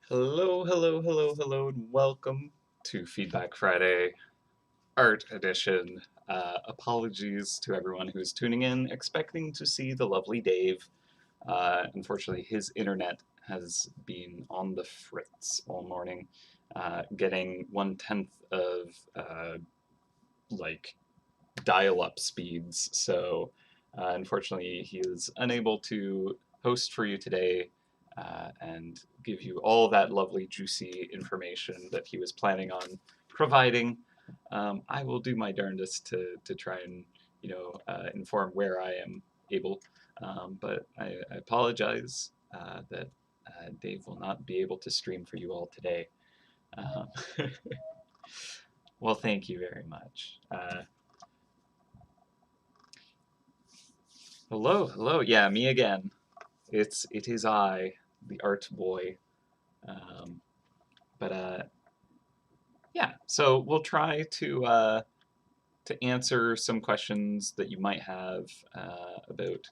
Hello, hello, hello, hello, and welcome to Feedback Friday Art Edition. Apologies to everyone who's tuning in, expecting to see the lovely Dave. Unfortunately, his internet has been on the fritz all morning, getting 1/10 of like dial-up speeds. So, unfortunately, he is unable to host for you today and give you all that lovely, juicy information that he was planning on providing. I will do my darndest to try and inform where I am able, but I apologize that Dave will not be able to stream for you all today. Um, well, thank you very much. Hello, hello. Yeah, me again. It is I, the art boy. Um, but yeah, so we'll try to answer some questions that you might have about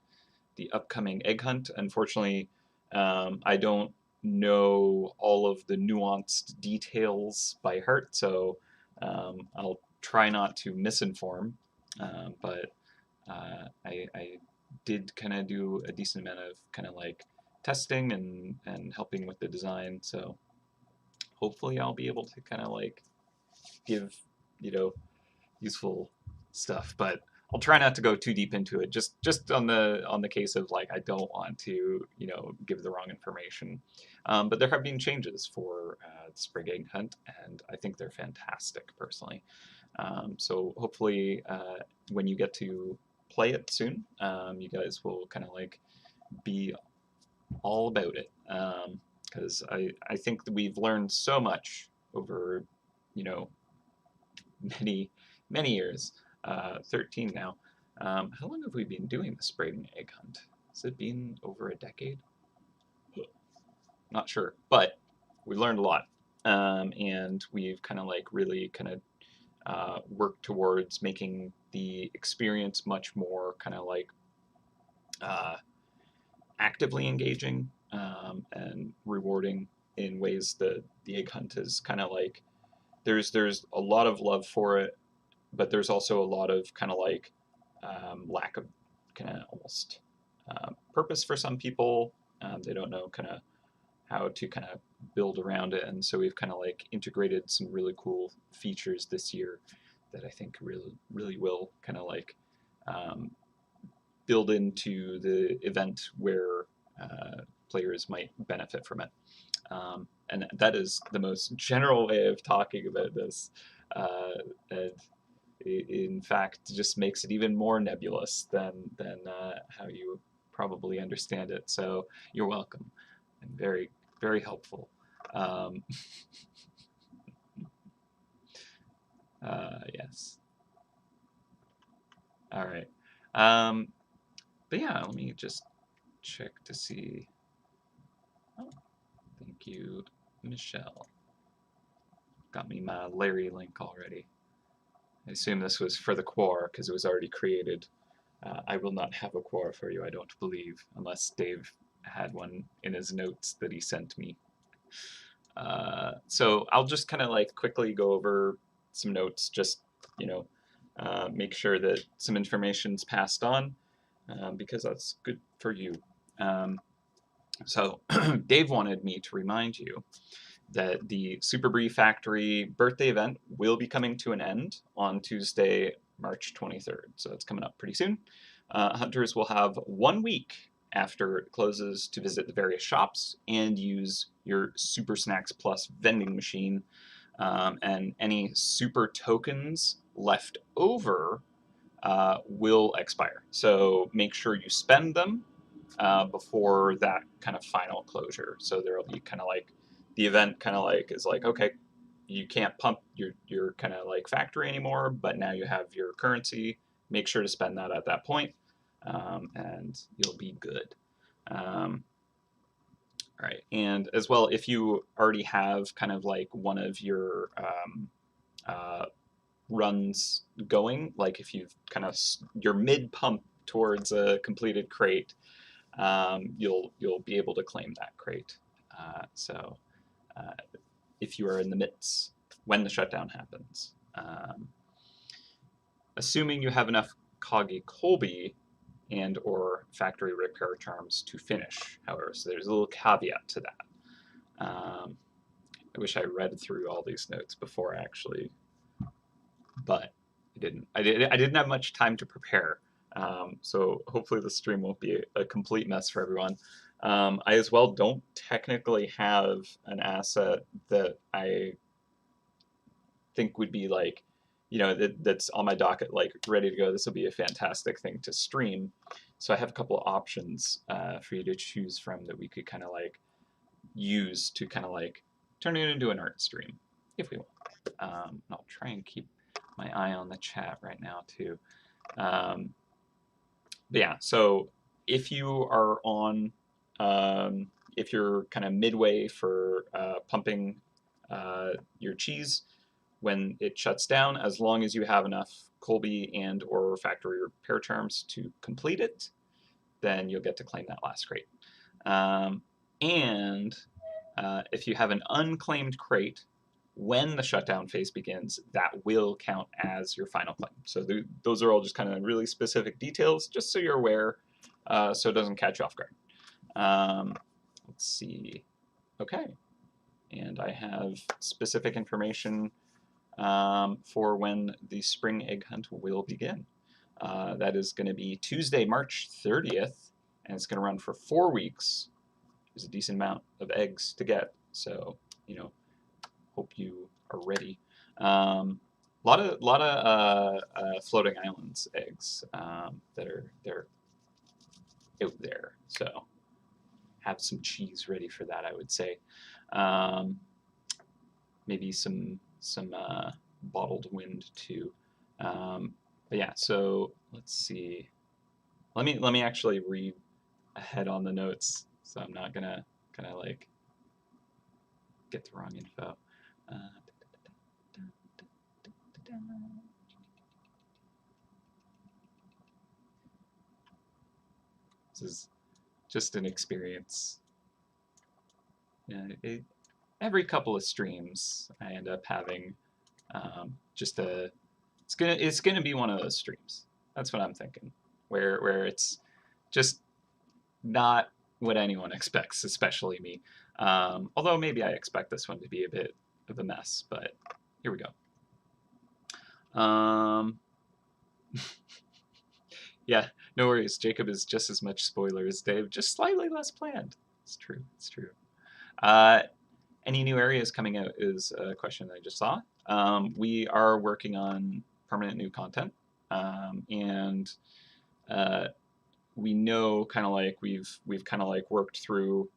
the upcoming egg hunt. Unfortunately, I don't know all of the nuanced details by heart, so I'll try not to misinform. But I did kind of do a decent amount of kind of like testing and helping with the design. So hopefully I'll be able to kind of like give you know useful stuff, but I'll try not to go too deep into it. Just on the case of like I don't want to give the wrong information. But there have been changes for the spring egg hunt, and I think they're fantastic personally. So hopefully, when you get to play it soon, you guys will kind of like be all about it. Because I think that we've learned so much over, you know, many, many years. 13 now. How long have we been doing the spring egg hunt? Has it been over a decade? Not sure, but we learned a lot. And we've kind of like really kind of work towards making the experience much more kind of like uh, actively engaging and rewarding in ways that the egg hunt is kind of like there's a lot of love for it, but there's also a lot of kind of like lack of kind of almost purpose for some people. They don't know kind of how to kind of build around it, and so we've kind of like integrated some really cool features this year that I think really will kind of like um, build into the event where players might benefit from it. And that is the most general way of talking about this. And in fact, just makes it even more nebulous than how you probably understand it. So you're welcome, and very helpful. Um, yes. All right. Um, but yeah, let me just check to see. Oh, thank you, Michelle. Got me my Larry link already. I assume this was for the quar because it was already created. I will not have a quar for you, I don't believe, unless Dave had one in his notes that he sent me. So I'll just kind of like quickly go over some notes, just you know, make sure that some information's passed on because that's good for you. Um, so Dave wanted me to remind you that the Super Brie Factory birthday event will be coming to an end on Tuesday, March 23rd. So it's coming up pretty soon. Hunters will have 1 week after it closes to visit the various shops and use your Super Snacks Plus vending machine. And any super tokens left over will expire. So make sure you spend them before that kind of final closure. So there will be kind of like the event kind of like is like, okay, you can't pump your kind of like factory anymore, but now you have your currency. Make sure to spend that at that point, and you'll be good. Um, right, and as well, if you already have kind of like one of your uh, runs going, like if you've kind of you're mid pump towards a completed crate, you'll be able to claim that crate. So if you are in the midst when the shutdown happens. Assuming you have enough Kagi Colby and or factory repair charms to finish, however, so there's a little caveat to that. I wish I read through all these notes before actually, but I didn't. I didn't have much time to prepare, so hopefully the stream won't be a complete mess for everyone. I as well don't technically have an asset that I think would be like, that's on my docket, like ready to go. This will be a fantastic thing to stream. So I have a couple of options for you to choose from that we could kind of like use to kind of like turn it into an art stream if we want. I'll try and keep my eye on the chat right now too. But yeah, so if you are on, if you're kind of midway for pumping your cheese, when it shuts down, as long as you have enough Colby and or factory repair charms to complete it, then you'll get to claim that last crate. And if you have an unclaimed crate, when the shutdown phase begins, that will count as your final claim. So those are all just kind of really specific details, just so you're aware, so it doesn't catch you off guard. Let's see. Okay. And I have specific information for when the spring egg hunt will begin. That is going to be Tuesday, March 30th, and it's going to run for 4 weeks. There's a decent amount of eggs to get, so hope you are ready. Lot of floating islands eggs that are out there, so have some cheese ready for that, I would say. Maybe some bottled wind too. But yeah, so let's see. Let me actually read ahead on the notes, so I'm not gonna kind of like get the wrong info. This is just an experience. Every couple of streams, I end up having just a. It's gonna be one of those streams. That's what I'm thinking, where it's just not what anyone expects, especially me. Although maybe I expect this one to be a bit of a mess, but here we go. Yeah, no worries. Jacob is just as much spoiler as Dave, just slightly less planned. It's true. It's true. Any new areas coming out is a question I just saw. We are working on permanent new content, and we know kind of like we've kind of like worked through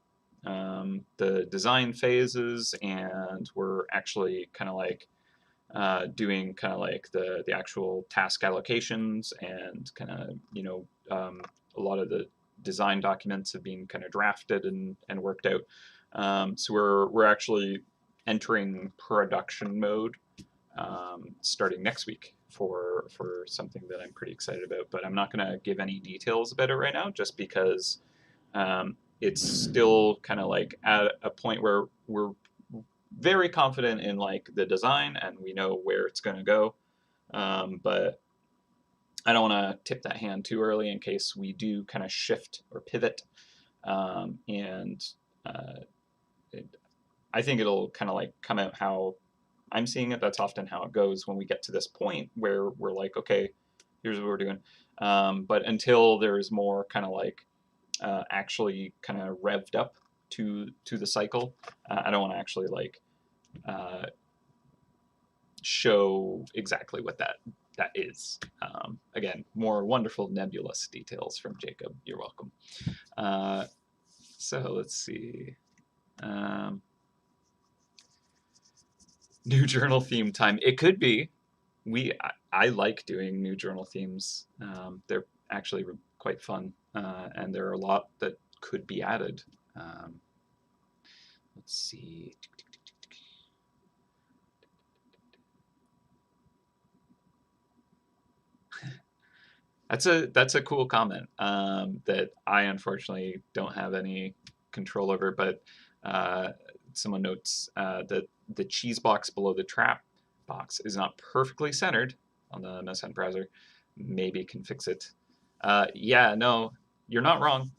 the design phases, and we're actually kind of like doing kind of like the actual task allocations, and kind of a lot of the design documents have been kind of drafted and worked out. So we're actually entering production mode starting next week for something that I'm pretty excited about. But I'm not going to give any details about it right now, just because it's still kind of like at a point where we're very confident in like the design and we know where it's going to go. But I don't want to tip that hand too early in case we do kind of shift or pivot. I think it'll kind of like come out how I'm seeing it. That's often how it goes when we get to this point where we're like, okay, here's what we're doing. But until there's more kind of like actually kind of revved up to the cycle, I don't want to actually like show exactly what that is. Again, more wonderful nebulous details from Jacob. You're welcome. So let's see. New journal theme time. It could be. I like doing new journal themes. They're actually quite fun, and there are a lot that could be added. Let's see. That's a cool comment that I unfortunately don't have any control over, but someone notes that the cheese box below the trap box is not perfectly centered on the MouseHunt browser. Maybe can fix it. Yeah, no, you're not wrong.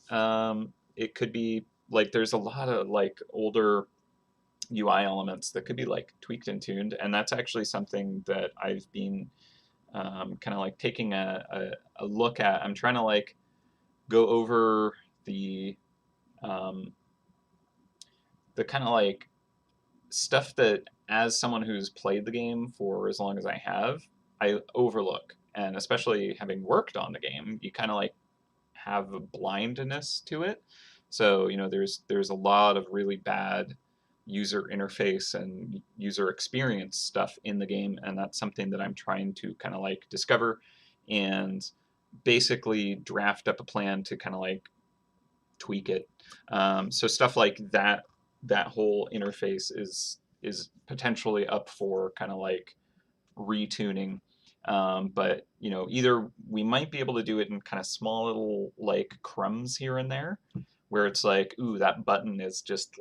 It could be like there's a lot of like older UI elements that could be like tweaked and tuned, and that's actually something that I've been kind of like taking a look at. I'm trying to like go over um, the kind of like stuff that, as someone who's played the game for as long as I have, I overlook. And especially having worked on the game, you kind of like have a blindness to it. So, there's a lot of really bad user interface and user experience stuff in the game, and that's something that I'm trying to kind of like discover and basically draft up a plan to kind of like tweak it. So stuff like that whole interface is potentially up for kind of like retuning. But either we might be able to do it in kind of small little like crumbs here and there, where it's like, ooh, that button is just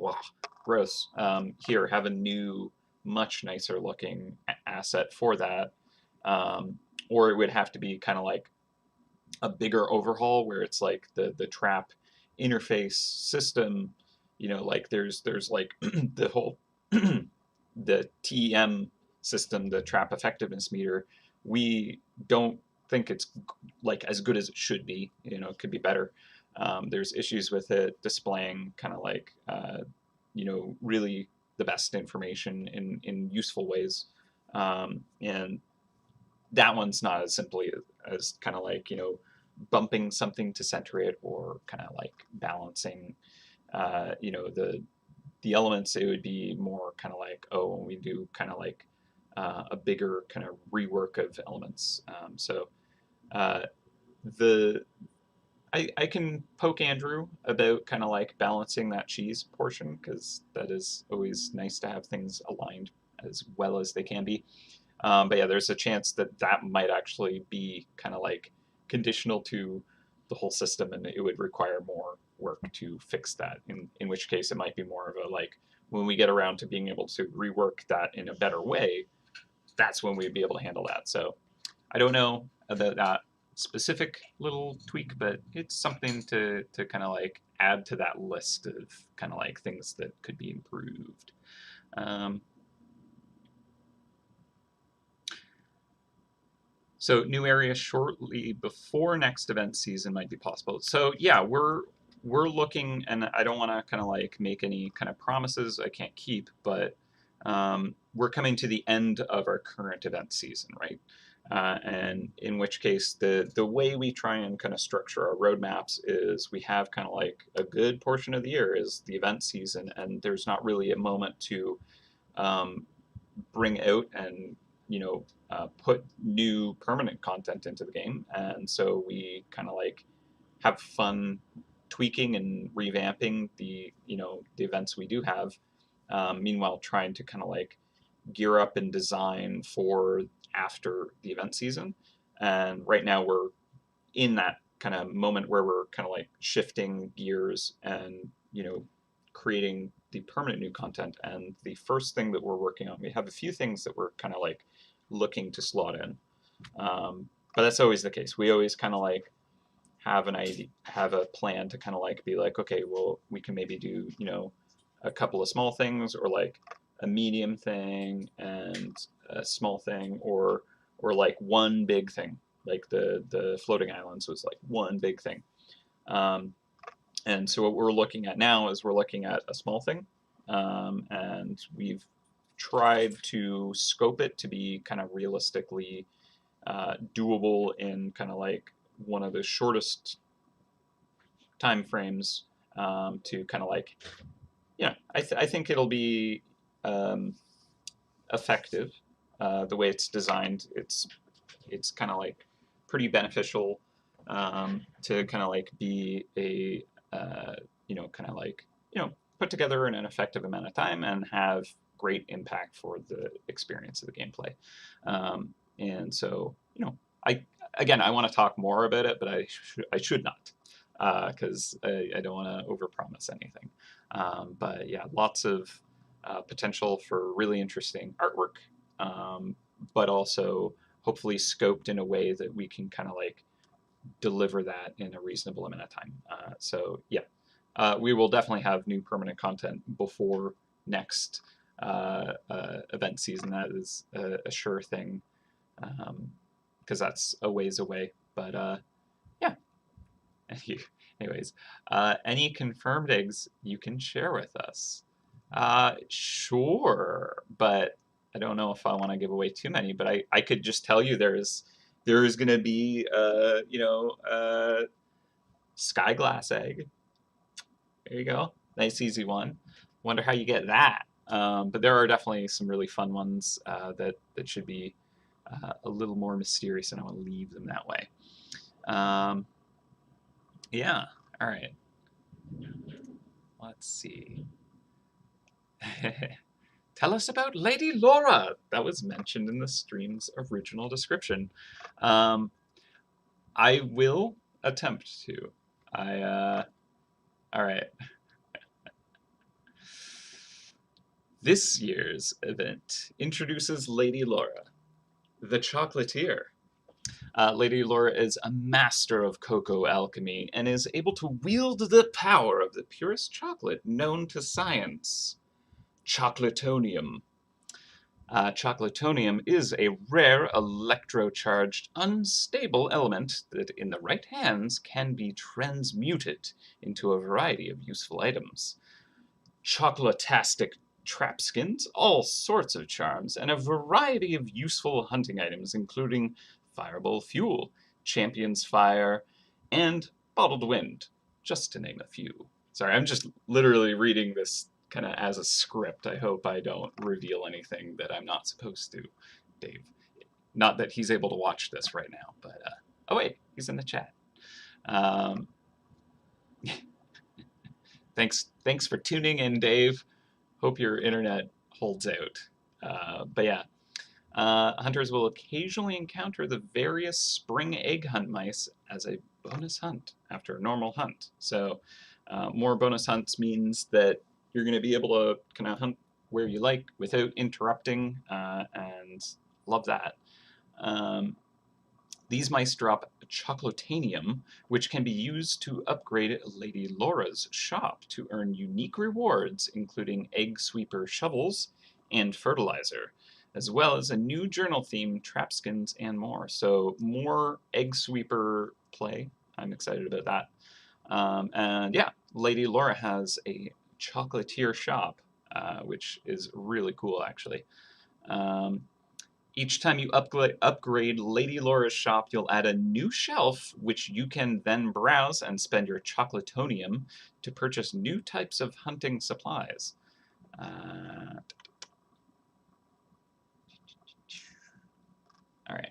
gross. Here, have a new, much nicer looking asset for that. Or it would have to be kind of like a bigger overhaul where it's like the trap interface system, like there's like the whole the TEM system, the trap effectiveness meter. We don't think it's like as good as it should be. It could be better. There's issues with it displaying kind of like really the best information in useful ways. And that one's not as simply as kind of like bumping something to center it, or kind of like balancing the elements. It would be more kind of like, oh, when we do kind of like a bigger kind of rework of elements. So the I can poke Andrew about kind of like balancing that cheese portion, because that is always nice to have things aligned as well as they can be. But yeah, there's a chance that that might actually be kind of like conditional to the whole system, and it would require more work to fix that. In which case, it might be more of a like, when we get around to being able to rework that in a better way, that's when we'd be able to handle that. So I don't know about that specific little tweak, but it's something to kind of like add to that list of kind of like things that could be improved. So new areas shortly before next event season might be possible. So yeah, we're looking, and I don't want to kind of like make any kind of promises I can't keep, but we're coming to the end of our current event season, right? And in which case, the way we try and kind of structure our roadmaps is we have kind of like a good portion of the year is the event season, and there's not really a moment to bring out and put new permanent content into the game. And so we kind of like have fun tweaking and revamping the events we do have. Meanwhile, trying to kind of like gear up and design for after the event season. And right now we're in that kind of moment where we're kind of like shifting gears and creating the permanent new content. And the first thing that we're working on, we have a few things that we're kind of like looking to slot in, but that's always the case. We always kind of like have an idea, have a plan to kind of like be like, okay, well, we can maybe do a couple of small things, or like a medium thing and a small thing, or like one big thing. Like the floating islands was like one big thing. And so what we're looking at now is we're looking at a small thing, and we've tried to scope it to be kind of realistically doable in kind of like one of the shortest time frames, to kind of like, I think it'll be effective. The way it's designed, it's kind of like pretty beneficial to kind of like be a kind of like put together in an effective amount of time and have great impact for the experience of the gameplay. And so I want to talk more about it, but I should not, because I don't want to overpromise anything. But yeah, lots of potential for really interesting artwork, but also hopefully scoped in a way that we can kind of like deliver that in a reasonable amount of time. So yeah, we will definitely have new permanent content before next event season. That is a sure thing, because that's a ways away. But yeah. Anyways, any confirmed eggs you can share with us? Sure, but I don't know if I want to give away too many. But I could just tell you there is going to be sky glass egg. There you go, nice easy one. Wonder how you get that. But there are definitely some really fun ones that should be a little more mysterious, and I want to leave them that way. Yeah. All right. Let's see. Tell us about Lady Laura. That was mentioned in the stream's original description. I will attempt to. All right. This year's event introduces Lady Laura, the chocolatier. Lady Laura is a master of cocoa alchemy and is able to wield the power of the purest chocolate known to science. Chocolatonium. Chocolatonium is a rare electrocharged, unstable element that, in the right hands, can be transmuted into a variety of useful items. Chocolatastic trapskins, all sorts of charms, and a variety of useful hunting items, including fireball fuel, champion's fire, and bottled wind, just to name a few. Sorry, I'm just literally reading this kind of as a script. I hope I don't reveal anything that I'm not supposed to, Dave. Not that he's able to watch this right now, but oh wait, he's in the chat. Thanks for tuning in, Dave. Hope your internet holds out. But yeah, hunters will occasionally encounter the various spring egg hunt mice as a bonus hunt after a normal hunt. So more bonus hunts means that you're going to be able to kind of hunt where you like without interrupting, and love that. These mice drop chocolatanium, which can be used to upgrade Lady Laura's shop to earn unique rewards, including egg sweeper shovels and fertilizer, as well as a new journal theme, trapskins, and more. So more egg sweeper play. I'm excited about that. And yeah, Lady Laura has a chocolatier shop, which is really cool, actually. Each time you upgrade Lady Laura's shop, you'll add a new shelf, which you can then browse and spend your chocolatonium to purchase new types of hunting supplies. All right.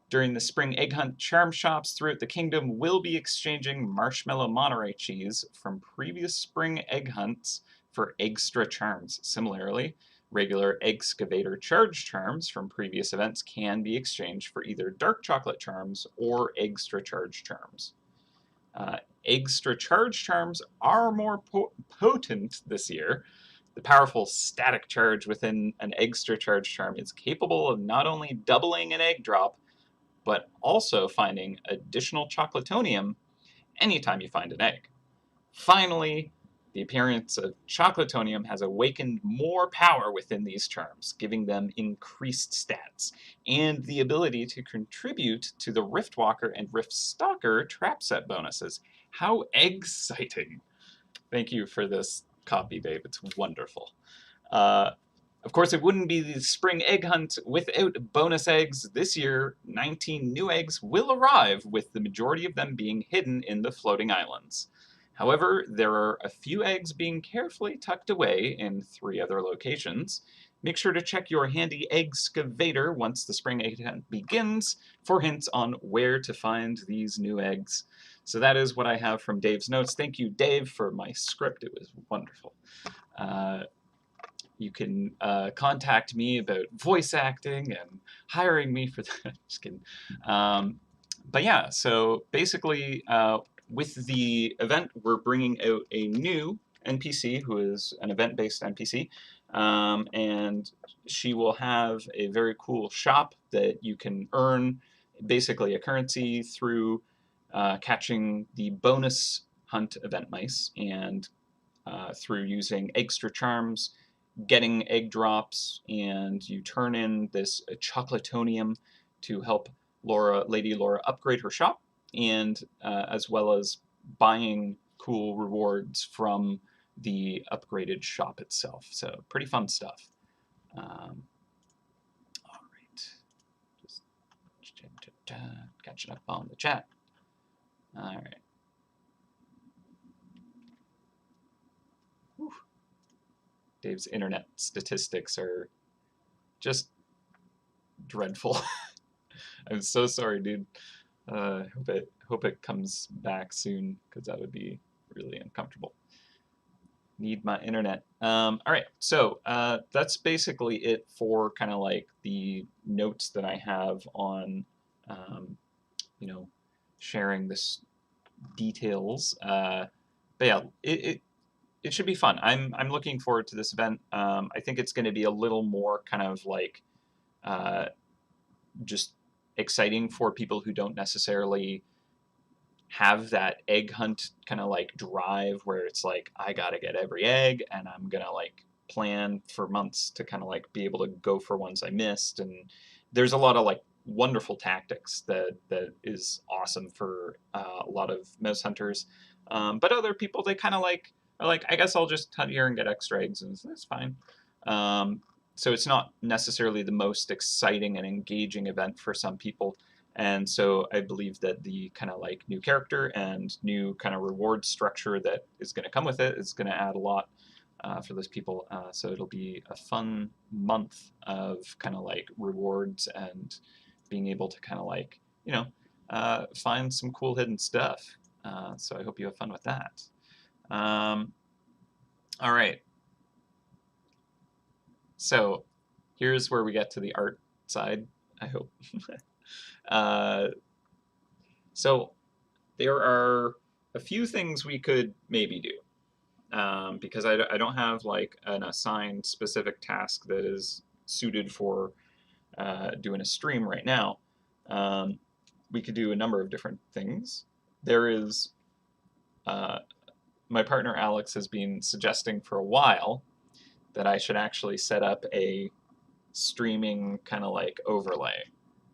During the spring egg hunt, charm shops throughout the kingdom will be exchanging marshmallow Monterey cheese from previous spring egg hunts for extra charms. Similarly, regular excavator charge charms from previous events can be exchanged for either dark chocolate charms or extra charge charms. Extra charge charms are more potent this year. The powerful static charge within an extra charge charm is capable of not only doubling an egg drop, but also finding additional chocolatonium anytime you find an egg. Finally, the appearance of chocolatonium has awakened more power within these charms, giving them increased stats and the ability to contribute to the Riftwalker and Riftstalker trap set bonuses. How exciting! Thank you for this copy, Dave. It's wonderful. Of course, it wouldn't be the spring egg hunt without bonus eggs. This year, 19 new eggs will arrive, with the majority of them being hidden in the floating islands. However, there are a few eggs being carefully tucked away in 3 other locations. Make sure to check your handy excavator once the spring egg hunt begins for hints on where to find these new eggs. So that is what I have from Dave's notes. Thank you, Dave, for my script. It was wonderful. You can contact me about voice acting and hiring me for that. Just kidding. But yeah, so basically, with the event, we're bringing out a new NPC who is an event-based NPC. And she will have a very cool shop that you can earn basically a currency through catching the bonus hunt event mice and through using extra charms, getting egg drops, and you turn in this chocolatonium to help Lady Laura upgrade her shop, and as well as buying cool rewards from the upgraded shop itself. So pretty fun stuff. All right, just catching up on the chat. All right. Whew. Dave's internet statistics are just dreadful. I'm so sorry, dude. Hope it comes back soon because that would be really uncomfortable. Need my internet. All right, so that's basically it for kind of like the notes that I have on, you know, sharing this details. But yeah, it should be fun. I'm looking forward to this event. I think it's going to be a little more kind of like uh, just exciting for people who don't necessarily have that egg hunt kind of like drive where it's like I gotta get every egg and I'm gonna like plan for months to kind of like be able to go for ones I missed. And there's a lot of like wonderful tactics that is awesome for a lot of mouse hunters. But other people they kind of like are like I guess I'll just hunt here and get extra eggs and that's fine. So it's not necessarily the most exciting and engaging event for some people. And so I believe that the kind of like new character and new kind of reward structure that is going to come with it is going to add a lot for those people. So it'll be a fun month of kind of like rewards and being able to kind of like, you know, find some cool hidden stuff. So I hope you have fun with that. All right. So here's where we get to the art side, I hope. So there are a few things we could maybe do because I don't have like an assigned specific task that is suited for doing a stream right now. Um, we could do a number of different things. There is uh, my partner Alex has been suggesting for a while that I should actually set up a streaming kind of like overlay.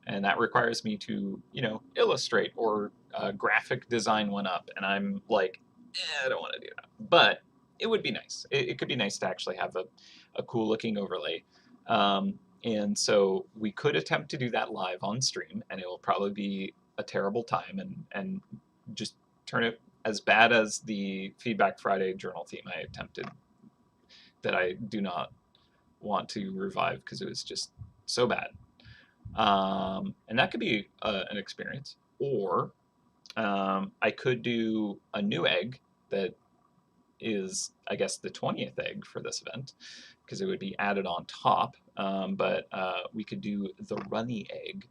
And that requires me to, you know, illustrate or graphic design one up. And I'm like, I don't want to do that. But it would be nice. It could be nice to actually have a cool looking overlay. And so we could attempt to do that live on stream, and it will probably be a terrible time and just turn it as bad as the Feedback Friday journal theme I attempted that I do not want to revive because it was just so bad. And that could be an experience. Or I could do a new egg that is, I guess, the 20th egg for this event because it would be added on top. But we could do the runny egg.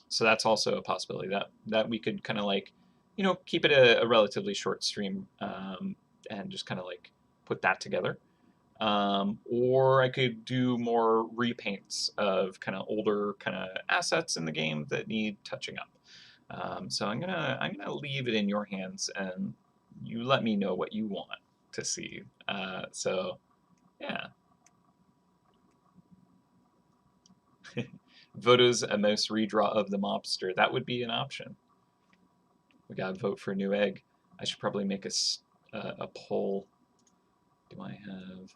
So that's also a possibility that we could kind of like, you know, keep it a relatively short stream and just kind of like put that together. Or I could do more repaints of kind of older kind of assets in the game that need touching up. So I'm gonna leave it in your hands, and you let me know what you want to see. So yeah, Voto's a mouse redraw of the mobster. That would be an option. We gotta vote for a new egg. I should probably make a poll. Do I have?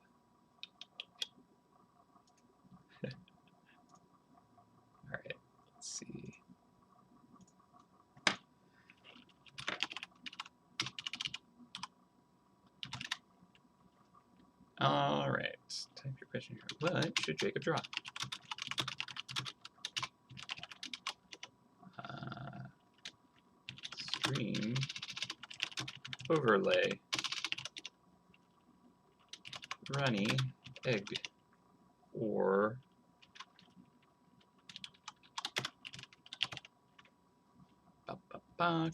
All right, let's see. All right, type your question here. What should Jacob draw? Stream overlay runny egg or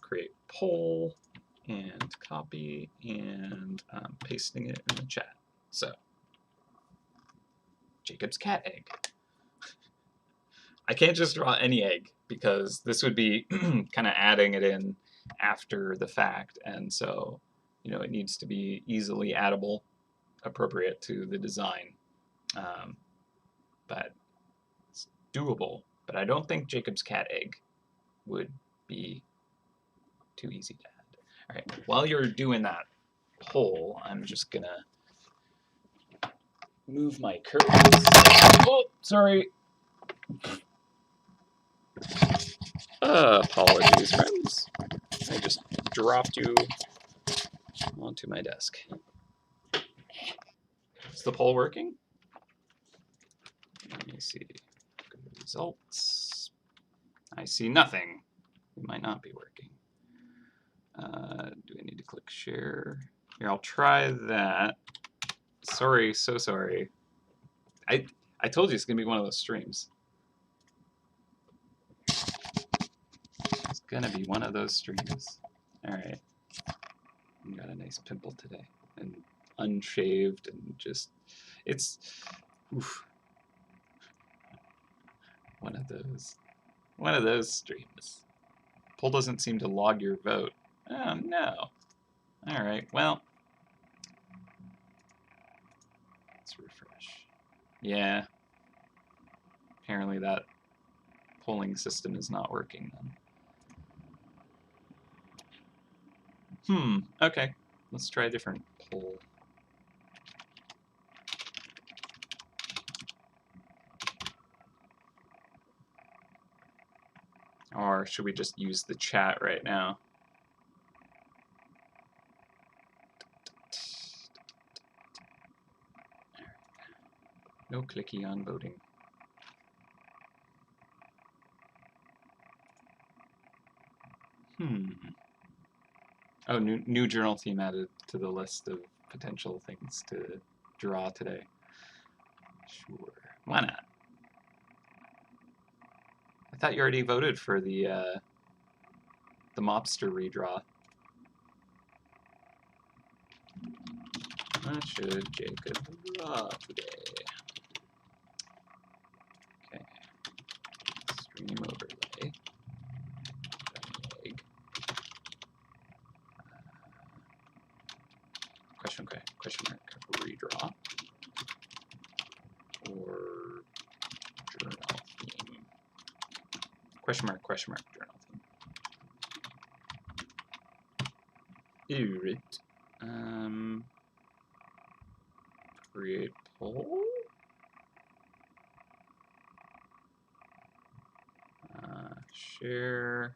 create poll and copy and pasting it in the chat. So Jacob's cat egg. I can't just draw any egg because this would be kind of adding it in after the fact, and so it needs to be easily addable, appropriate to the design. But it's doable. But I don't think Jacob's cat egg would be too easy to add. All right, while you're doing that poll, I'm just gonna move my curtains. Oh, sorry. Apologies, friends. I just dropped you onto my desk. Is the poll working? Let me see. Go to results. I see nothing. It might not be working. Do I need to click share? Here, I'll try that. Sorry, so sorry. I told you it's gonna be one of those streams. It's gonna be one of those streams. All right. I got a nice pimple today, and unshaved, and just it's oof. One of those streams. Poll doesn't seem to log your vote. Oh no. All right. Well, let's refresh. Yeah. Apparently that polling system is not working then. Okay. Let's try a different poll. Or should we just use the chat right now? No clicky on voting. Oh, new journal theme added to the list of potential things to draw today. Sure, why not? I thought you already voted for the mobster redraw. What should Jacob draw today? Okay. Stream overlay. Egg. Question mark redraw. Or journal theme. Question mark journal theme. Alright. Create poll. Share.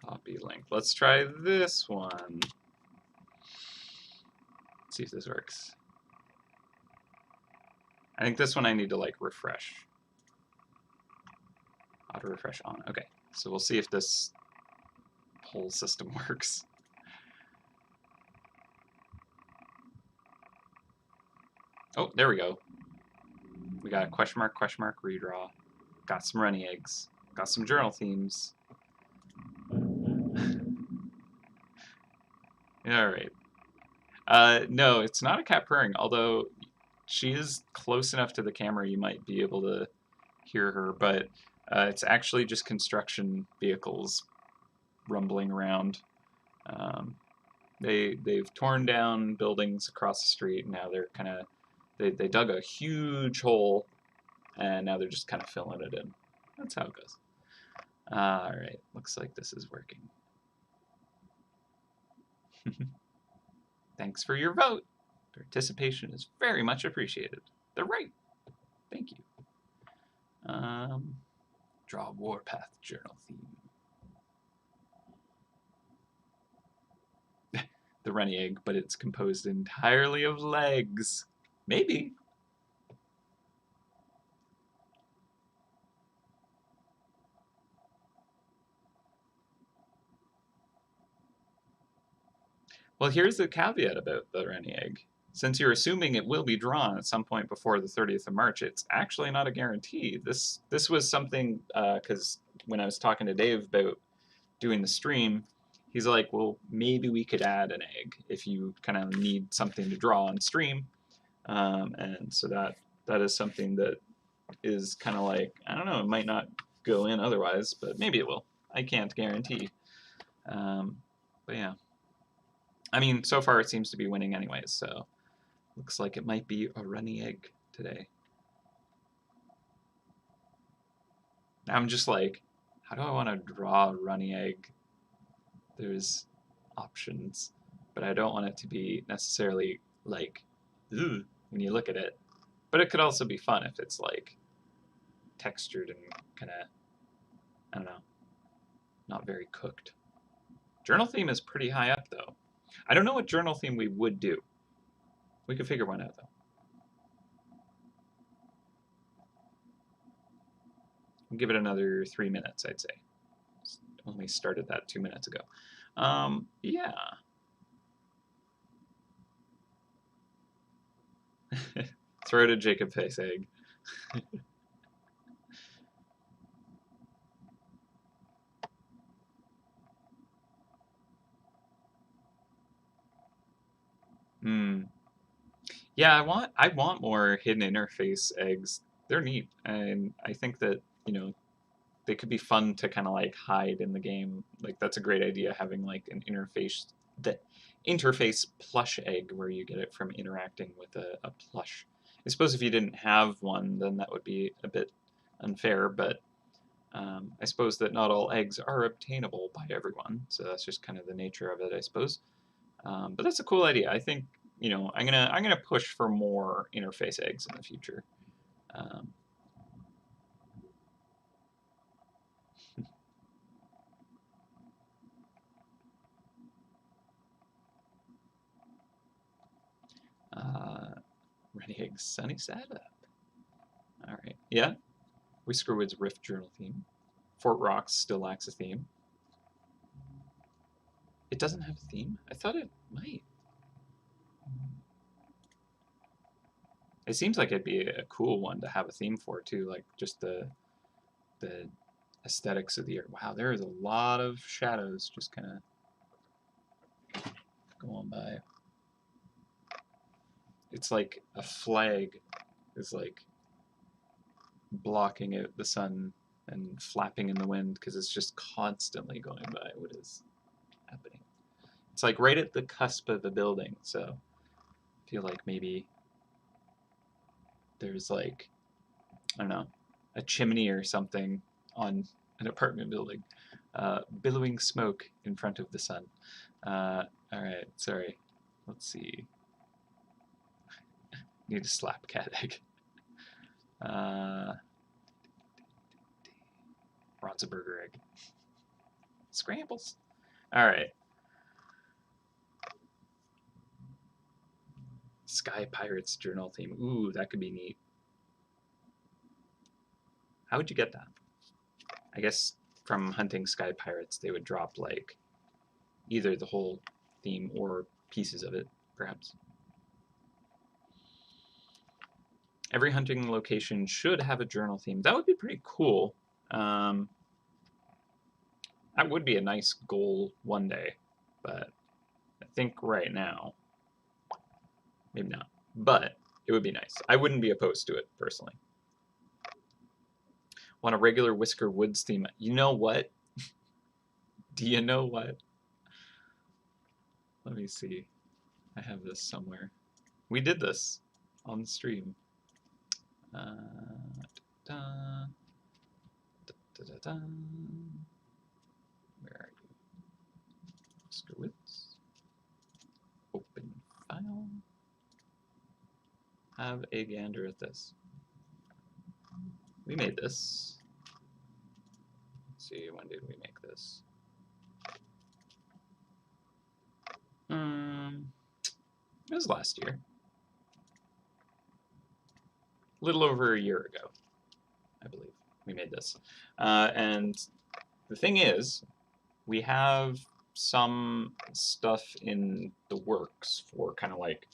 Copy link. Let's try this one. Let's see if this works. I think this one I need to like refresh. Auto refresh on. Okay, so we'll see if this poll system works. Oh, there we go. We got a question mark redraw. Got some runny eggs. Got some journal themes. Alright. No, it's not a cat purring, although she is close enough to the camera you might be able to hear her, but it's actually just construction vehicles rumbling around. They've torn down buildings across the street, and now they're kind of they dug a huge hole, and now they're just kind of filling it in. That's how it goes. All right, looks like this is working. Thanks for your vote. Participation is very much appreciated. They're right. Thank you. Draw Warpath journal theme. The runny egg, but it's composed entirely of legs. Maybe. Well, here's the caveat about the runny egg. Since you're assuming it will be drawn at some point before the 30th of March, it's actually not a guarantee. This was something, because when I was talking to Dave about doing the stream, he's like, well, maybe we could add an egg if you kind of need something to draw on stream. And so that is something that is kind of like, I don't know, it might not go in otherwise, but maybe it will. I can't guarantee. But yeah. I mean, so far it seems to be winning anyways, so looks like it might be a runny egg today. I'm just like, how do I want to draw a runny egg? There's options, but I don't want it to be necessarily like, ugh, when you look at it. But it could also be fun if it's like textured and kind of, I don't know, not very cooked. Journal theme is pretty high up though. I don't know what journal theme we would do. We could figure one out though. We'll give it another 3 minutes, I'd say. Only started that 2 minutes ago. Yeah. Throw to Jacob face egg. Hmm. Yeah, I want more hidden interface eggs. They're neat, and I think that, you know, they could be fun to kind of like hide in the game. Like that's a great idea, having like an interface plush egg where you get it from interacting with a plush. I suppose if you didn't have one, then that would be a bit unfair, but I suppose that not all eggs are obtainable by everyone, so that's just kind of the nature of it, I suppose. But that's a cool idea. I think, you know, I'm gonna push for more interface eggs in the future. Um, uh, Ready Egg Sunny Side Up. All right. Yeah. Whiskerwood's Rift Journal theme. Fort Rock's still lacks a theme. It doesn't have a theme? I thought it might. It seems like it'd be a cool one to have a theme for too, like just the aesthetics of the art. Wow, there is a lot of shadows just kind of going by. It's like a flag is like blocking out the sun and flapping in the wind because it's just constantly going by. What is happening? It's like right at the cusp of the building, so I feel like maybe there's like, I don't know, a chimney or something on an apartment building, billowing smoke in front of the sun. All right, sorry. Let's see. Need a slap cat egg. Ronzaburger egg. Scrambles. All right. Sky Pirates journal theme. Ooh, that could be neat. How would you get that? I guess from hunting Sky Pirates, they would drop like either the whole theme or pieces of it, perhaps. Every hunting location should have a journal theme. That would be pretty cool. That would be a nice goal one day, but I think right now, maybe not. But it would be nice. I wouldn't be opposed to it, personally. Want a regular Whisker Woods theme? You know what? Do you know what? Let me see. I have this somewhere. We did this on the stream. Da, da, da, da, da. Where are you? Whisker Woods. Open file. Have a gander at this. We made this. Let's see, when did we make this? It was last year. A little over a year ago, I believe, we made this. And the thing is, we have some stuff in the works for kind of like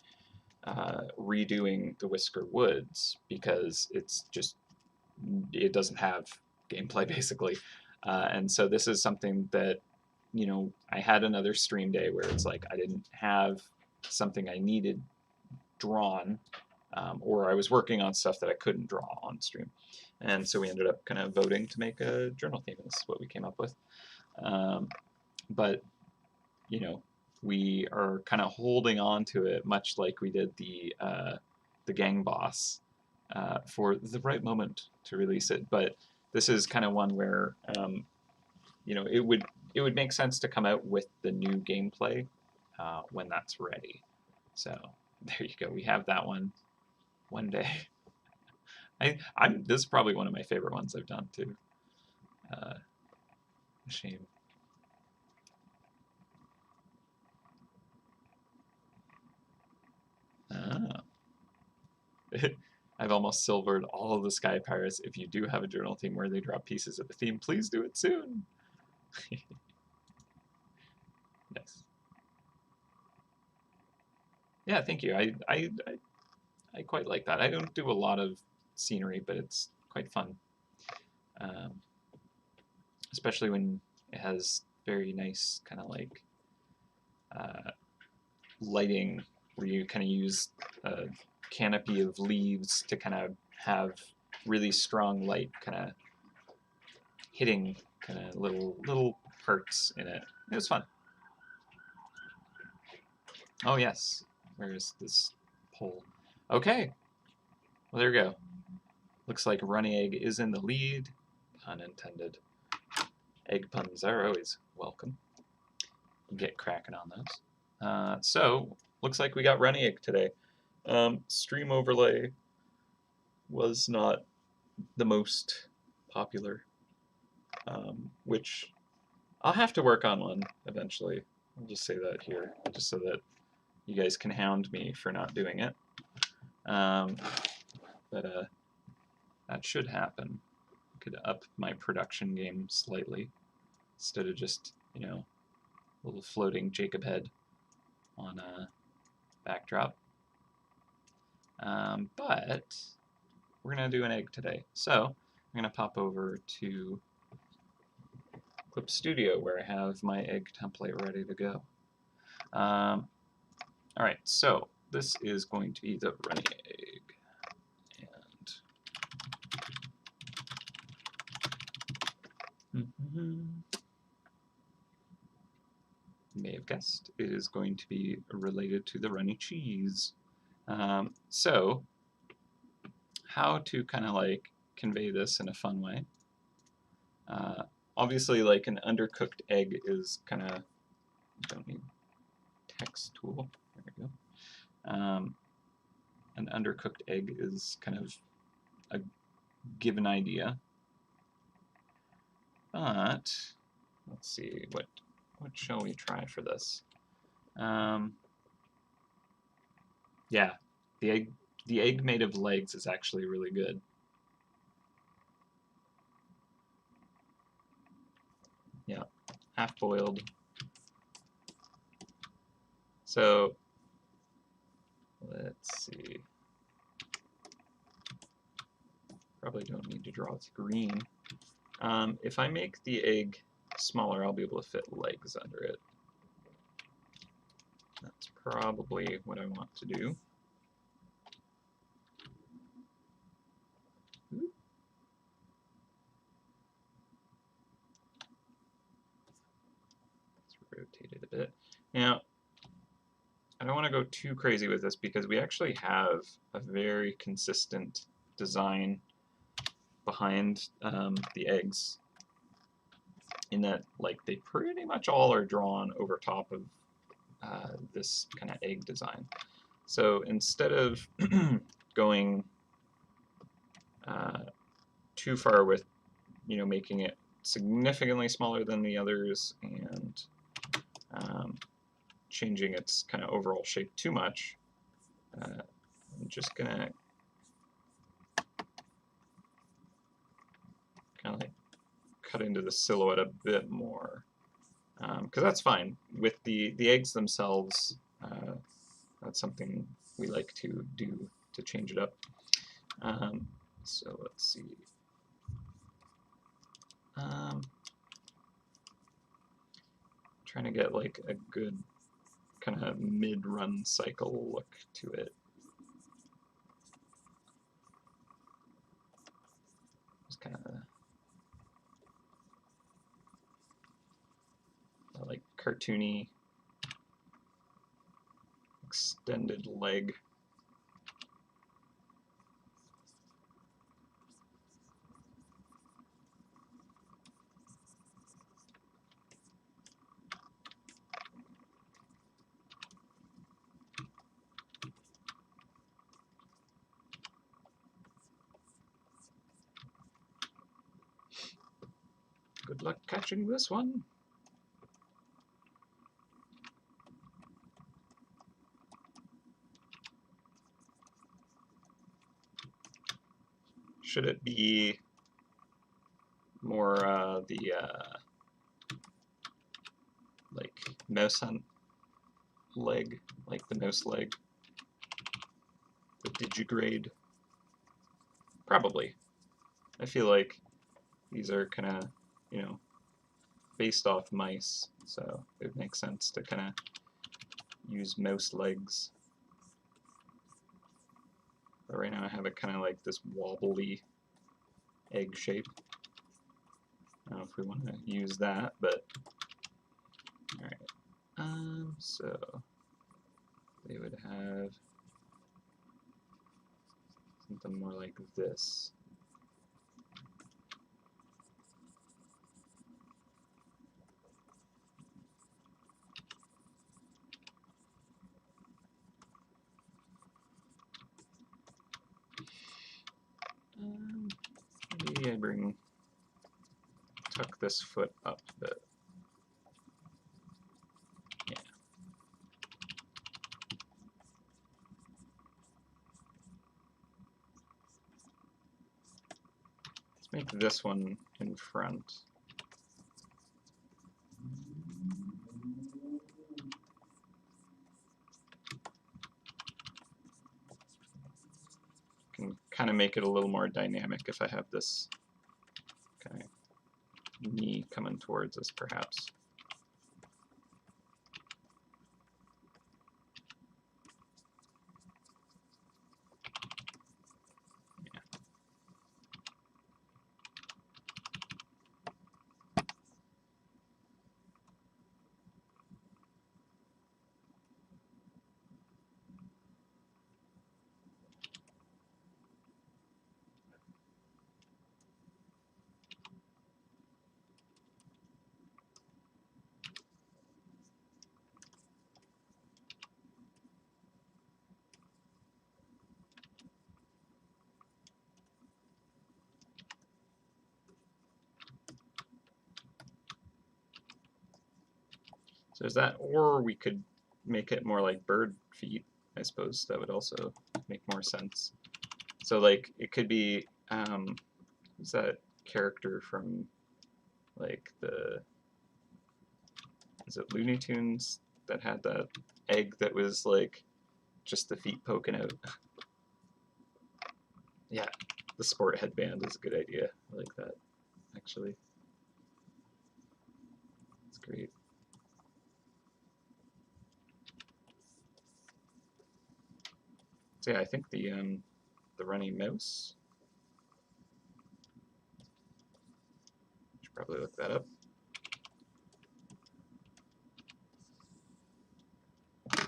redoing the Whisker Woods because it doesn't have gameplay basically. And so this is something that, you know, I had another stream day where it's like I didn't have something I needed drawn or I was working on stuff that I couldn't draw on stream. And so we ended up kind of voting to make a journal theme. This is what we came up with. But, you know, we are kind of holding on to it, much like we did the gang boss, for the right moment to release it. But this is kind of one where, you know, it would make sense to come out with the new gameplay when that's ready. So there you go. We have that one day. This is probably one of my favorite ones I've done too. Shame. Ah. I've almost silvered all of the Sky Pirates. If you do have a journal theme where they drop pieces of the theme, please do it soon. Nice. Yeah, thank you. I quite like that. I don't do a lot of scenery, but it's quite fun. Especially when it has very nice kind of like lighting where you kind of use a canopy of leaves to kind of have really strong light kind of hitting kind of little parts in it. It was fun. Oh yes, where's this pole? Okay, well there we go. Looks like Runny Egg is in the lead. Pun intended. Egg puns are always welcome. Get cracking on those. So, looks like we got Runny Egg today. Stream overlay was not the most popular, which I'll have to work on one eventually. I'll just say that here, just so that you guys can hound me for not doing it. But that should happen. I could up my production game slightly instead of just, you know, a little floating Jacob head on a backdrop. But we're going to do an egg today. So I'm going to pop over to Clip Studio where I have my egg template ready to go. Alright, so this is going to be the Runny Egg. And you may have guessed, it is going to be related to the runny cheese. So how to kind of like convey this in a fun way. Obviously, like an undercooked egg is kind of, don't need text tool, there we go. An undercooked egg is kind of a given idea. But let's see, what shall we try for this? Yeah, the egg made of legs is actually really good. Yeah, half boiled. So let's see. Probably don't need to draw it green. If I make the egg smaller, I'll be able to fit legs under it. That's probably what I want to do. Let's rotate it a bit. Now, I don't want to go too crazy with this because we actually have a very consistent design behind the eggs, in that like they pretty much all are drawn over top of this kind of egg design. So instead of going too far with, you know, making it significantly smaller than the others and changing its kind of overall shape too much, I'm just gonna kind of like cut into the silhouette a bit more, because that's fine. With the eggs themselves, that's something we like to do to change it up. So let's see. Trying to get like a good kind of mid-run cycle look to it. kind of like cartoony extended leg. Good luck catching this one. Should it be more the like MouseHunt leg, like the mouse leg, the digigrade? Probably. I feel like these are kind of, you know, based off mice, so it makes sense to kind of use mouse legs. But right now I have it kind of like this wobbly egg shape. I don't know if we want to use that, but alright. So they would have something more like this. Maybe I tuck this foot up a bit. Yeah. Let's make this one in front. Can kind of make it a little more dynamic if I have this kind of knee coming towards us, perhaps. Yeah. So there's that, or we could make it more like bird feet. I suppose that would also make more sense. So like it could be, who's that character from like is it Looney Tunes that had that egg that was like just the feet poking out? Yeah, the sport headband is a good idea. I like that, actually. It's great. So yeah, I think the runny mouse. Should probably look that up.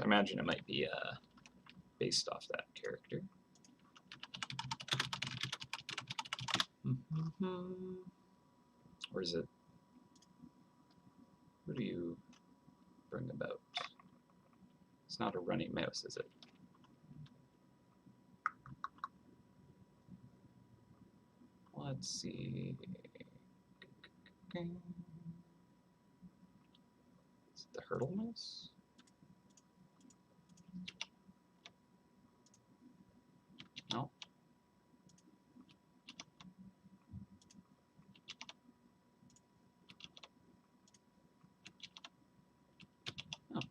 I imagine it might be based off that character. Or is it? What do you bring about? It's not a runny mouse, is it? Let's see. Is it the hurdle mouse? No. Oh.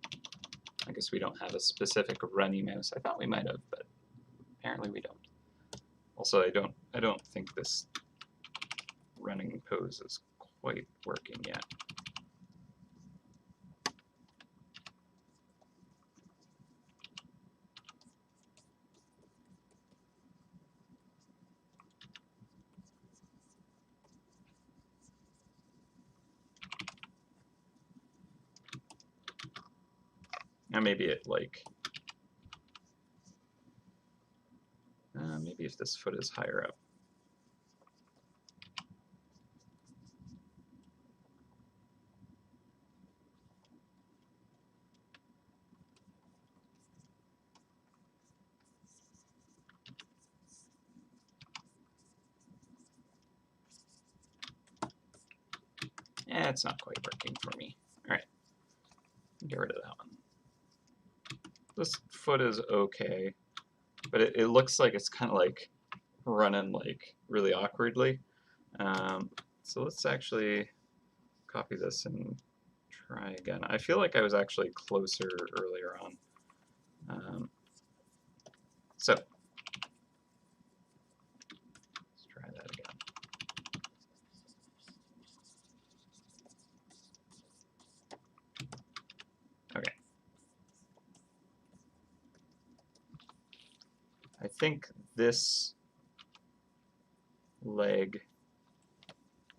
I guess we don't have a specific runny mouse. I thought we might have, but apparently we don't. Also, I don't think this running pose is quite working yet. And maybe it like, maybe if this foot is higher up. Yeah, it's not quite working for me. All right, get rid of that one. This foot is okay, but it looks like it's kind of like running like really awkwardly. So let's actually copy this and try again. I feel like I was actually closer earlier on. So let's try that again. Okay. I think this leg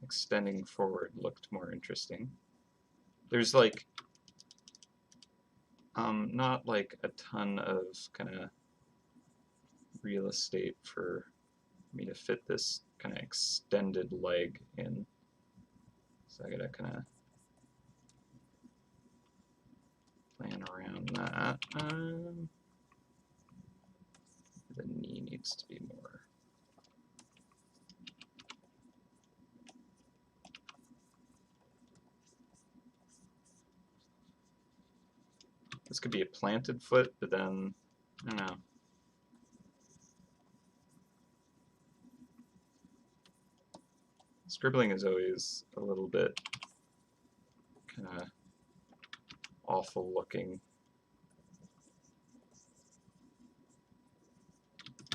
extending forward looked more interesting. There's like not like a ton of kind of real estate for me to fit this kind of extended leg in. So I gotta kind of plan around that. The knee needs to be more. This could be a planted foot, but then, I don't know. Scribbling is always a little bit kind of awful looking.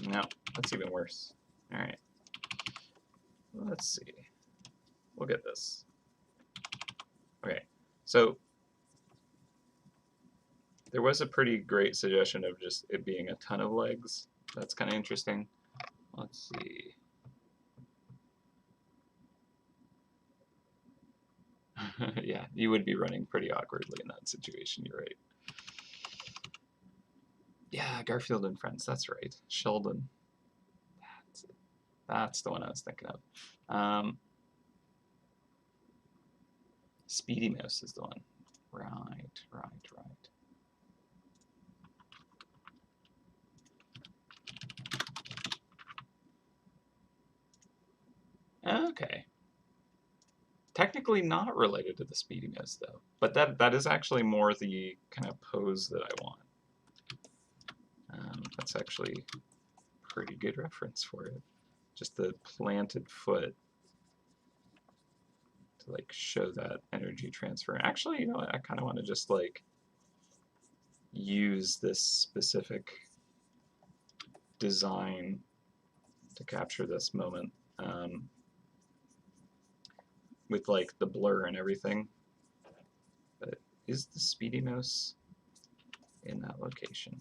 No, that's even worse. All right, let's see. We'll get this. Okay, so there was a pretty great suggestion of just it being a ton of legs. That's kind of interesting. Let's see. Yeah, you would be running pretty awkwardly in that situation, you're right. Yeah, Garfield and Friends, that's right. Sheldon. That's it. That's the one I was thinking of. Speedy Mouse is the one. Right. Okay. Technically not related to the Speedy Mouse, though. But that is actually more the kind of pose that I want. That's actually a pretty good reference for it. Just the planted foot to like show that energy transfer. Actually, you know what? I kind of want to just like use this specific design to capture this moment with like the blur and everything. But is the Speedy Mouse in that location?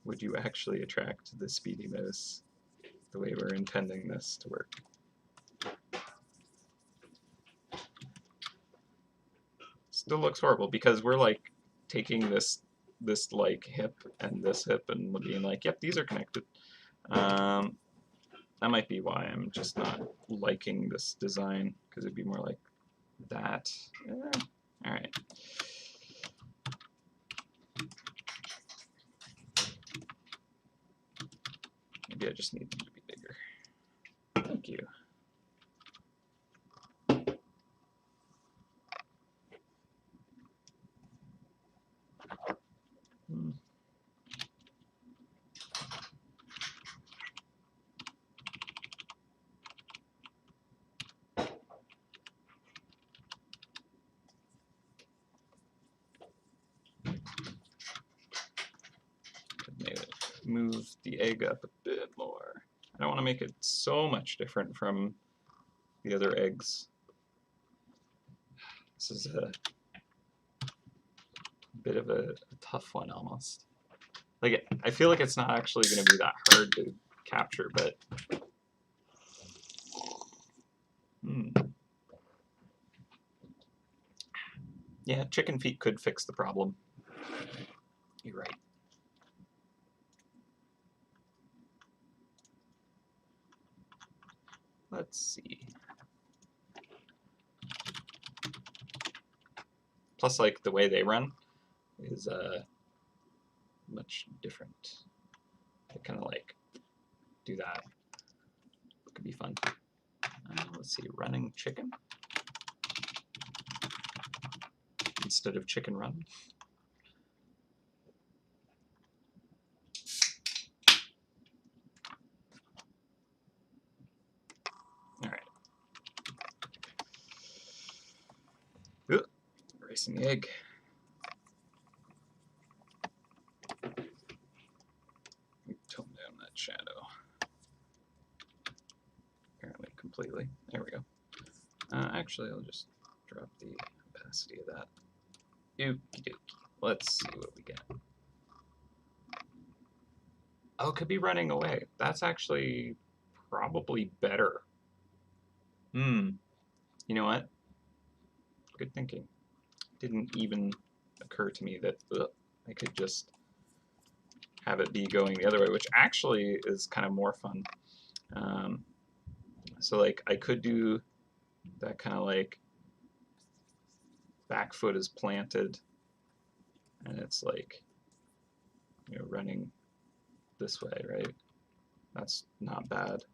Would you actually attract the Speedy Mouse the way we're intending this to work? Still looks horrible because we're like taking this like hip and this hip and being like, yep, these are connected. That might be why I'm just not liking this design, because it'd be more like that. All right. Maybe I just need them to be bigger. Thank you. Move the egg up a bit more. I don't want to make it so much different from the other eggs. This is a bit of a tough one almost. Like, I feel like it's not actually going to be that hard to capture, but Hmm. Yeah, chicken feet could fix the problem. You're right. Let's see. Plus, like, the way they run is much different. They kind of like do that. Could be fun. Let's see, running chicken instead of chicken run. All right. Ooh, erasing the egg. Tone down that shadow. Apparently completely. There we go. Actually, I'll just drop the opacity of that. Okie dokie. Let's see what we get. Oh, it could be running away. That's actually probably better. You know what? Good thinking. Didn't even occur to me that I could just have it be going the other way, which actually is kind of more fun. So like I could do that kind of like back foot is planted and it's like, you know, running this way, right? That's not bad.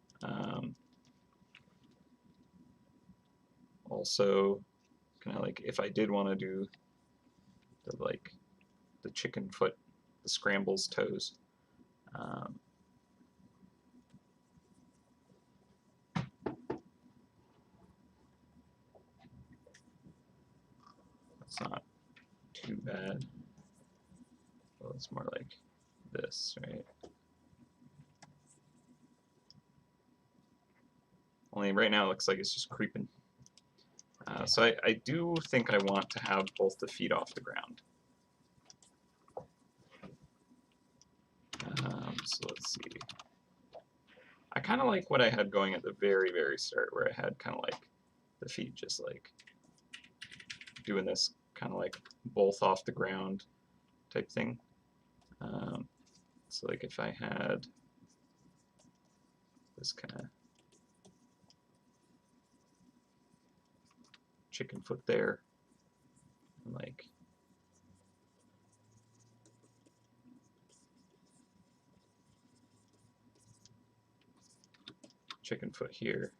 Also, kind of like if I did want to do the like the chicken foot, the scrambles toes. That's not too bad. Well, it's more like this, right? Only right now it looks like it's just creeping. So I do think I want to have both the feet off the ground. So let's see. I kind of like what I had going at the very, very start, where I had kind of like the feet just like doing this kind of like both off the ground type thing. So like if I had this kind of chicken foot there, and like chicken foot here.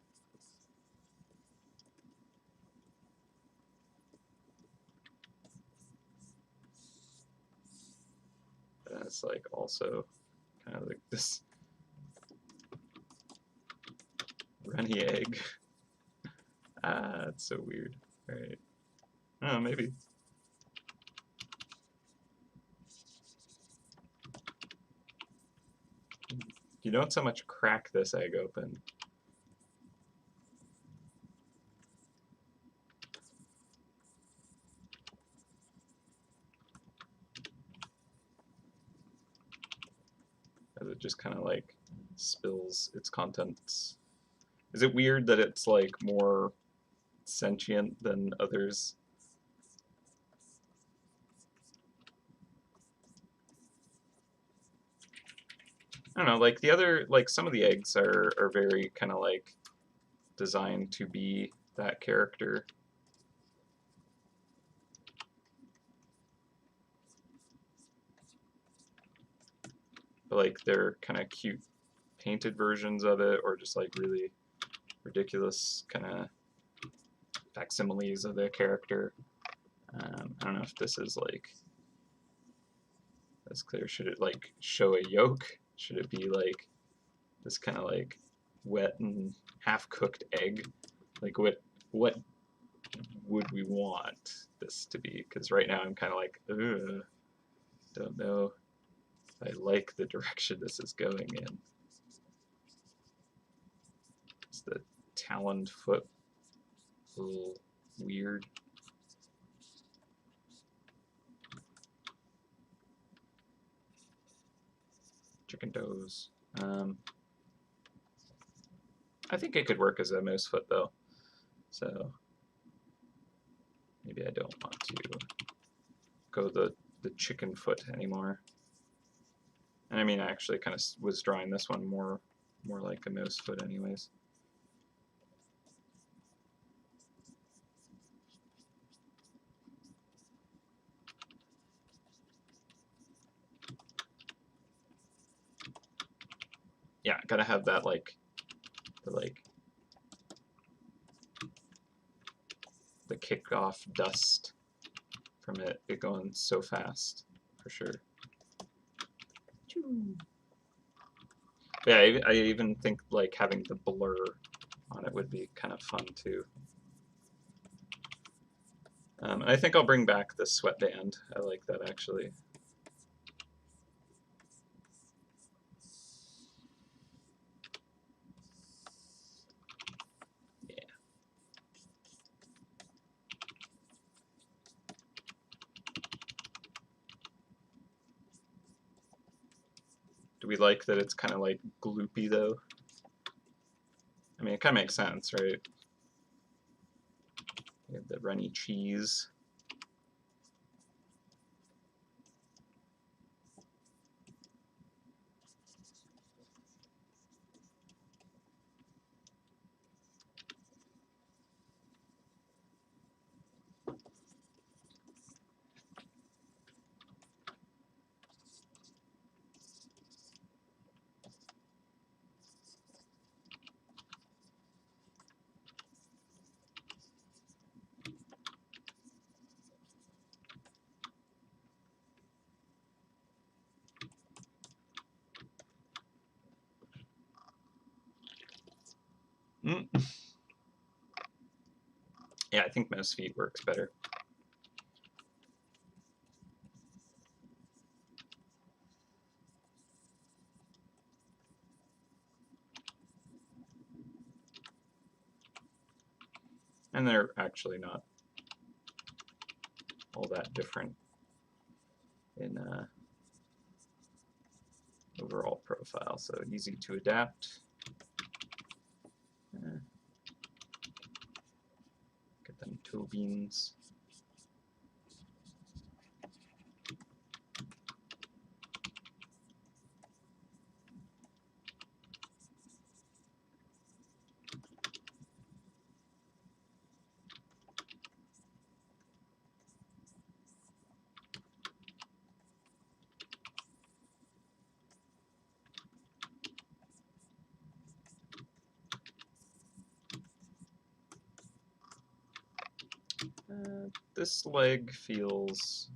And it's like also kind of like this runny egg. It's so weird. Right. Oh, maybe. You don't so much crack this egg open. As it just kind of like spills its contents. Is it weird that it's like more sentient than others? I don't know, like the other, like some of the eggs are very kind of like designed to be that character. But like they're kind of cute painted versions of it, or just like really ridiculous kind of facsimiles of the character. I don't know if this is like as clear. Should it like show a yolk? Should it be like this kind of like wet and half-cooked egg? Like what would we want this to be? Because right now I'm kind of like, ugh, don't know if I like the direction this is going in. It's the taloned foot, a little weird. Chicken toes. I think it could work as a mouse foot though. So maybe I don't want to go the chicken foot anymore. And I mean, I actually kind of was drawing this one more like a mouse foot anyways. Yeah, gotta have that the kickoff dust from it going so fast, for sure. Yeah, I even think like having the blur on it would be kind of fun too. And I think I'll bring back the sweatband. I like that actually. Yeah. Do we like that it's kind of like gloopy though? I mean, it kind of makes sense, right? We have the runny cheese. Mm. Yeah, I think mouse feet works better. And they're actually not all that different in overall profile, so easy to adapt. Get them toe beans. This leg feels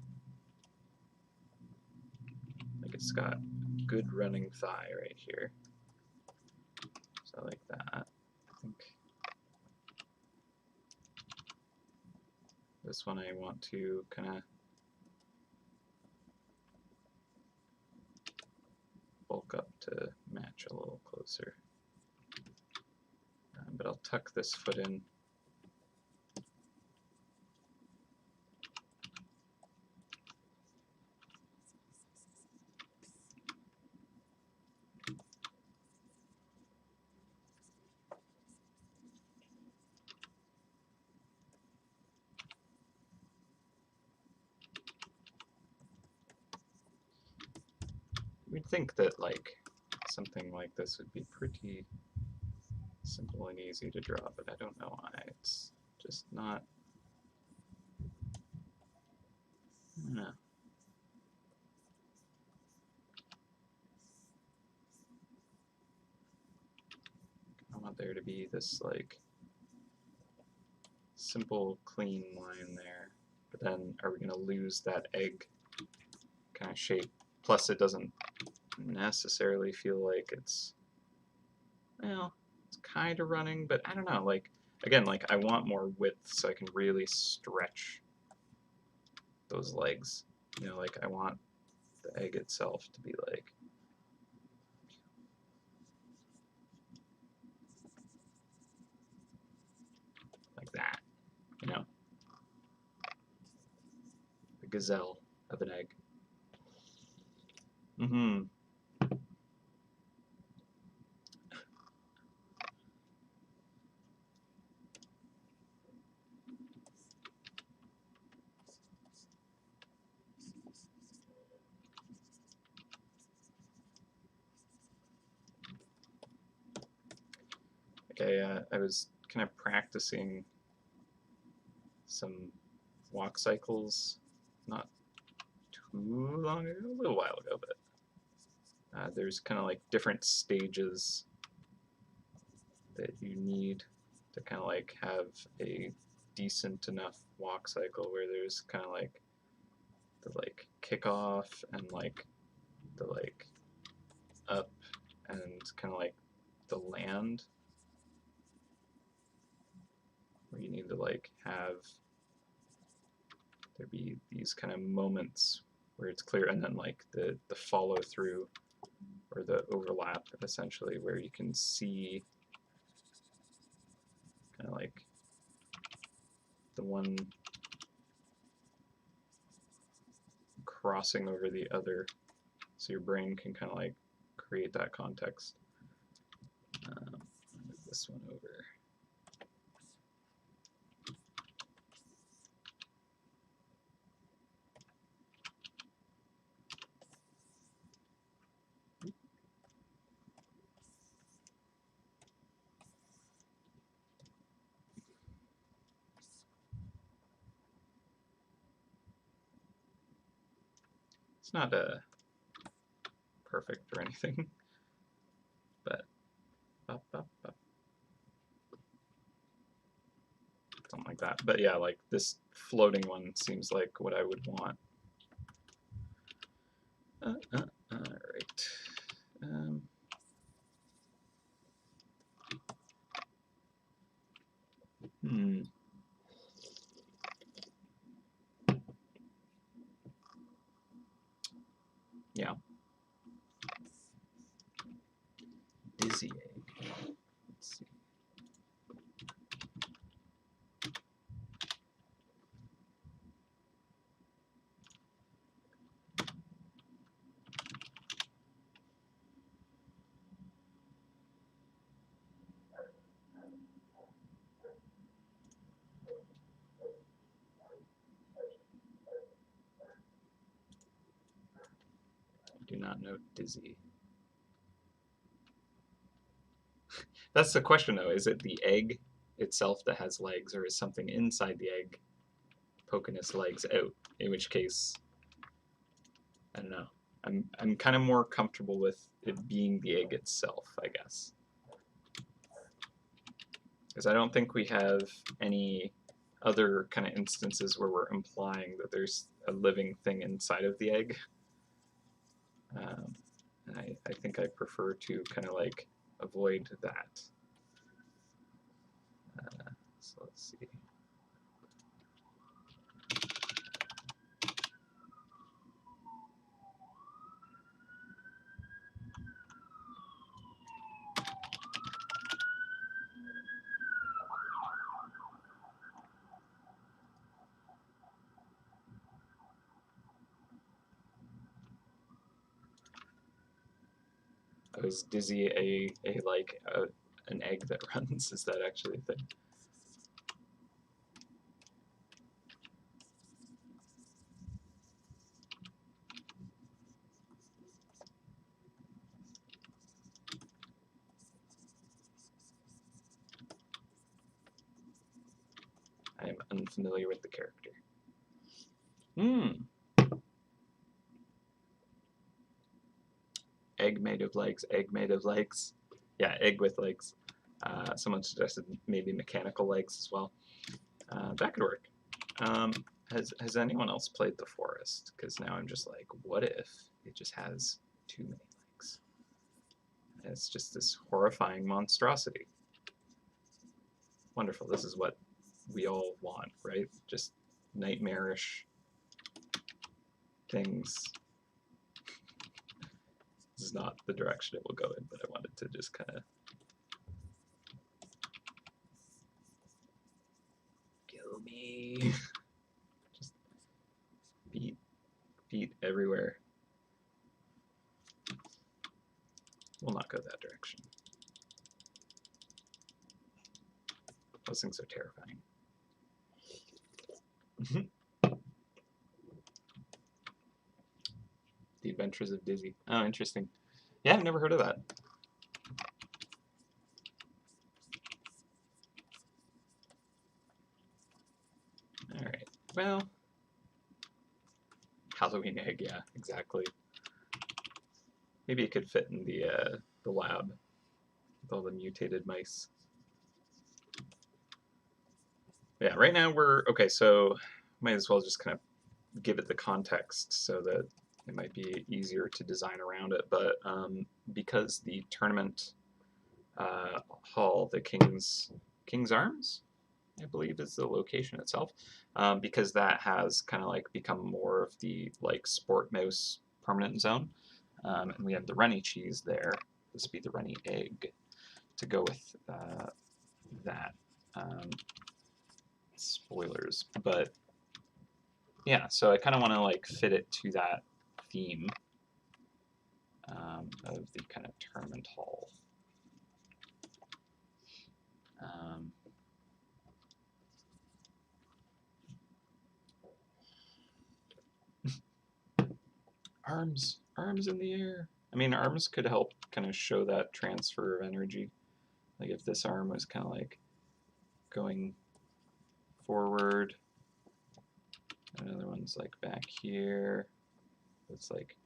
like it's got good running thigh right here. So I like that. I think this one I want to kind of bulk up to match a little closer. But I'll tuck this foot in. We'd think that like something like this would be pretty simple and easy to draw, but I don't know why. It's just not. I don't know. I want there to be this like simple, clean line there. But then are we going to lose that egg kind of shape? Plus it doesn't necessarily feel like it's, well, it's kind of running, but I don't know. Like, again, like I want more width so I can really stretch those legs. You know, like I want the egg itself to be like that, you know, the gazelle of an egg. Mm-hmm. I was kind of practicing some walk cycles not too long ago, a little while ago, but there's kind of like different stages that you need to kind of like have a decent enough walk cycle where there's kind of like the like kickoff and like the like up and kind of like the land, where you need to like have there be these kind of moments where it's clear, and then like the follow through or the overlap essentially, where you can see kind of like the one crossing over the other, so your brain can kind of like create that context. Move this one over. It's not perfect or anything, but up, something like that. But yeah, like this floating one seems like what I would want. All right. Yeah. Dizzy egg. Let's see. I do not know dizzy. That's the question though. Is it the egg itself that has legs, or is something inside the egg poking its legs out? In which case, I don't know. I'm kind of more comfortable with it being the egg itself, I guess. Because I don't think we have any other kind of instances where we're implying that there's a living thing inside of the egg. And I think I prefer to kind of like avoid that. So let's see. Is dizzy an egg that runs? Is that actually a thing? I am unfamiliar with the character. Egg made of legs, egg made of legs. Yeah, egg with legs. Someone suggested maybe mechanical legs as well. That could work. Has anyone else played The Forest? Because now I'm just like, what if it just has too many legs? And it's just this horrifying monstrosity. Wonderful. This is what we all want, right? Just nightmarish things. This is not the direction it will go in, but I wanted to just kind of kill me. Just feet everywhere. We'll not go that direction. Those things are terrifying. The Adventures of Dizzy. Oh, interesting. Yeah, I've never heard of that. Well, Halloween egg, yeah, exactly. Maybe it could fit in the lab with all the mutated mice. Yeah, right now we're okay, so might as well just kind of give it the context so that it might be easier to design around it. But because the tournament hall, the King's Arms, I believe is the location itself, because that has kind of like become more of the like sport mouse permanent zone, and we have the runny cheese there. This would be the runny egg to go with that. Spoilers, but yeah, so I kind of want to like fit it to that theme of the kind of tournament hall. Um, arms in the air. I mean, arms could help kind of show that transfer of energy. Like if this arm was kind of like going forward, another one's like back here. It's like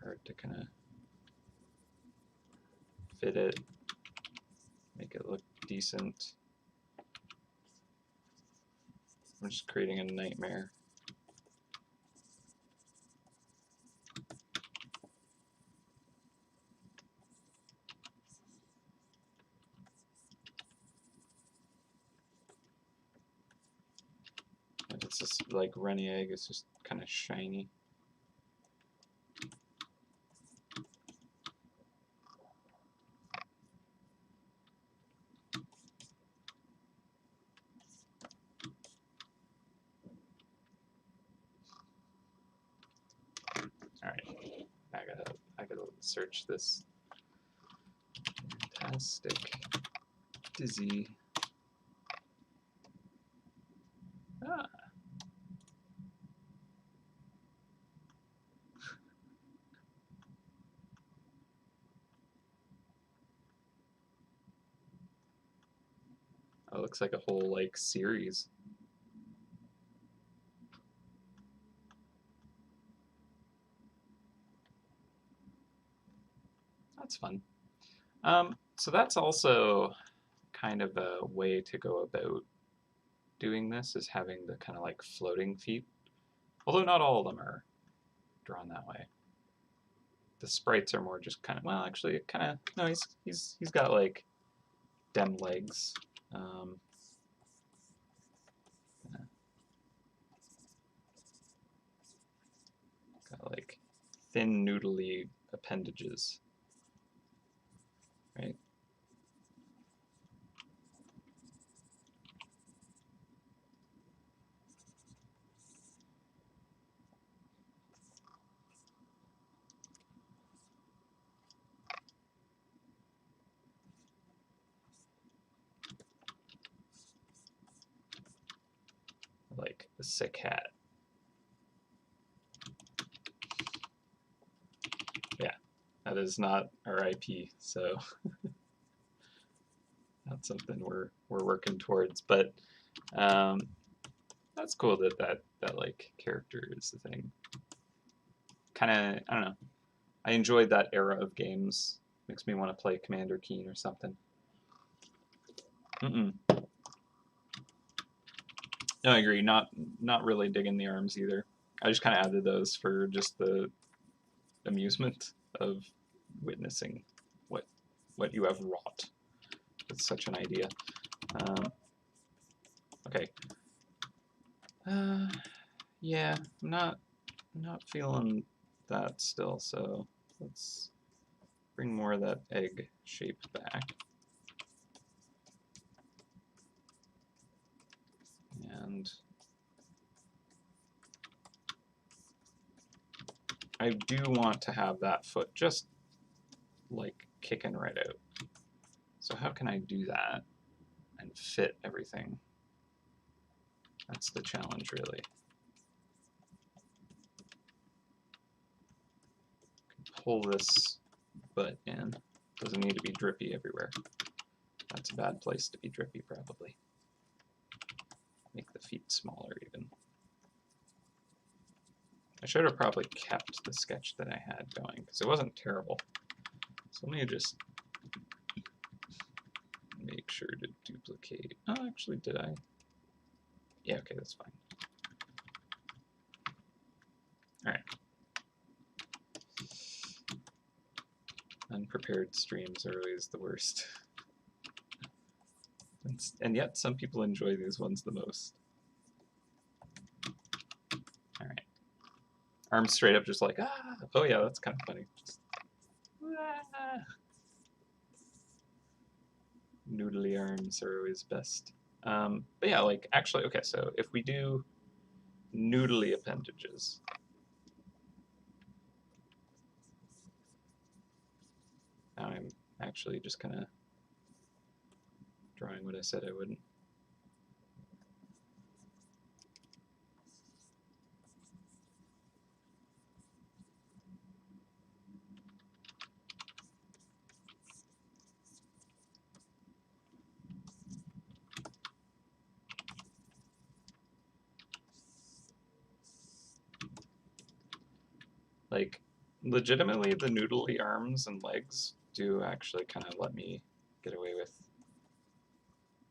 hard to kind of fit it, make it look decent. I'm just creating a nightmare. It's just like runny egg, it's just kind of shiny. Alright, I gotta search this fantastic dizzy. Ah. Oh, it looks like a whole like series. That's fun. So that's also kind of a way to go about doing this, is having the kind of like floating feet. Although not all of them are drawn that way. The sprites are more just kind of, well, actually, it kind of, no, he's got like dem legs. Yeah, got like thin, noodly appendages, right? Like a sick hat. Yeah, that is not our IP, so that's something we're working towards. But that's cool that like character is the thing. Kind of, I don't know. I enjoyed that era of games. Makes me want to play Commander Keen or something. Mm-mm. No, I agree. Not really digging the arms either. I just kind of added those for just the amusement of witnessing what you have wrought. It's such an idea. Okay. Yeah, I'm not feeling that still. So let's bring more of that egg shape back. And I do want to have that foot just like kicking right out. So how can I do that and fit everything? That's the challenge, really. Pull this butt in. Doesn't need to be drippy everywhere. That's a bad place to be drippy, probably. Make the feet smaller even. I should have probably kept the sketch that I had going because it wasn't terrible. So let me just make sure to duplicate. Oh, actually, did I? Yeah, okay, that's fine. All right. Unprepared streams are always the worst. And yet some people enjoy these ones the most. All right. Arms straight up just like, ah. Oh yeah, that's kind of funny. Just, ah. Noodly arms are always best. But yeah, like actually, okay, so if we do noodly appendages, now I'm actually just kind of drawing what I said I wouldn't. Like, legitimately, the noodly arms and legs do actually kind of let me get away with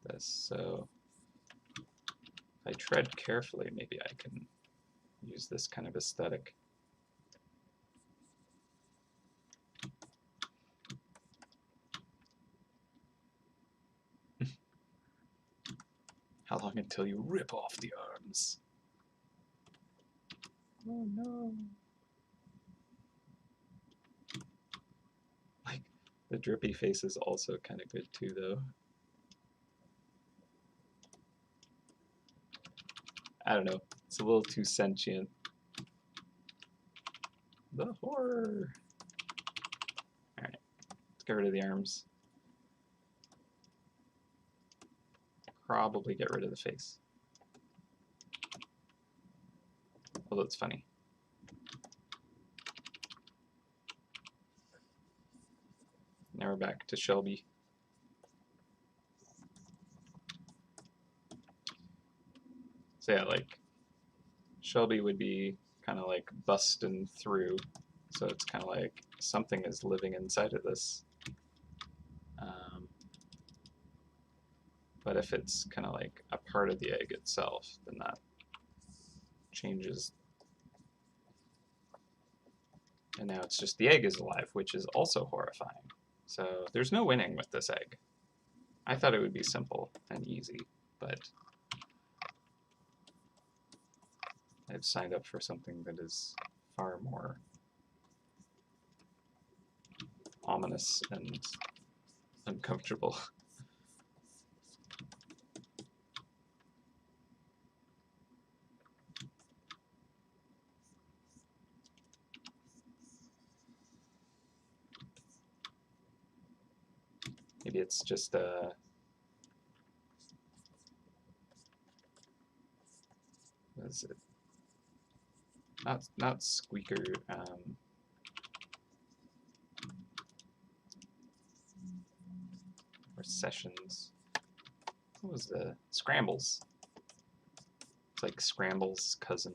this. So if I tread carefully, maybe I can use this kind of aesthetic. How long until you rip off the arms? Oh no. Like, the drippy face is also kind of good too, though. I don't know. It's a little too sentient. The horror. Alright, let's get rid of the arms. Probably get rid of the face. Although it's funny. Now we're back to Shelby. So yeah, like, Shelby would be kind of like busting through. So it's kind of like something is living inside of this. But if it's kind of like a part of the egg itself, then that changes. And now it's just the egg is alive, which is also horrifying. So there's no winning with this egg. I thought it would be simple and easy, but I've signed up for something that is far more ominous and uncomfortable. Maybe it's just a... what is it? Not squeaker, or sessions. What was the... Scrambles. It's like Scramble's cousin.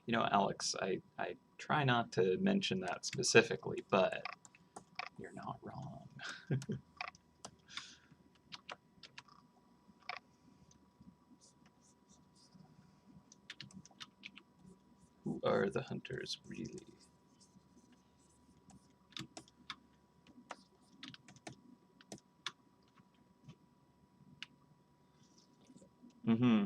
You know, Alex, I try not to mention that specifically, but you're not wrong. Who are the hunters, really? Mm-hmm.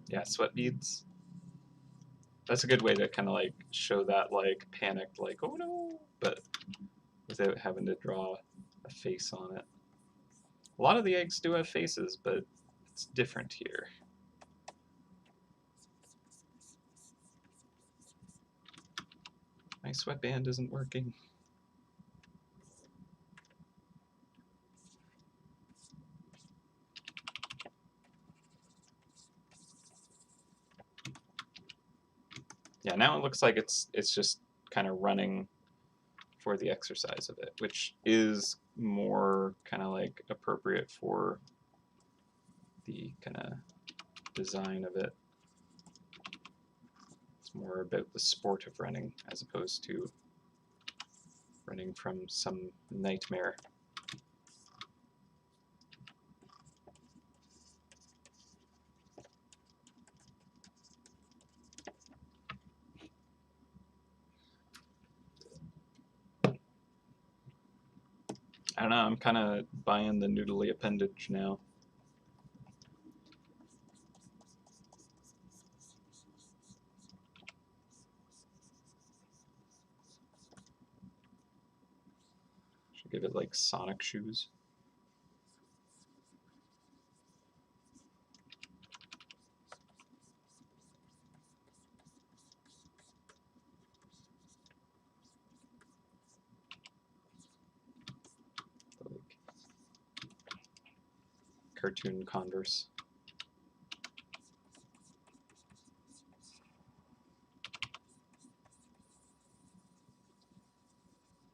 Yeah, sweat beads. That's a good way to kind of like show that like panicked, like, oh no, but without having to draw a face on it. A lot of the eggs do have faces, but it's different here. My sweatband isn't working. Yeah, now it looks like it's just kind of running for the exercise of it, which is more kind of like appropriate for the kind of design of it. It's more about the sport of running as opposed to running from some nightmare. I don't know, I'm kind of buying the noodly appendage now. Should give it like Sonic shoes. Like cartoon Converse.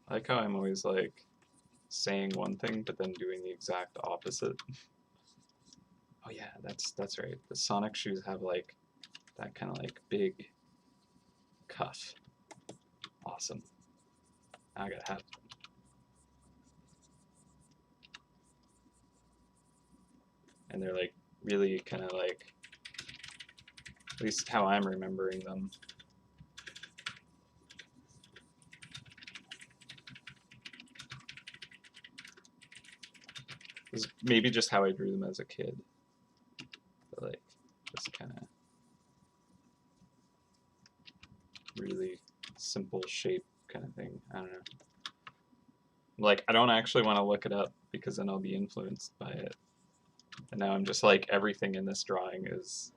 I like how I'm always like saying one thing but then doing the exact opposite. Oh yeah, that's right. The Sonic shoes have like that kind of like big cuff. Awesome. I gotta have them. And they're like really kind of like, at least how I'm remembering them. This is maybe just how I drew them as a kid. But like this kind of really simple shape kind of thing. I don't know. Like I don't actually want to look it up because then I'll be influenced by it. And now I'm just like everything in this drawing is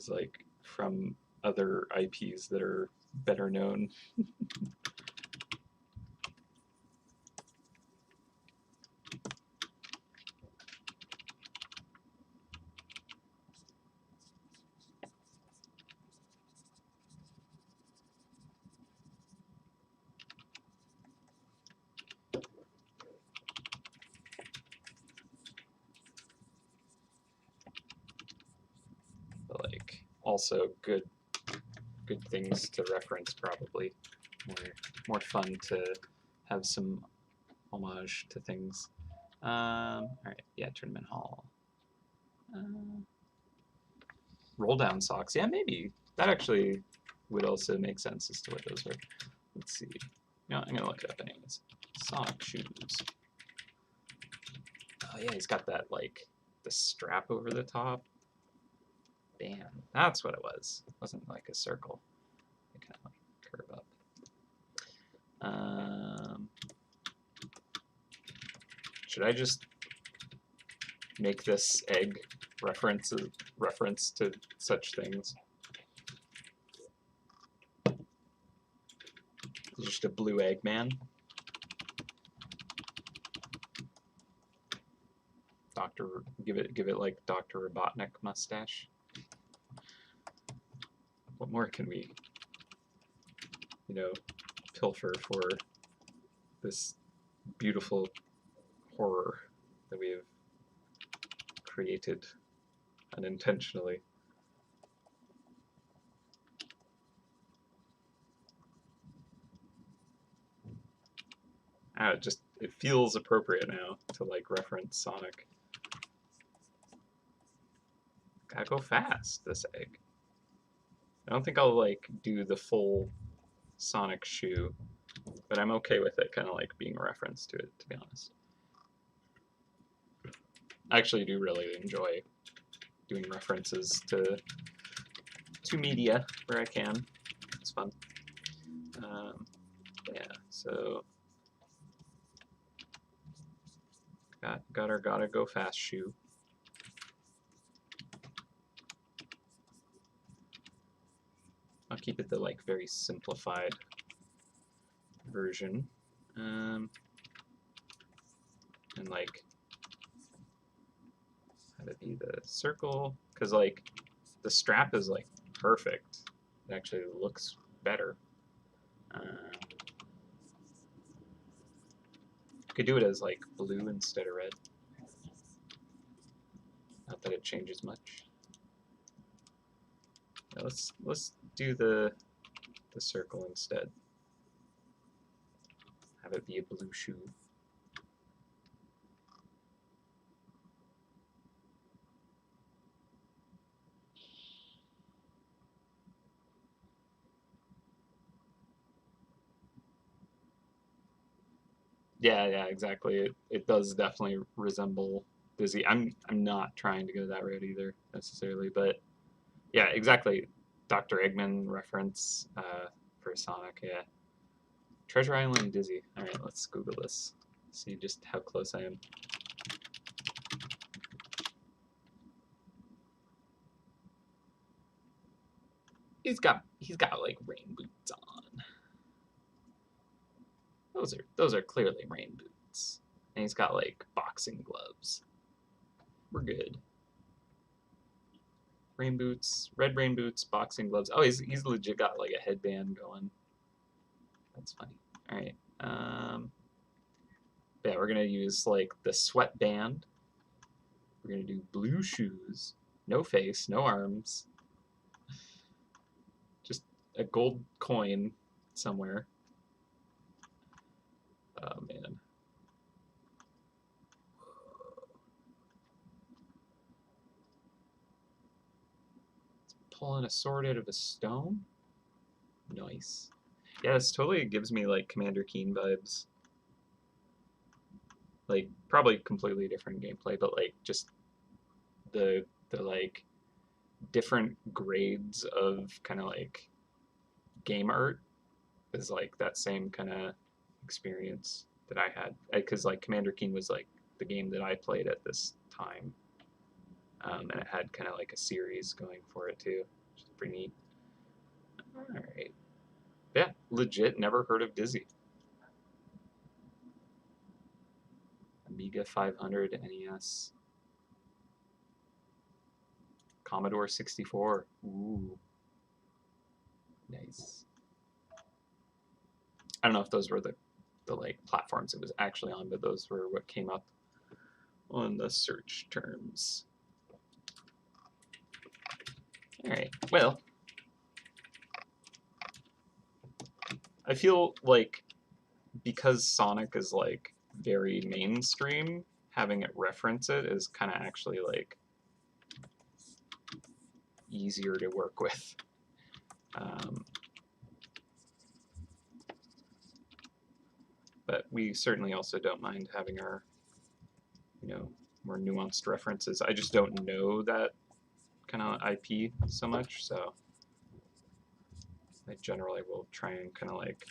like from other IPs that are better known. But like also good things to reference probably. More fun to have some homage to things. All right, yeah, tournament hall. Roll down socks. Yeah, maybe that actually would also make sense as to what those are. Let's see. You know, I'm gonna look it up anyways. Sonic shoes. Oh yeah, he's got that like the strap over the top. Bam, that's what it was. It wasn't like a circle. It kind of like curve up. Should I just make this egg reference to such things? Just a blue egg man. Give it like Dr. Robotnik mustache. What more can we, pilfer for this beautiful horror that we have created unintentionally? It feels appropriate now to like reference Sonic. Gotta go fast, this egg. I don't think I'll like do the full Sonic shoe, but I'm okay with it kind of like being a reference to it, to be honest. I actually do really enjoy doing references to media where I can. It's fun. Yeah, so Got our gotta go fast shoe. I'll keep it the like very simplified version. And like have it be the circle, because like the strap is like perfect. It actually looks better. Could do it as like blue instead of red. Not that it changes much. Now let's do the circle instead. Have it be a blue shoe. Yeah, exactly. It does definitely resemble Dizzy. I'm not trying to go that route either necessarily, but yeah, exactly. Dr. Eggman reference for Sonic. Yeah, Treasure Island Dizzy. All right, let's Google this. See just how close I am. He's got like rain boots on. Those are clearly rain boots. And he's got like boxing gloves. We're good. Rain boots, red rain boots, boxing gloves. Oh, he's legit got like a headband going. That's funny. All right. Yeah, we're gonna use like the sweatband. We're gonna do blue shoes, no face, no arms, just a gold coin somewhere. Oh man. Pulling a sword out of a stone. Nice. Yeah, this totally gives me like Commander Keen vibes. Like probably completely different gameplay, but like just the like different grades of kind of like game art is like that same kind of experience that I had, because like Commander Keen was like the game that I played at this time, and it had kind of like a series going for it too, which is pretty neat. All right, yeah, legit never heard of Dizzy. Amiga 500 NES, Commodore 64. Ooh, nice. I don't know if those were the like platforms it was actually on, but those were what came up on the search terms. All right, well, I feel like because Sonic is like very mainstream, having it reference it is kind of actually like easier to work with. But we certainly also don't mind having our, more nuanced references. I just don't know that kind of IP so much, so I generally will try and kind of like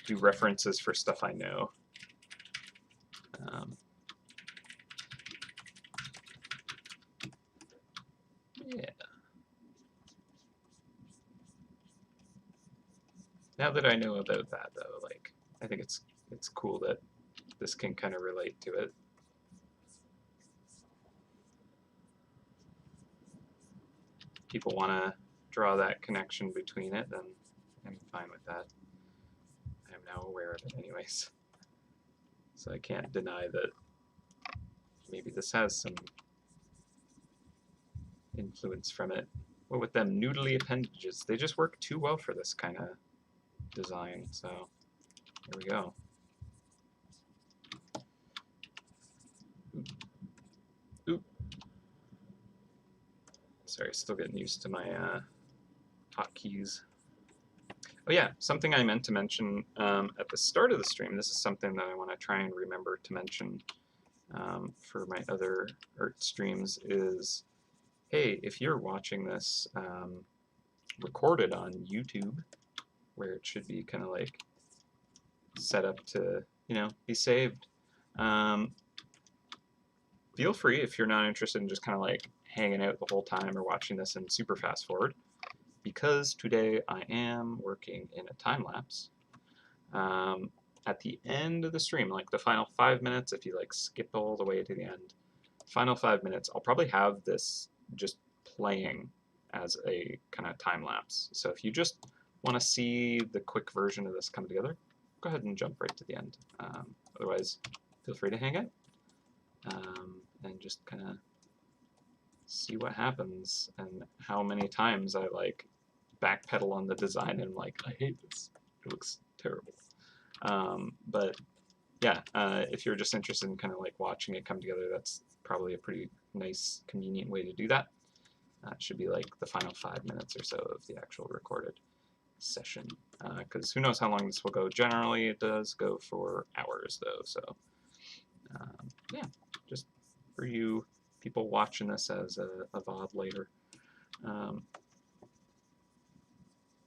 do references for stuff I know. Yeah. Now that I know about that, though, like I think it's cool that this can kind of relate to it. People want to draw that connection between it, then I'm fine with that. I'm now aware of it anyways. So I can't deny that maybe this has some influence from it. Well, with them noodly appendages, they just work too well for this kind of design, so here we go. Oop. Sorry, still getting used to my hotkeys. Oh yeah, something I meant to mention at the start of the stream, this is something that I want to try and remember to mention for my other art streams is, hey, if you're watching this recorded on YouTube, where it should be kind of like set up to, be saved, feel free, if you're not interested in just kind of like hanging out the whole time or watching this in super fast forward, because today I am working in a time lapse. At the end of the stream, like the final 5 minutes, if you like skip all the way to the end, final 5 minutes, I'll probably have this just playing as a kind of time lapse. So if you just want to see the quick version of this come together, go ahead and jump right to the end. Otherwise, feel free to hang out and just kind of see what happens and how many times I like backpedal on the design and I'm like, I hate this. It looks terrible. But yeah, if you're just interested in kind of like watching it come together, that's probably a pretty nice, convenient way to do that. It should be like the final 5 minutes or so of the actual recorded session, because who knows how long this will go. Generally, it does go for hours though, so yeah, just for you people watching this as a VOD later.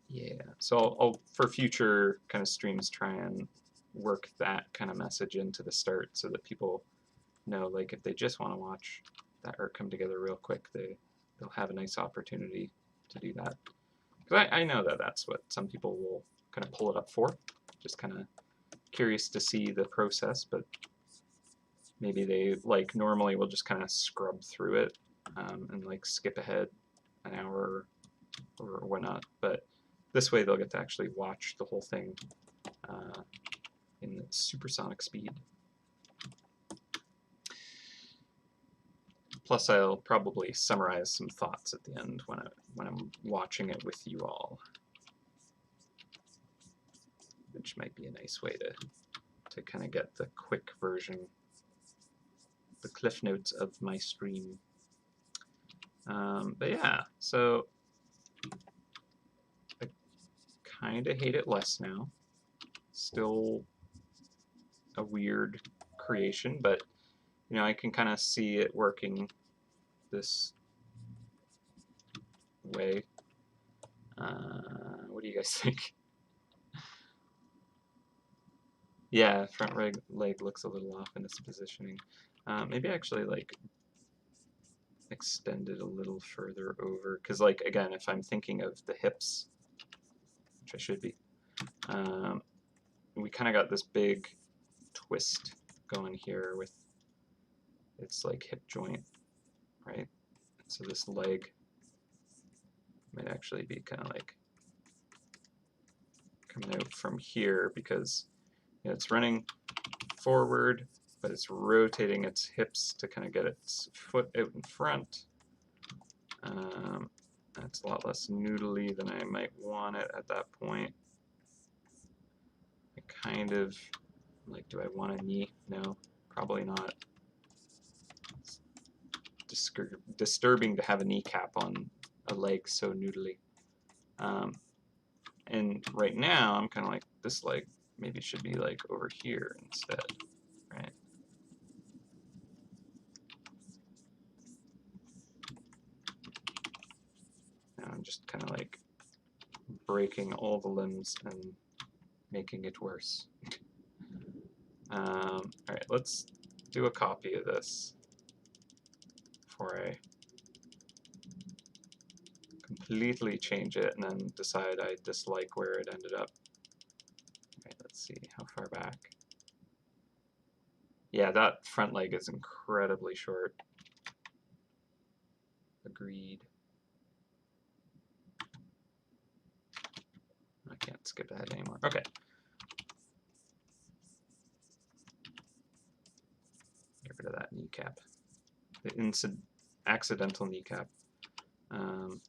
Yeah, so I'll, for future kind of streams, try and work that kind of message into the start so that people know, like, if they just want to watch that art come together real quick, they'll have a nice opportunity to do that. Because I know that that's what some people will kind of pull it up for, just kind of curious to see the process, but maybe they, like, normally will just kind of scrub through it and, like, skip ahead an hour or whatnot, but this way they'll get to actually watch the whole thing in supersonic speed. Plus, I'll probably summarize some thoughts at the end when I'm watching it with you all, which might be a nice way to kind of get the quick version, the cliff notes of my stream. But yeah, so I kind of hate it less now. Still a weird creation, but you know, I can kind of see it working this way. What do you guys think? Yeah, front leg looks a little off in its positioning. Maybe actually like extend it a little further over, because like again, if I'm thinking of the hips, which I should be, we kind of got this big twist going here with its like hip joint, right? So this leg might actually be kind of like coming out from here because you know, it's running forward, but it's rotating its hips to kind of get its foot out in front. That's a lot less noodly than I might want it at that point. I kind of, like, do I want a knee? No, probably not. It's disturbing to have a kneecap on a leg so noodly. And right now, I'm kind of like, this leg maybe should be like over here instead, right? Now I'm just kind of like breaking all the limbs and making it worse. All right, let's do a copy of this before I completely change it and then decide I dislike where it ended up. All right, let's see, how far back? Yeah, that front leg is incredibly short. Agreed. I can't skip ahead anymore. Okay. Get rid of that kneecap. The accidental kneecap. So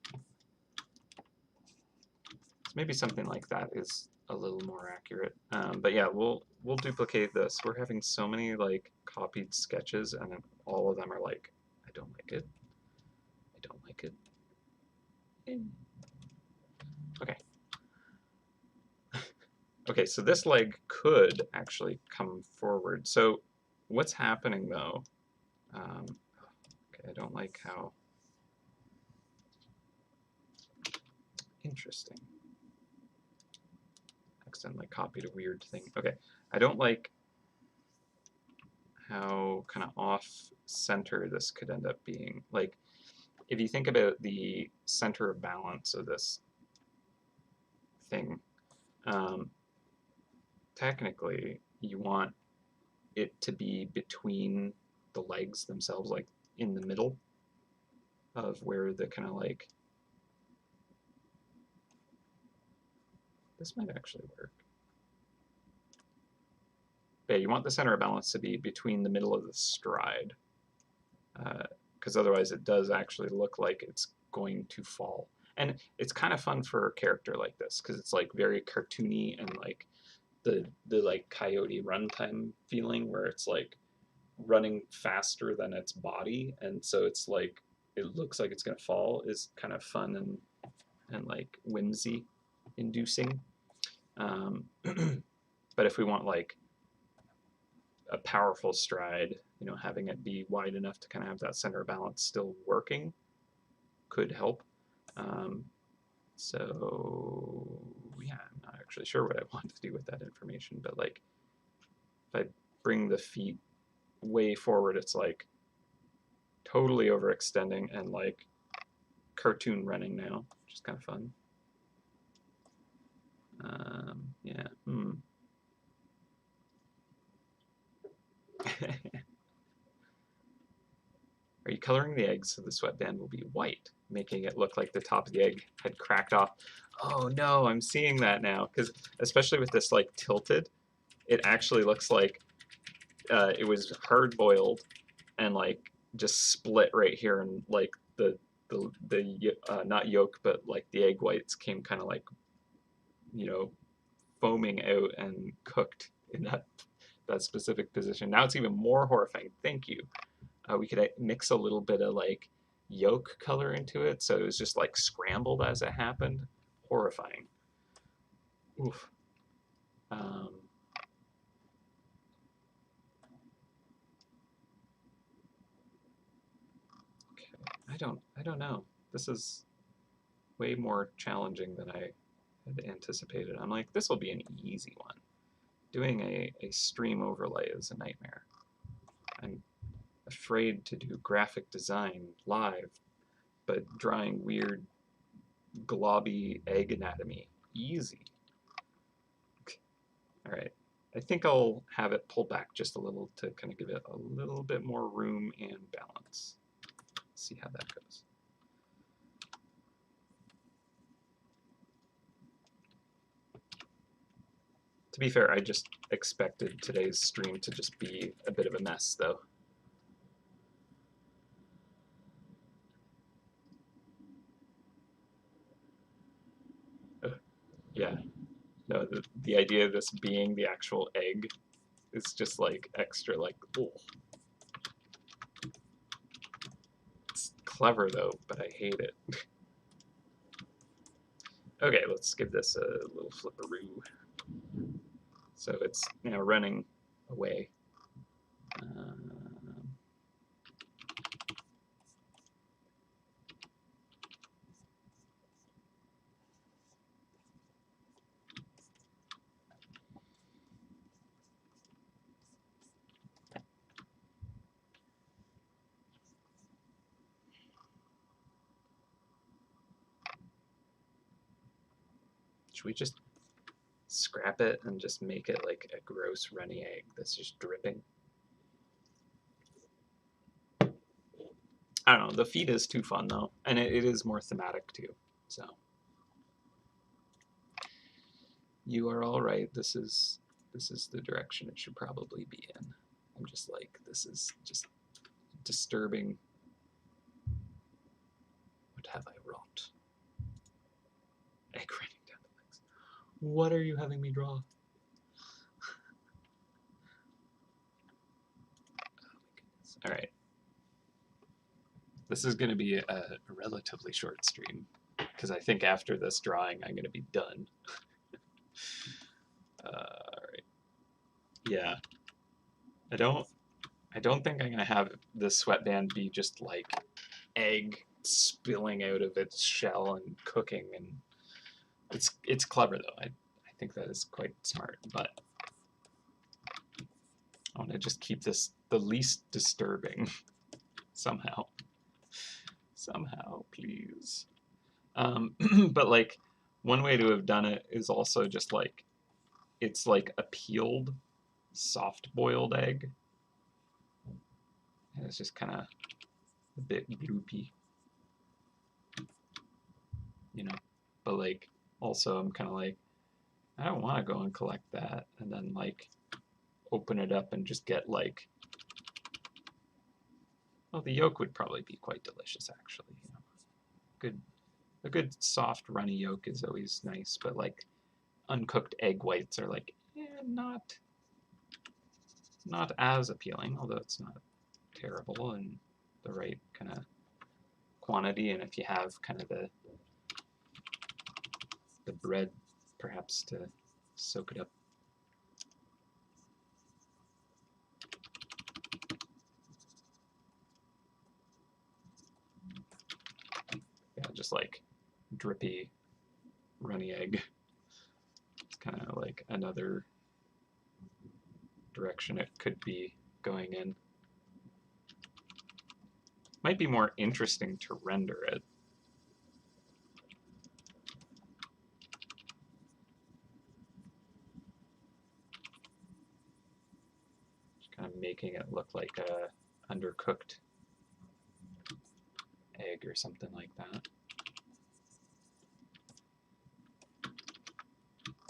maybe something like that is a little more accurate. But yeah, we'll duplicate this. We're having so many like copied sketches, and all of them are like, I don't like it. I don't like it. Okay. Okay, so this leg could actually come forward. So what's happening though? Okay, I don't like how. Interesting. Accidentally copied a weird thing. Okay, I don't like how kind of off center this could end up being. Like, if you think about the center of balance of this thing, um, technically you want it to be between the legs themselves, like in the middle of where the kind of like, this might actually work. But yeah, you want the center of balance to be between the middle of the stride, because otherwise it does actually look like it's going to fall. And it's kind of fun for a character like this, because it's like very cartoony and like the like coyote runtime feeling where it's like running faster than its body, and so it's like it looks like it's gonna fall is kind of fun and like whimsy inducing. But if we want like a powerful stride, you know, having it be wide enough to kind of have that center of balance still working could help. So yeah, I'm not actually sure what I want to do with that information, but like if I bring the feet way forward, it's like totally overextending and like cartoon running now, which is kind of fun. Yeah. Are you coloring the egg so the sweatband will be white, making it look like the top of the egg had cracked off? Oh no, I'm seeing that now, because especially with this like tilted, it actually looks like it was hard boiled and like just split right here, and like the not yolk but like the egg whites came kind of like, you know, foaming out and cooked in that specific position. Now it's even more horrifying. Thank you. We could mix a little bit of like yolk color into it, so it was just like scrambled as it happened. Horrifying. Oof. Okay. I don't know. This is way more challenging than I had anticipated. I'm like, this will be an easy one. Doing a stream overlay is a nightmare. I'm afraid to do graphic design live, but drawing weird globby egg anatomy, easy. All right. I think I'll have it pull back just a little to kind of give it a little bit more room and balance. See how that goes. To be fair, I just expected today's stream to just be a bit of a mess, though. Yeah. No, the idea of this being the actual egg is just like extra, like, oh. It's clever though, but I hate it. Okay, let's give this a little flipperoo. So it's now running away. Should we just scrap it and just make it like a gross runny egg that's just dripping? I don't know. The feed is too fun though, and it is more thematic too. So you are all right. This is the direction it should probably be in. I'm just like, this is just disturbing. What have I wrought? Egg running down the legs. What are you having me draw? Oh my goodness. All right. This is going to be a relatively short stream because I think after this drawing I'm going to be done. All right. Yeah. I don't think I'm going to have this sweatband be just like egg spilling out of its shell and cooking, and it's clever though. I think that is quite smart, but I want to just keep this the least disturbing somehow. Somehow, please. But like, one way to have done it is also just like, it's like a peeled, soft-boiled egg. And it's just kind of a bit gloopy, you know? But like, also I'm kind of like, I don't want to go and collect that and then like open it up and just get like, oh, the yolk would probably be quite delicious actually. You know? Good, a good soft runny yolk is always nice, but like uncooked egg whites are like, not as appealing, although it's not terrible and the right kind of quantity, and if you have kind of the bread perhaps to soak it up. Yeah, just like drippy runny egg. It's kind of like another direction it could be going in. Might be more interesting to render it. Just kind of making it look like a undercooked egg or something like that.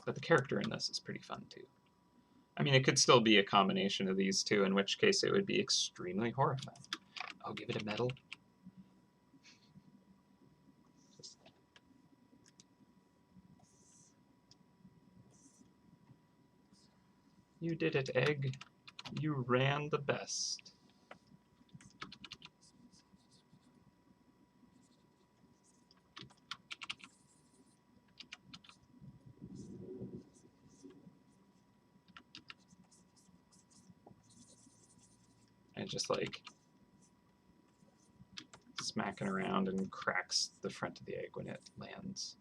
But the character in this is pretty fun too. I mean, it could still be a combination of these two, in which case it would be extremely horrifying. I'll give it a medal. You did it, egg. You ran the best. And just like smacking around and cracks the front of the egg when it lands.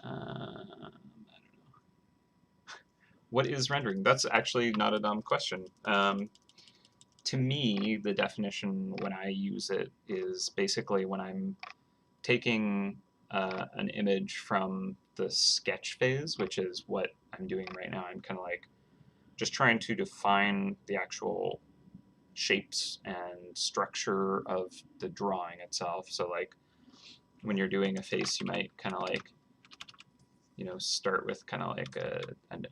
I don't know. What is rendering? That's actually not a dumb question. To me, the definition when I use it is basically when I'm taking an image from the sketch phase, which is what I'm doing right now. I'm kind of like just trying to define the actual shapes and structure of the drawing itself. So like when you're doing a face, you might kind of like, you know, start with kind of like an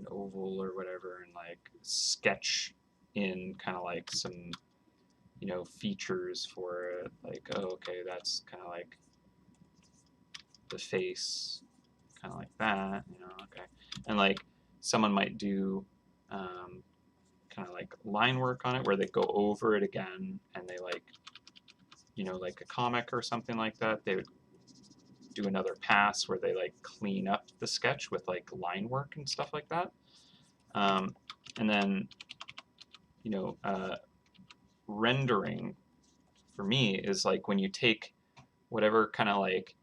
oval or whatever and like sketch in kind of like some, you know, features for it. Like, oh, okay, that's kind of like the face, kind of like that, you know, okay. And like someone might do kind of like line work on it where they go over it again and they like, you know, like a comic or something like that, they would do another pass where they like clean up the sketch with like line work and stuff like that. And then, you know, rendering for me is like when you take whatever kind of like,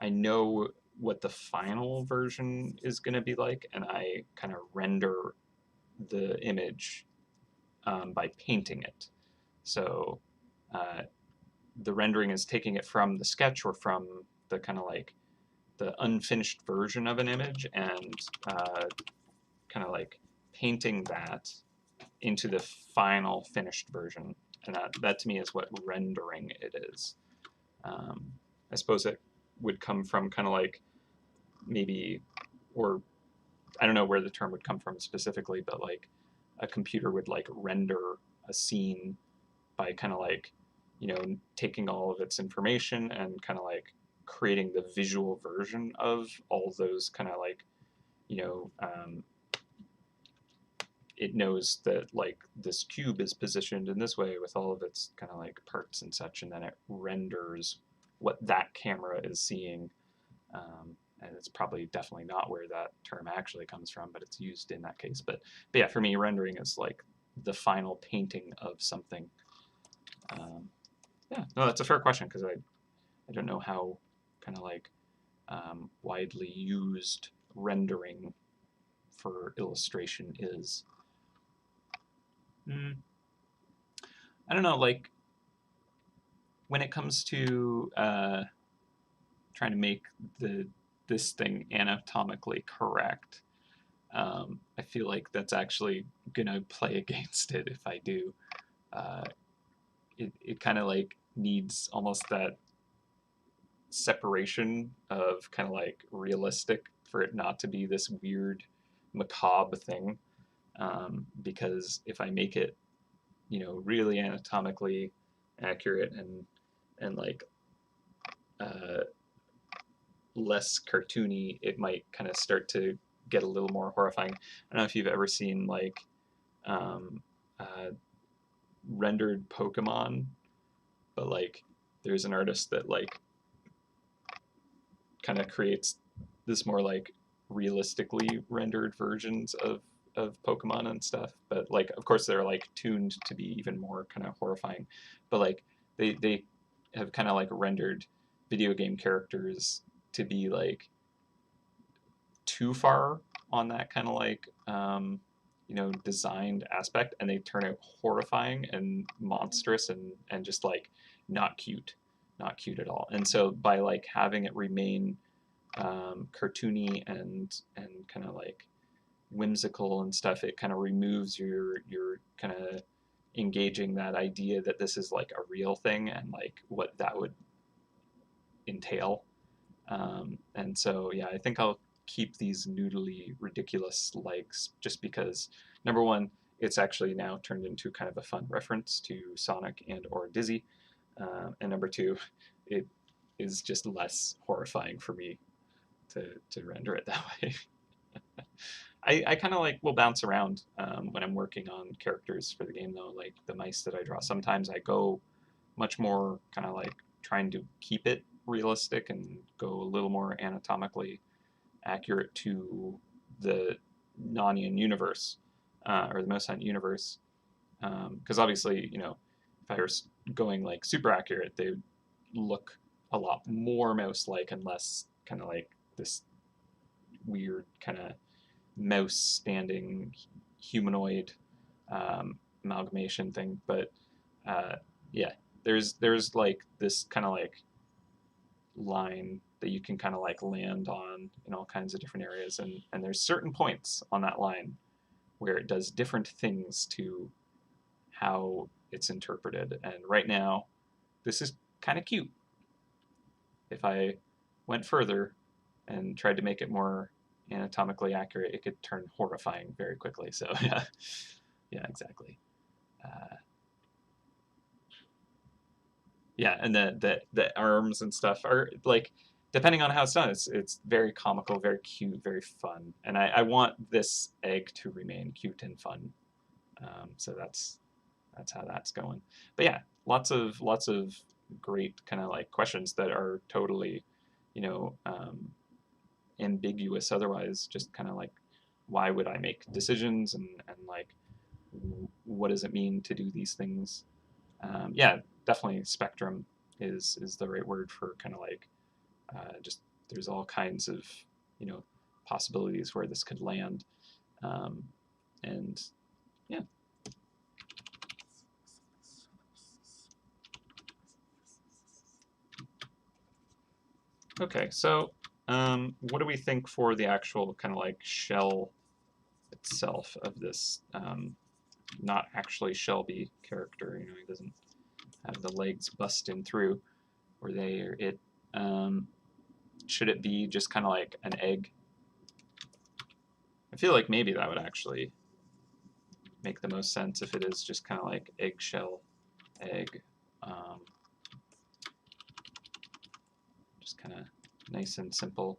I know what the final version is going to be like, and I kind of render the image by painting it. So the rendering is taking it from the sketch or from the kind of like the unfinished version of an image and kind of like painting that into the final finished version. And that to me is what rendering it is. I suppose it would come from kind of like maybe, or I don't know where the term would come from specifically, but like a computer would like render a scene by kind of like, you know, taking all of its information and kind of like creating the visual version of all those kind of like, you know, it knows that like this cube is positioned in this way with all of its kind of like parts and such, and then it renders what that camera is seeing. And it's probably definitely not where that term actually comes from, but it's used in that case. But yeah, for me, rendering is like the final painting of something. Yeah, no, that's a fair question because I don't know how kind of like widely used rendering for illustration is. Mm, I don't know, like when it comes to trying to make this thing anatomically correct, I feel like that's actually gonna play against it if I do. Uh, it kind of like needs almost that separation of kind of like realistic for it not to be this weird macabre thing. Because if I make it, really anatomically accurate and like uh, less cartoony, it might kind of start to get a little more horrifying. I don't know if you've ever seen like um, uh, rendered Pokemon, but like there's an artist that like kind of creates this more like realistically rendered versions of Pokemon and stuff. But like, of course, they're like tuned to be even more kind of horrifying. But like, they have kind of like rendered video game characters to be like too far on that kind of like designed aspect, and they turn it horrifying and monstrous and just like not cute, not cute at all. And so by like having it remain cartoony and kind of like whimsical and stuff, it kind of removes your kind of engaging that idea that this is like a real thing and like what that would entail. And so yeah, I think I'll keep these noodly ridiculous legs just because number one, it's actually now turned into kind of a fun reference to Sonic and or Dizzy, and number two, it is just less horrifying for me to render it that way. I kind of like will bounce around when I'm working on characters for the game though, like the mice that I draw. Sometimes I go much more kind of like trying to keep it realistic and go a little more anatomically accurate to the Nanian universe or the MouseHunt universe. Because obviously, if I was going like super accurate, they would look a lot more mouse-like and less kind of like this weird kind of mouse standing humanoid amalgamation thing. But uh, yeah, there's like this kind of like line that you can kind of like land on in all kinds of different areas, and there's certain points on that line where it does different things to how it's interpreted. And right now, this is kind of cute. If I went further and tried to make it more anatomically accurate, it could turn horrifying very quickly. So yeah, yeah, exactly. Uh, yeah, and the arms and stuff are like, depending on how it's done, it's very comical, very cute, very fun, and I want this egg to remain cute and fun. So that's how that's going. But yeah, lots of great kind of like questions that are totally, you know, um, ambiguous otherwise. Just kind of like, why would I make decisions and like, what does it mean to do these things? Yeah, definitely spectrum is the right word for kind of like just there's all kinds of you know possibilities where this could land, um, and yeah. Okay, so what do we think for the actual kind of like shell itself of this not actually Shelby character? He doesn't have the legs busting through, or they or it. Um, should it be just kind of like an egg? I feel like maybe that would actually make the most sense if it is just kind of like eggshell egg. Um, just kind of nice and simple.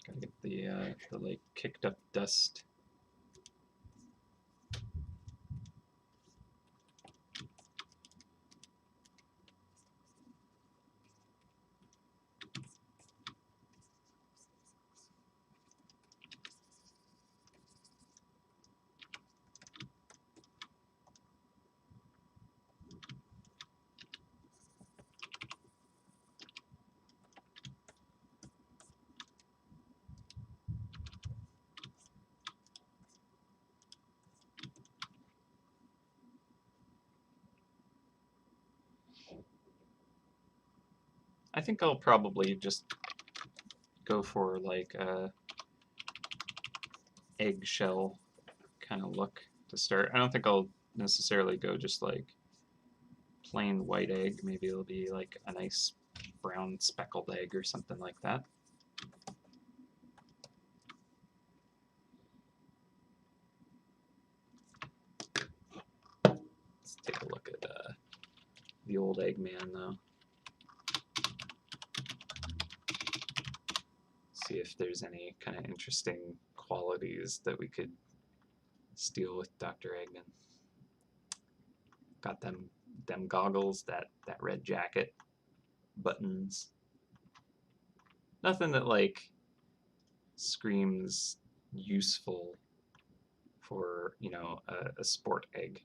Gotta get the like kicked up dust. I think I'll probably just go for like a eggshell kind of look to start. I don't think I'll necessarily go just like plain white egg. Maybe it'll be like a nice brown speckled egg or something like that. Let's take a look at the old Eggman though. See if there's any kind of interesting qualities that we could steal with Dr. Eggman. Got them goggles, that red jacket, buttons. Nothing that like screams useful for, you know, a sport egg.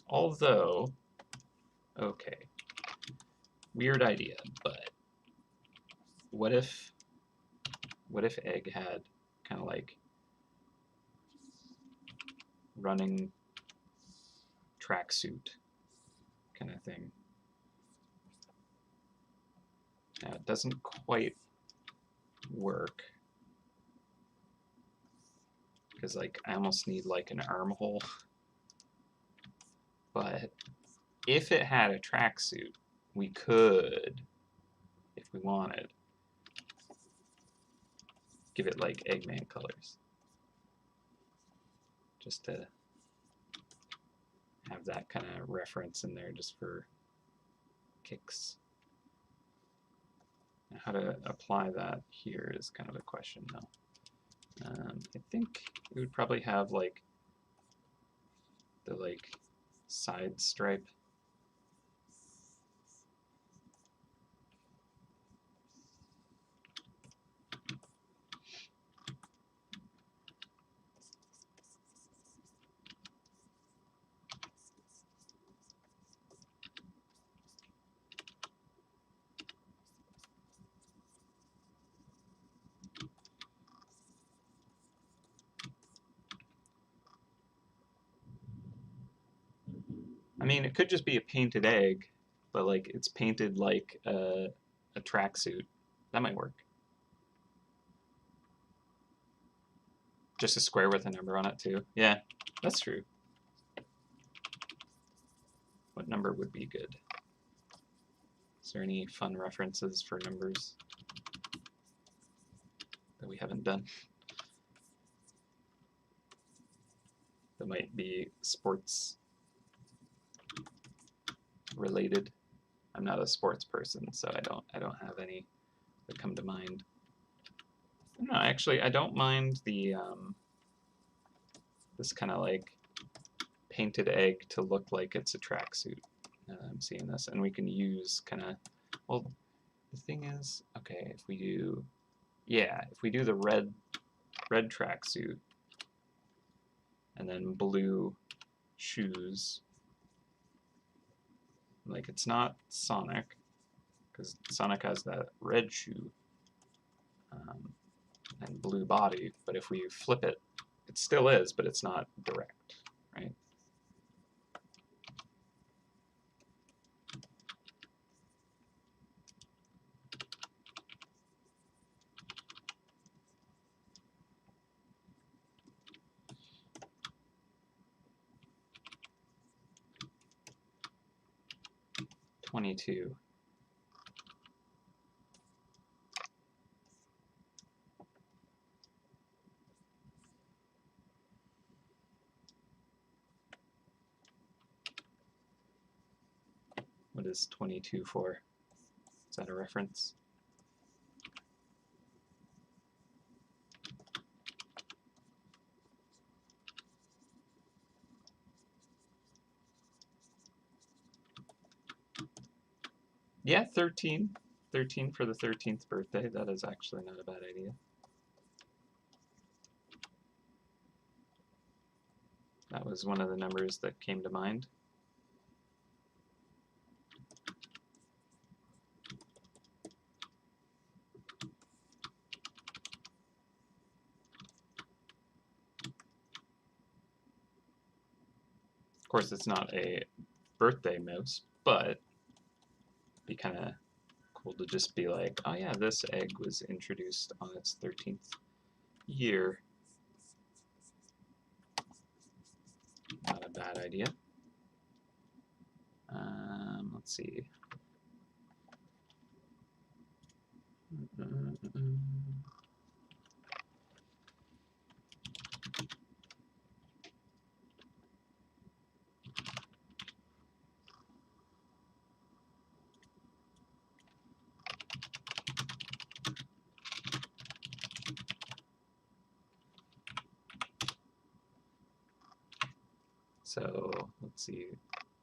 Although, okay, weird idea, but what if egg had kind of like running tracksuit kind of thing? Now, it doesn't quite work because like I almost need like an armhole. But if it had a tracksuit, we could, if we wanted, give it like Eggman colors. Just to have that kind of reference in there just for kicks. Now, how to apply that here is kind of a question though. I think it would probably have like the like side stripe. I mean, it could just be a painted egg, but like it's painted like a tracksuit. That might work. Just a square with a number on it too. Yeah, that's true. What number would be good? Is there any fun references for numbers that we haven't done? That might be sports related. I'm not a sports person, so I don't have any that come to mind. No, actually, I don't mind the this kind of like painted egg to look like it's a tracksuit. I'm seeing this, and we can use kind of, well, the thing is, okay, if we do, yeah, if we do the red tracksuit and then blue shoes, like it's not Sonic, because Sonic has that red shoe and blue body, but if we flip it, it still is, but it's not direct, right? $22. What is 22 for? Is that a reference? Yeah, 13. 13 for the 13th birthday. That is actually not a bad idea. That was one of the numbers that came to mind. Of course, it's not a birthday mouse, but it'd be kind of cool to just be like, oh yeah, this egg was introduced on its 13th year. Not a bad idea. Let's see. So let's see.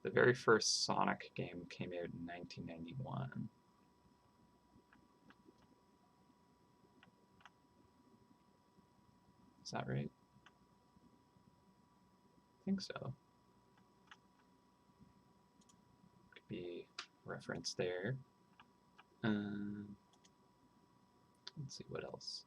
The very first Sonic game came out in 1991. Is that right? I think so. Could be referenced there. Let's see what else.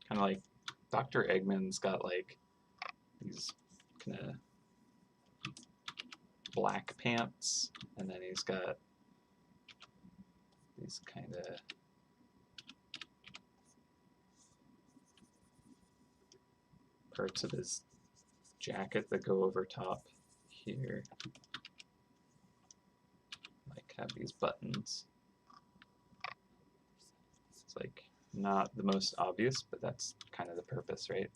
Kind of like Dr. Eggman's got like these kind of black pants, and then he's got these kind of parts of his jacket that go over top here. Like have these buttons. It's like not the most obvious, but that's kind of the purpose, right?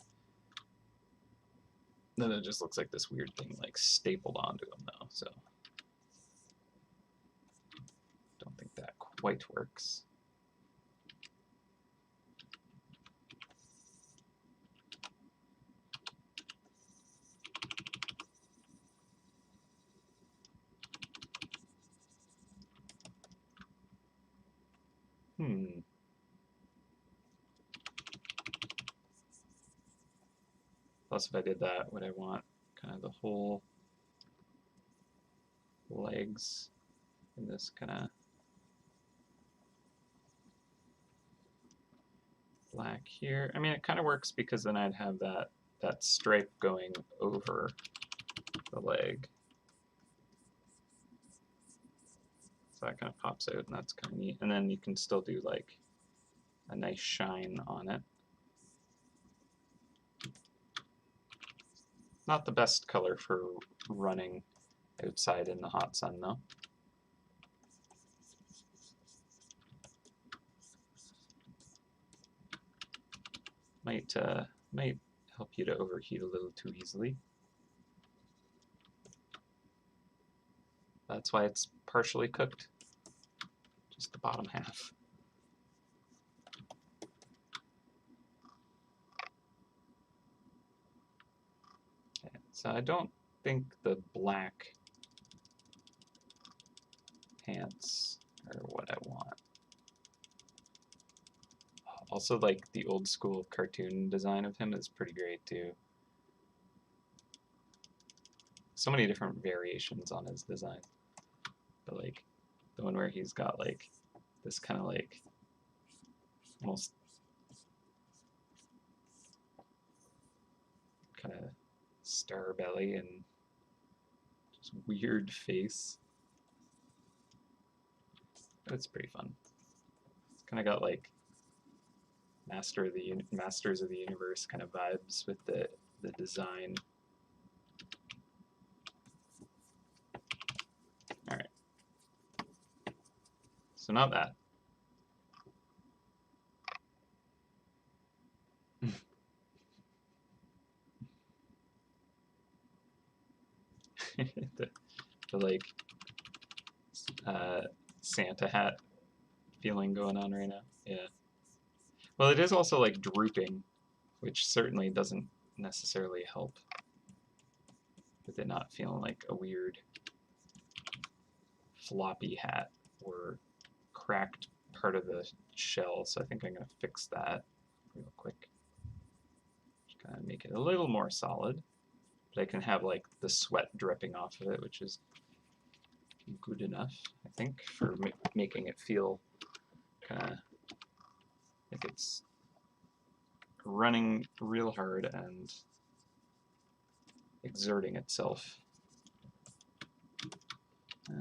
Then it just looks like this weird thing like stapled onto him though, so don't think that quite works. Plus, if I did that, would I want kind of the whole legs in this kind of black here? I mean, it kind of works because then I'd have that stripe going over the leg. So that kind of pops out, and that's kind of neat. And then you can still do like a nice shine on it. Not the best color for running outside in the hot sun, though. Might help you to overheat a little too easily. That's why it's partially cooked, just the bottom half. Okay, so I don't think the black pants are what I want. Also, like, the old school cartoon design of him is pretty great too. So many different variations on his design. But like the one where he's got like this kind of like almost kind of star belly and just weird face. It's pretty fun. It's kind of got like Masters of the Universe kind of vibes with the design. All right. So not that. the like Santa hat feeling going on right now. Yeah. Well, it is also like drooping, which certainly doesn't necessarily help. with it not feeling like a weird floppy hat or cracked part of the shell. So I think I'm going to fix that real quick. Just kind of make it a little more solid. But I can have like the sweat dripping off of it, which is good enough, I think, for making it feel kind of like it's running real hard and exerting itself. I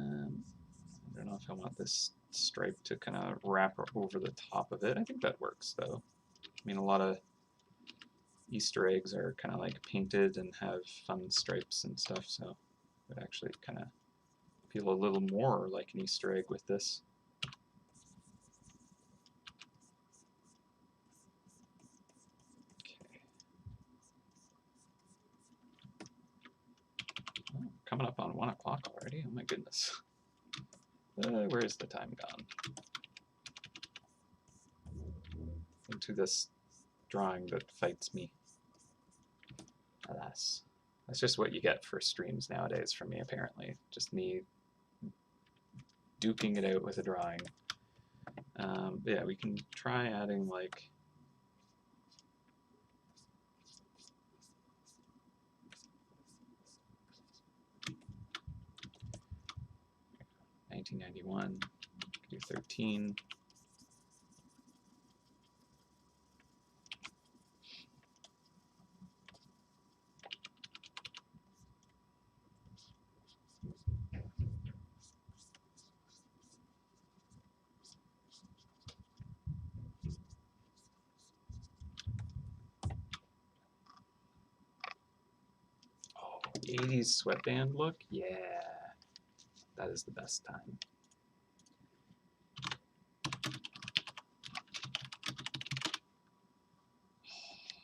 don't know if I want this stripe to kind of wrap over the top of it. I think that works though. I mean, a lot of Easter eggs are kind of like painted and have fun stripes and stuff, so it would actually kind of feel a little more like an Easter egg with this. Okay. Oh, coming up on 1 o'clock already. Oh my goodness. Where is the time gone? Into this drawing that fights me. Alas. That's just what you get for streams nowadays from me, apparently. Just me duking it out with a drawing. Yeah, we can try adding like... $19.91, do 13. Oh, 80s sweatband look? Yeah, that is the best time.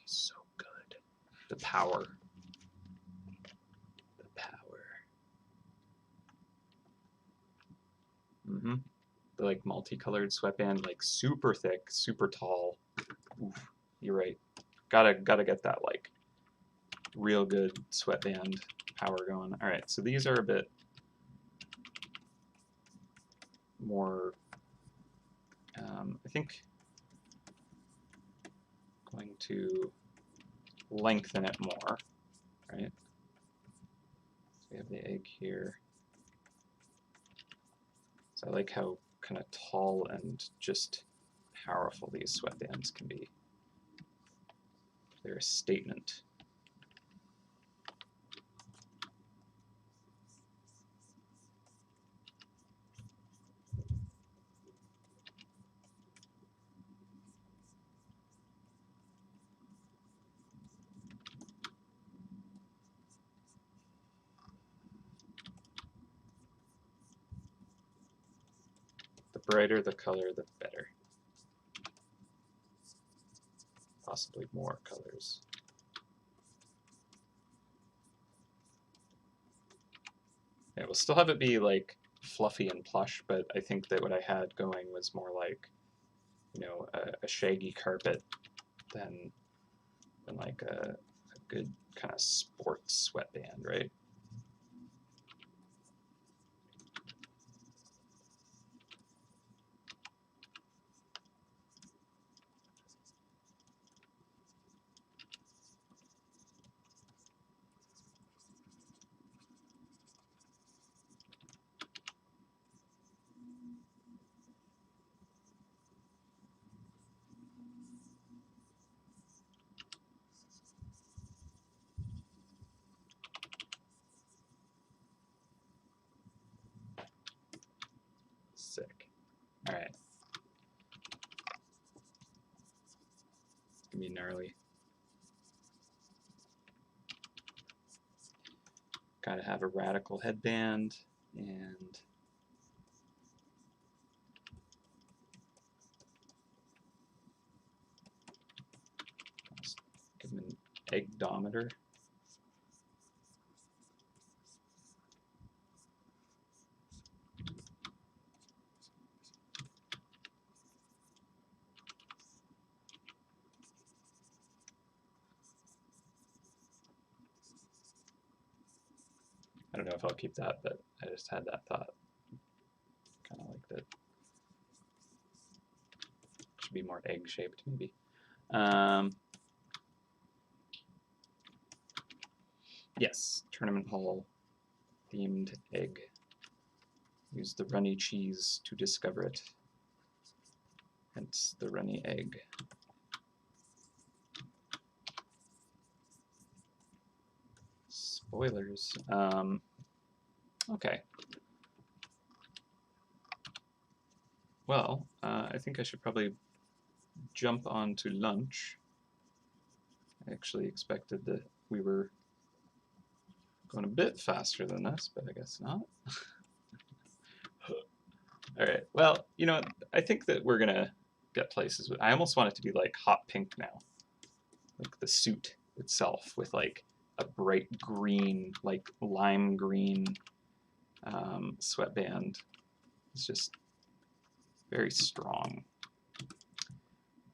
So good. The power. The power. Mm-hmm. The like multicolored sweatband, like super thick, super tall. Oof, you're right. Gotta get that like real good sweatband power going. All right, so these are a bit more. I think going to lengthen it more, right? So we have the egg here. So I like how kind of tall and just powerful these sweatbands can be. They're a statement. The brighter the color, the better. Possibly more colors. Yeah, we'll still have it be like fluffy and plush, but I think that what I had going was more like, you know, a shaggy carpet than like a good kind of sports sweatband, right? Sick. All right. It's gonna be gnarly. Gotta have a radical headband and let's give him an eggometer. I don't know if I'll keep that, but I just had that thought. Kind of like that. Should be more egg-shaped, maybe. Yes, tournament hall themed egg. Use the runny cheese to discover it. Hence the runny egg. Spoilers. Okay. Well, I think I should probably jump on to lunch. I actually expected that we were going a bit faster than this, but I guess not. All right. Well, you know, I think that we're gonna get places with. I almost want it to be like hot pink now, like the suit itself with like a bright green, like lime green sweatband. It's just very strong.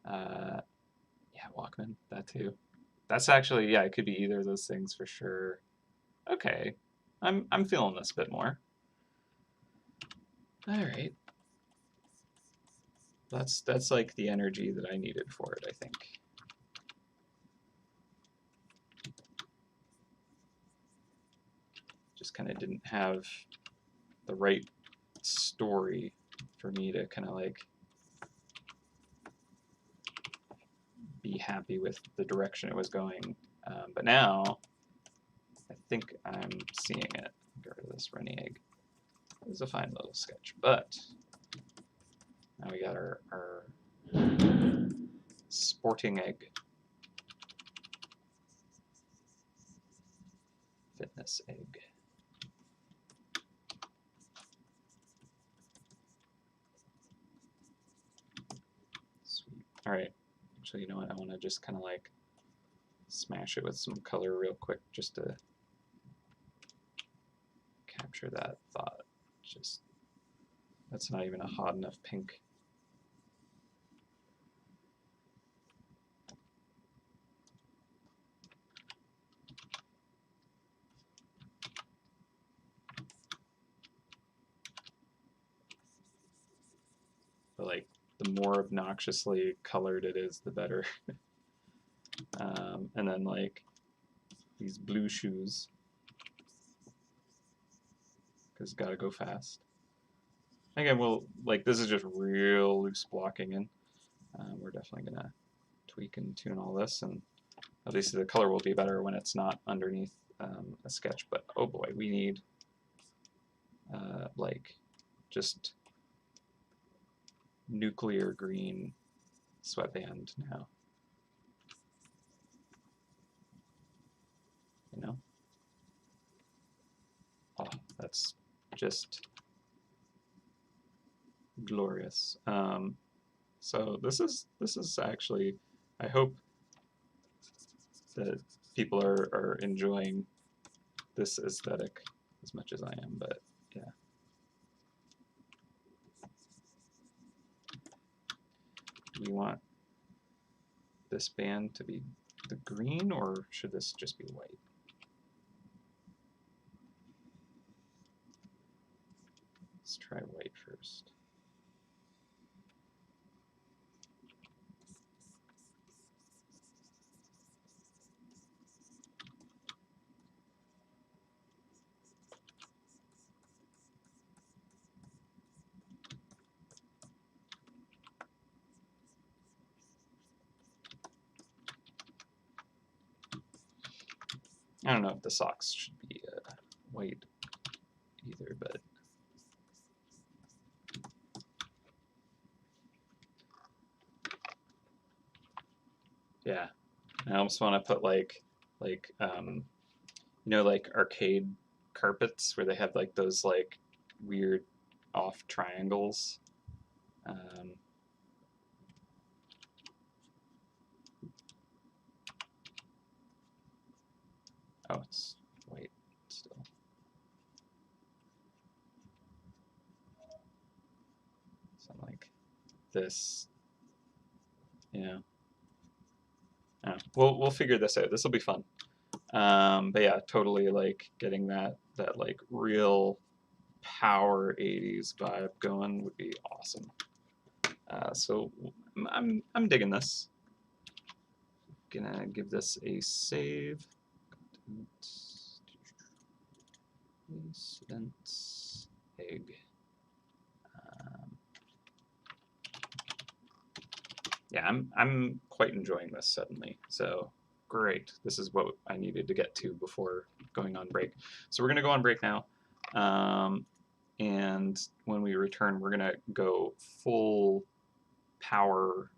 Yeah, Walkman, that too. That's actually, yeah, it could be either of those things for sure. Okay, I'm feeling this a bit more. All right. That's like the energy that I needed for it, I think. Just kind of didn't have the right story for me to kind of like be happy with the direction it was going. But now, I think I'm seeing it. Get rid of this runny egg. It was a fine little sketch, but now we got our sporting egg. Fitness egg. Sweet. All right. Actually, you know what? I want to just kind of like smash it with some color real quick just to capture that thought. Just, that's not even a hot enough pink. But like, the more obnoxiously colored it is, the better. And then like these blue shoes, because gotta go fast. Again, we'll like this is just real loose blocking in. We're definitely gonna tweak and tune all this, and obviously the color will be better when it's not underneath a sketch. But oh boy, we need like just nuclear green sweatband now. You know? Oh, that's just glorious. So this is actually, I hope that people are enjoying this aesthetic as much as I am, but yeah. Do we want this band to be the green, or should this just be white? Let's try white first. I don't know if the socks should be white either, but yeah. I almost want to put like you know, like arcade carpets where they have like those like weird off triangles. Oh, it's white still. Something like this. Yeah. We'll figure this out. This will be fun. But yeah, totally like getting that like real power 80s vibe going would be awesome. So I'm digging this. Gonna give this a save. Incident egg. Um, yeah, I'm quite enjoying this suddenly. So great. This is what I needed to get to before going on break. So we're gonna go on break now. And when we return, we're gonna go full power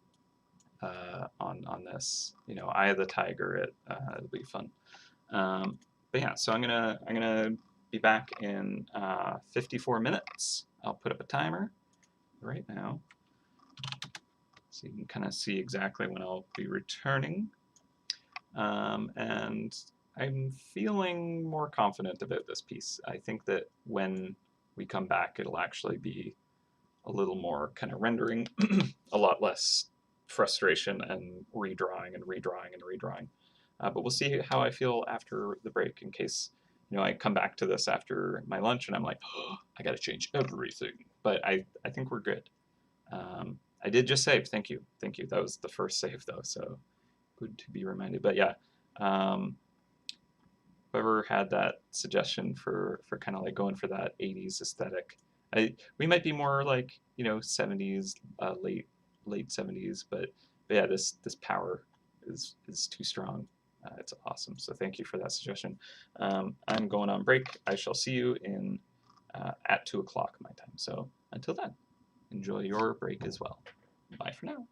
on this. You know, Eye of the Tiger. It'll be fun. But yeah, so I'm gonna be back in 54 minutes. I'll put up a timer right now, so you can kind of see exactly when I'll be returning. And I'm feeling more confident about this piece. I think that when we come back, it'll actually be a little more kind of rendering, a lot less frustration and redrawing and redrawing and redrawing. But we'll see how I feel after the break in case I come back to this after my lunch and I'm like, oh, I got to change everything. But I think we're good. I did just save. Thank you. Thank you. That was the first save though, so good to be reminded. But yeah, um, whoever had that suggestion for kind of like going for that 80s aesthetic. We might be more like 70s, late 70s, but yeah, this power is too strong. It's awesome. So thank you for that suggestion. I'm going on break. I shall see you in at 2 o'clock my time. So until then, enjoy your break as well. Bye for now.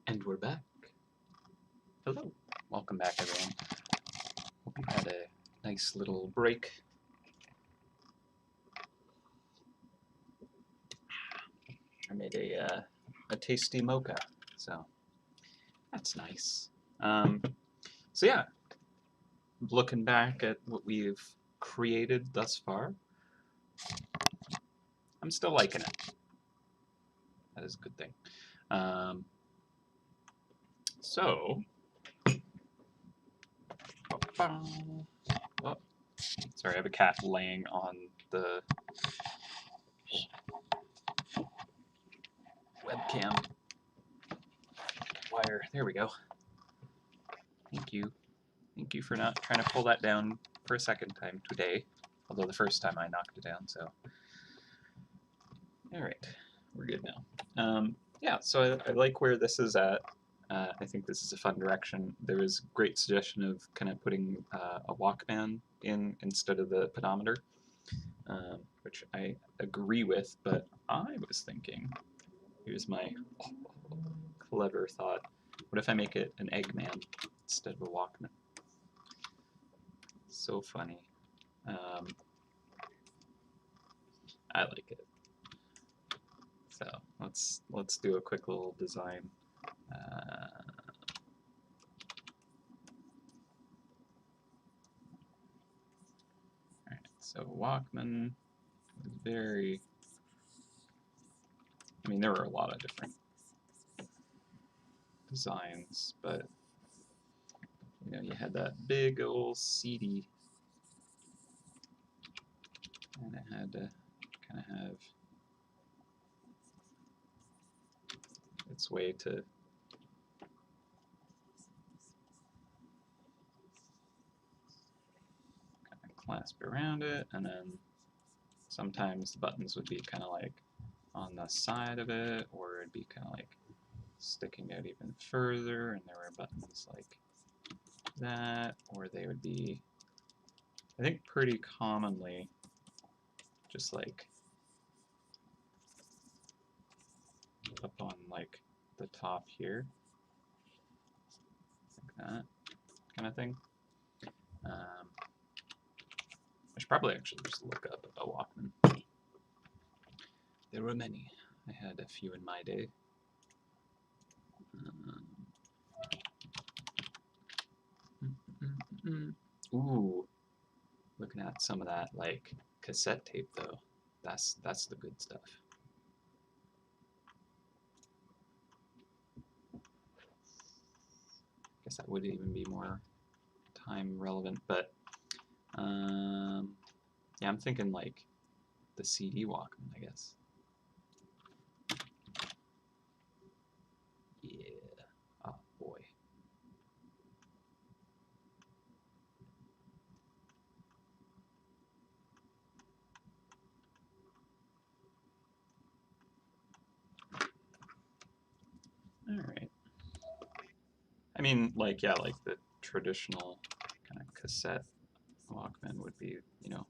And we're back. Hello. Welcome back, everyone. Hope you had a nice little break. I made a tasty mocha, so that's nice. So yeah, looking back at what we've created thus far, I'm still liking it. That is a good thing. So, oh, sorry, I have a cat laying on the webcam wire. There we go. Thank you. Thank you for not trying to pull that down for a second time today. Although the first time I knocked it down, so. Alright, we're good now. Yeah, so I like where this is at. I think this is a fun direction. There was a great suggestion of kind of putting a Walkman in instead of the pedometer, which I agree with, but I was thinking, here's my clever thought, what if I make it an Eggman instead of a Walkman? So funny. I like it. So let's do a quick little design. Alright, so Walkman was very. I mean, there were a lot of different designs, but you know, you had that big old CD, and it had to kind of have its way to kind of clasp around it, and then sometimes the buttons would be kind of like on the side of it, or it'd be kind of like sticking out even further, and there were buttons like that, or they would be, I think pretty commonly, just like up on like the top here, like that kind of thing. I should probably actually just look up a Walkman. There were many. I had a few in my day. Ooh, looking at some of that like cassette tape though. That's the good stuff. Guess that would even be more time relevant, but yeah, I'm thinking like the CD Walkman, I guess. Yeah. Oh boy. All right. I mean, like, yeah, like the traditional kind of cassette Walkman would be, you know,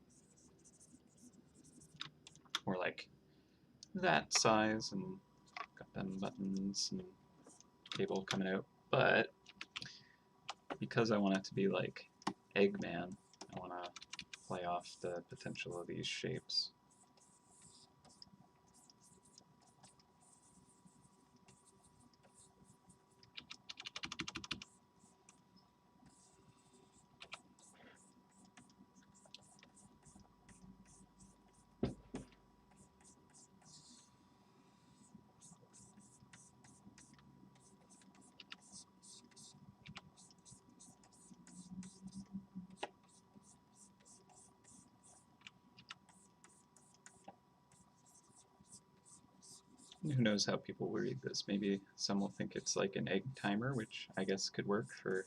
more like that size and got them buttons and cable coming out. But because I want it to be like Eggman, I want to play off the potential of these shapes. Who knows how people will read this? Maybe some will think it's like an egg timer, which I guess could work for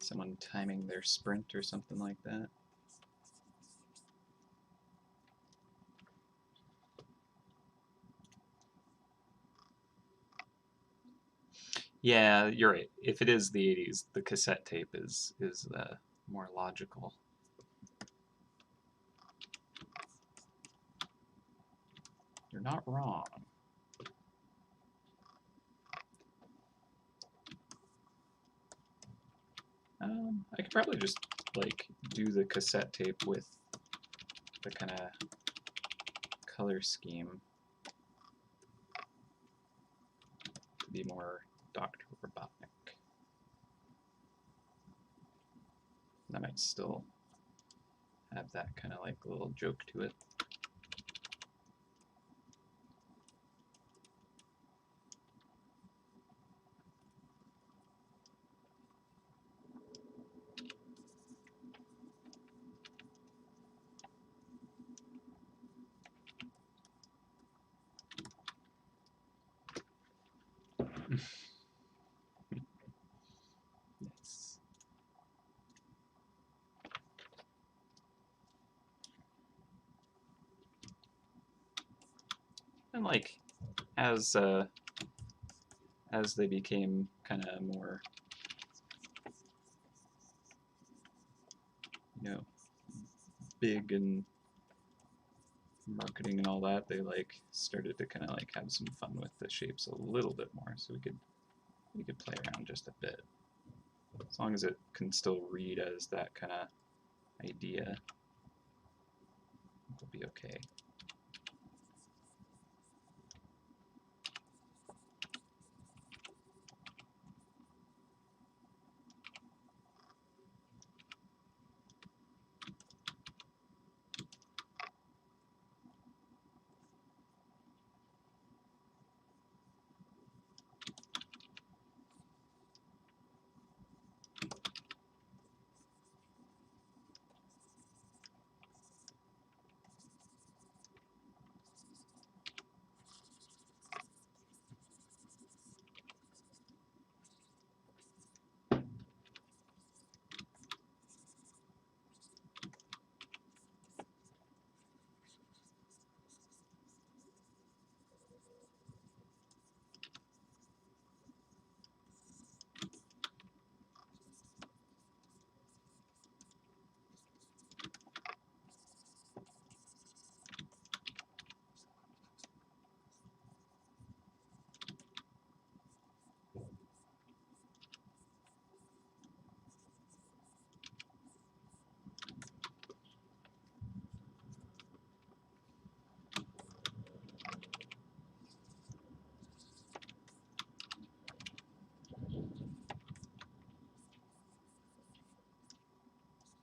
someone timing their sprint or something like that. Yeah, you're right. If it is the 80s, the cassette tape is more logical. You're not wrong. I could probably just like do the cassette tape with the kind of color scheme to be more Dr. Robotnik. That might still have that kind of like little joke to it. Yes. And like as they became kind of more, you know, big and marketing and all that, they like started to kind of like have some fun with the shapes a little bit more. So we could play around just a bit. As long as it can still read as that kind of idea, it'll be okay.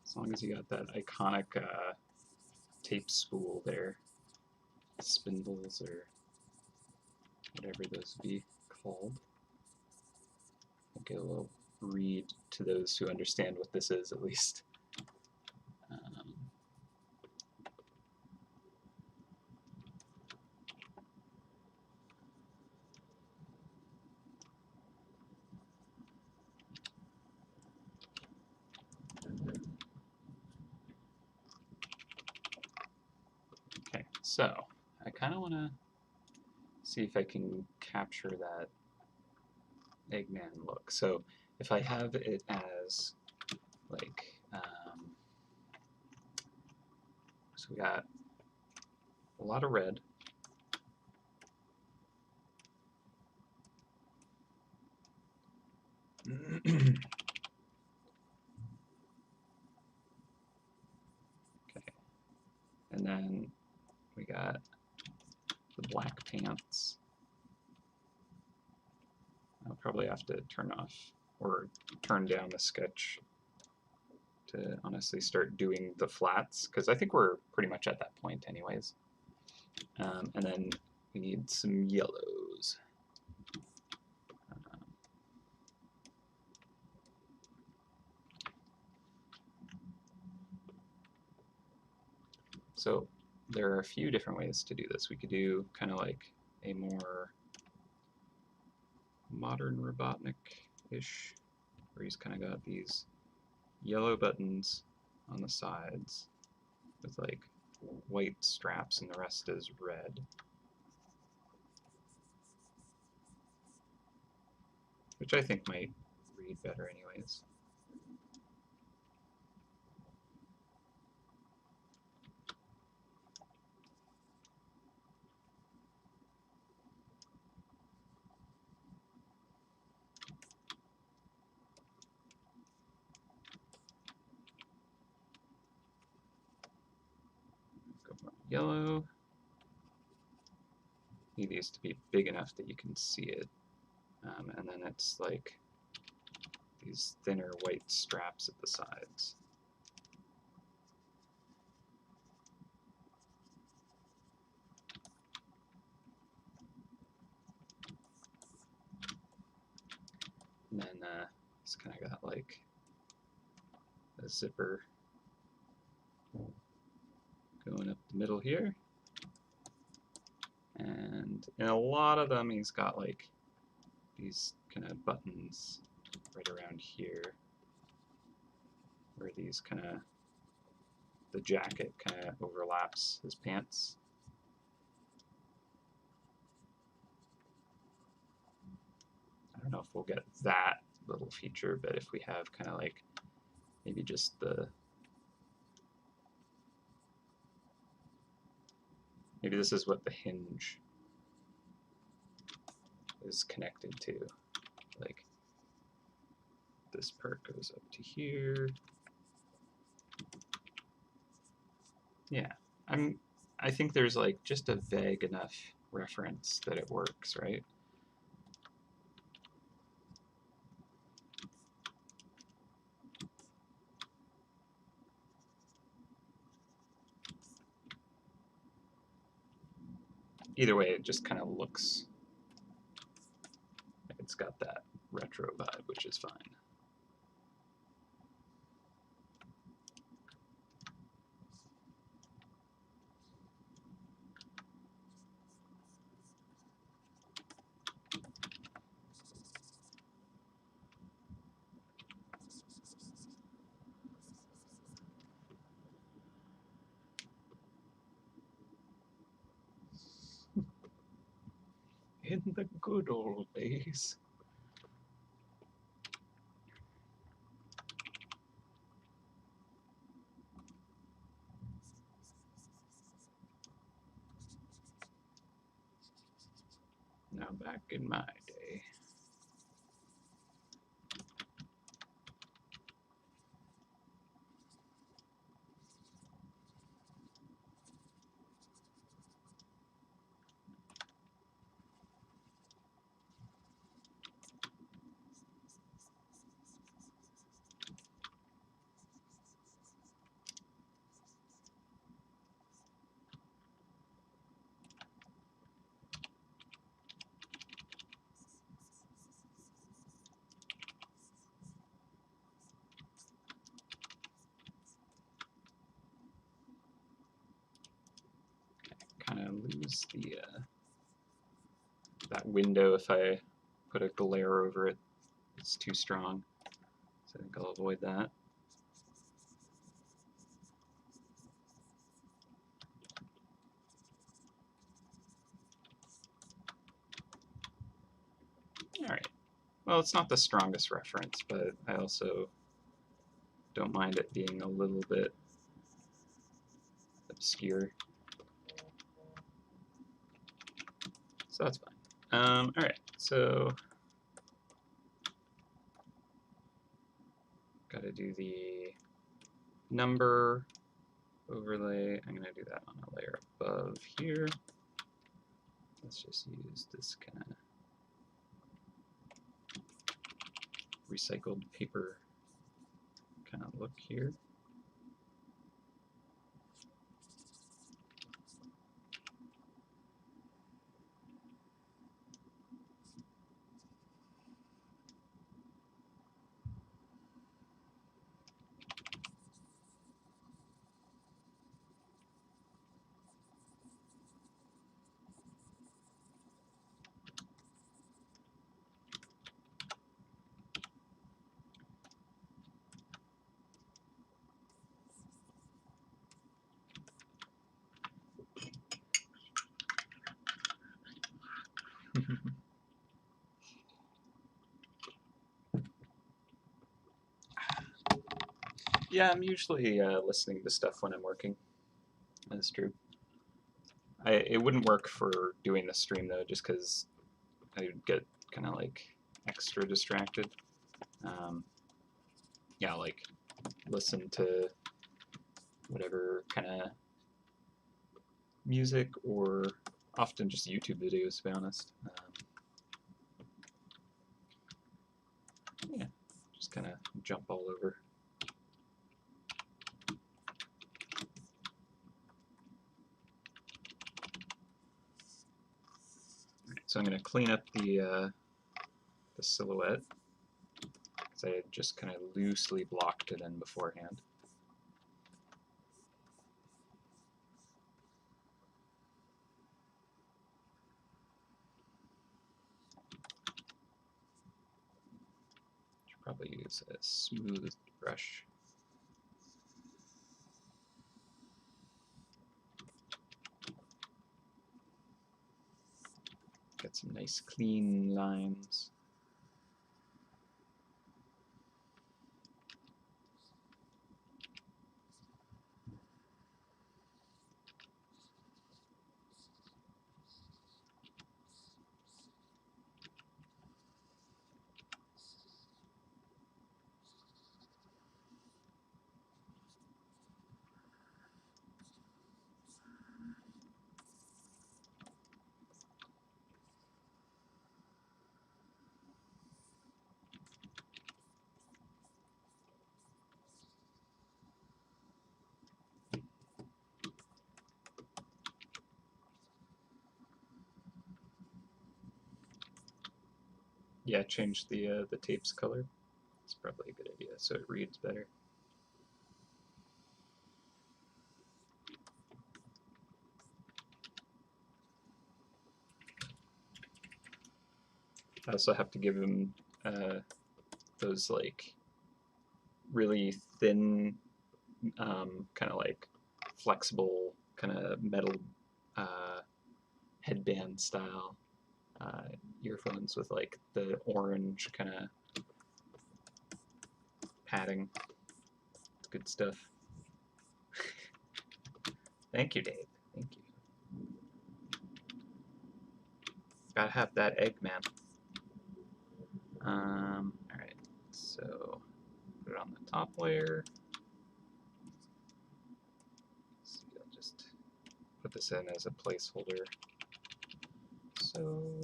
As long as you got that iconic tape spool there, spindles or whatever those would be called. I think it will read to those who understand what this is at least. Okay, so I kind of want to see if I can capture that Eggman look. So if I have it as like, so we got a lot of red. Okay, and then we got the black pants. I'll probably have to turn off or turn down the sketch to honestly start doing the flats, because I think we're pretty much at that point anyways. And then we need some yellows. So there are a few different ways to do this. We could do kind of like a more modern Robotnik-ish, where he's kind of got these yellow buttons on the sides with like white straps and the rest is red. Which I think might read better anyways. yellow. Need these to be big enough that you can see it. And then it's like these thinner white straps at the sides. And then it's kind of got like a zipper going up the middle here. And in a lot of them, he's got like these kind of buttons right around here, where these kind of, the jacket kind of overlaps his pants. I don't know if we'll get that little feature, but if we have kind of like maybe just the, maybe this is what the hinge is connected to. Like this part goes up to here. Yeah, I think there's like just a vague enough reference that it works, right? Either way, it just kind of looks like it's got that retro vibe, which is fine. In the good old days. Now back in my day. Kind of lose the that window if I put a glare over it. It's too strong, so I think I'll avoid that. All right. Well, it's not the strongest reference, but I also don't mind it being a little bit obscure. So that's fine. All right, so got to do the number overlay. I'm going to do that on a layer above here. Let's just use this kind of recycled paper kind of look here. Yeah, I'm usually listening to stuff when I'm working. That's true. It wouldn't work for doing the stream though, just because I would get kind of like extra distracted. Yeah, like listen to whatever kind of music or often just YouTube videos, to be honest. Yeah, just kind of jump all over. So I'm going to clean up the silhouette, because I had just kind of loosely blocked it in beforehand. Should probably use a smooth brush. Get some nice clean lines. Yeah, change the tape's color. It's probably a good idea, so it reads better. I also have to give him those like really thin, kind of like flexible, kind of metal headband style earphones with like the orange kind of padding. It's good stuff. Thank you, Dave. Thank you. Gotta have that egg, man. Alright, so put it on the top layer. So I'll just put this in as a placeholder. So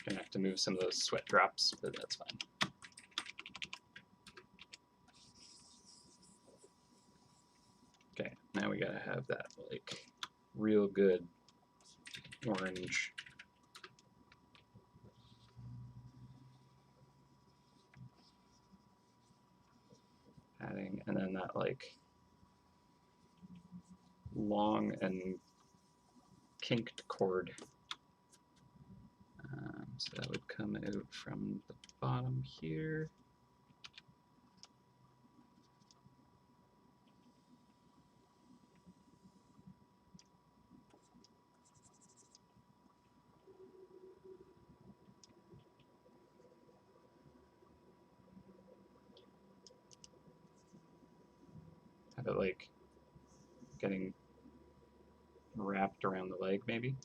gonna have to move some of those sweat drops, but that's fine. Okay, now we gotta have that like real good orange. Padding, and then that like long and kinked cord. So that would come out from the bottom here. Have it like getting wrapped around the leg, maybe.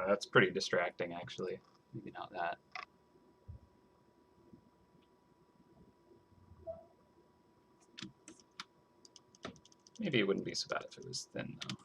That's pretty distracting, actually. Maybe not that. Maybe it wouldn't be so bad if it was thin, though.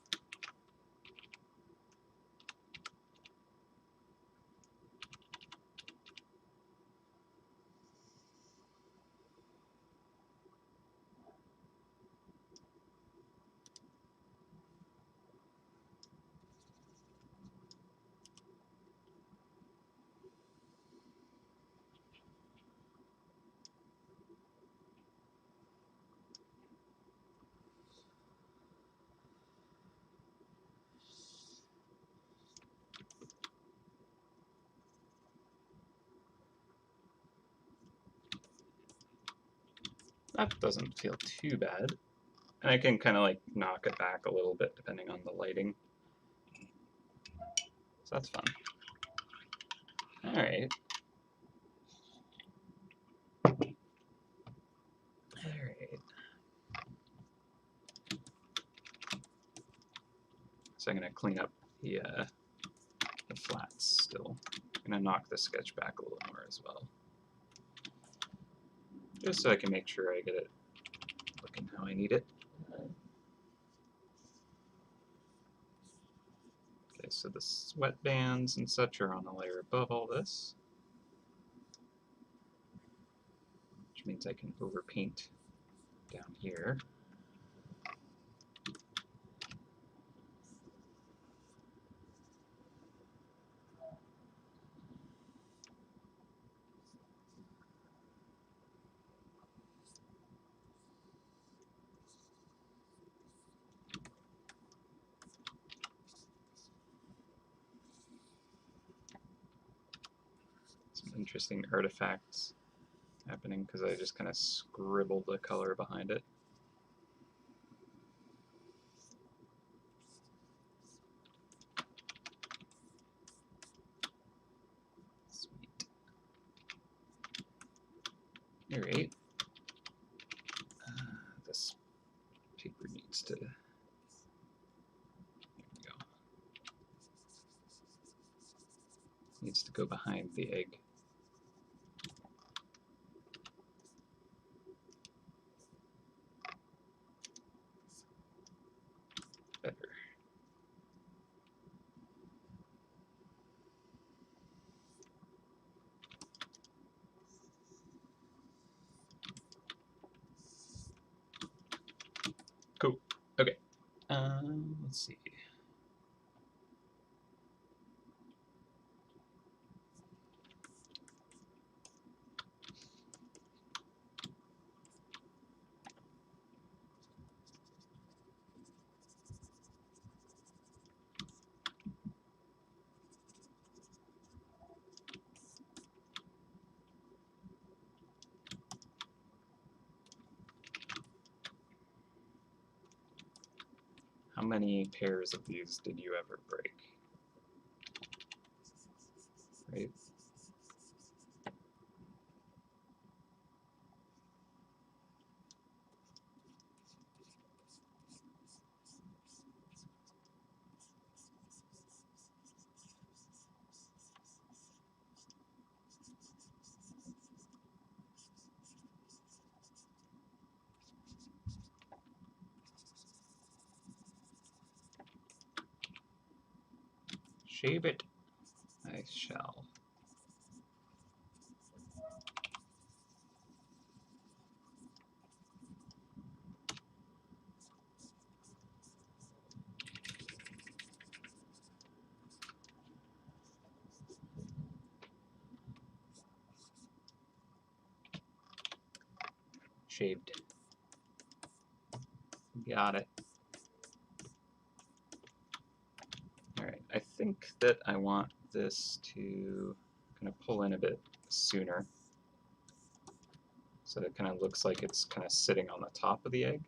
That doesn't feel too bad. And I can kind of like knock it back a little bit depending on the lighting. So that's fun. All right. All right. So I'm going to clean up the flats still. I'm going to knock the sketch back a little more as well. Just so I can make sure I get it looking how I need it. Okay, so the sweatbands and such are on a layer above all this, which means I can overpaint down here. Some interesting artifacts happening because I just kind of scribbled the color behind it. Sweet. All right. This paper needs to. There we go. Needs to go behind the egg. Better. Cool. Okay. Let's see. How many pairs of these did you ever break? Right? Shave it. I shall. Shaved. Got it. Alright, I think that I want this to kind of pull in a bit sooner. So that it kind of looks like it's kind of sitting on the top of the egg.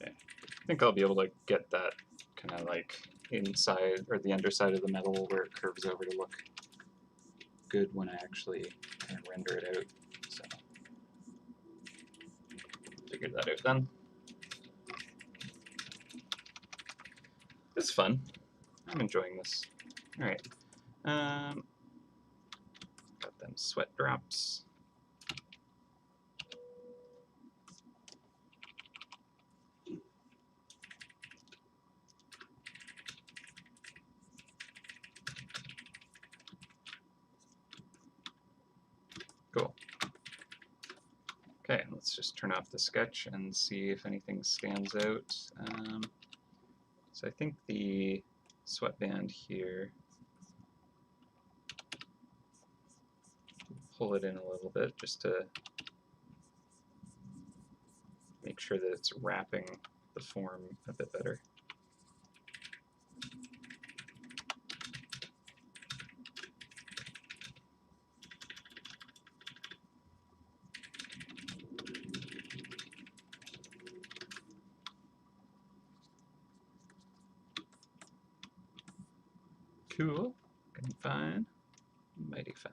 I think I'll be able to get that kind of like inside or the underside of the metal where it curves over to look good when I actually kind of render it out. So figured that out then. It's fun. I'm enjoying this. All right. Got them sweat drops. Cool. Okay, let's just turn off the sketch and see if anything stands out. So I think the sweatband here, pull it in a little bit just to make sure that it's wrapping the form a bit better. Cool. Going fine. Mighty fine.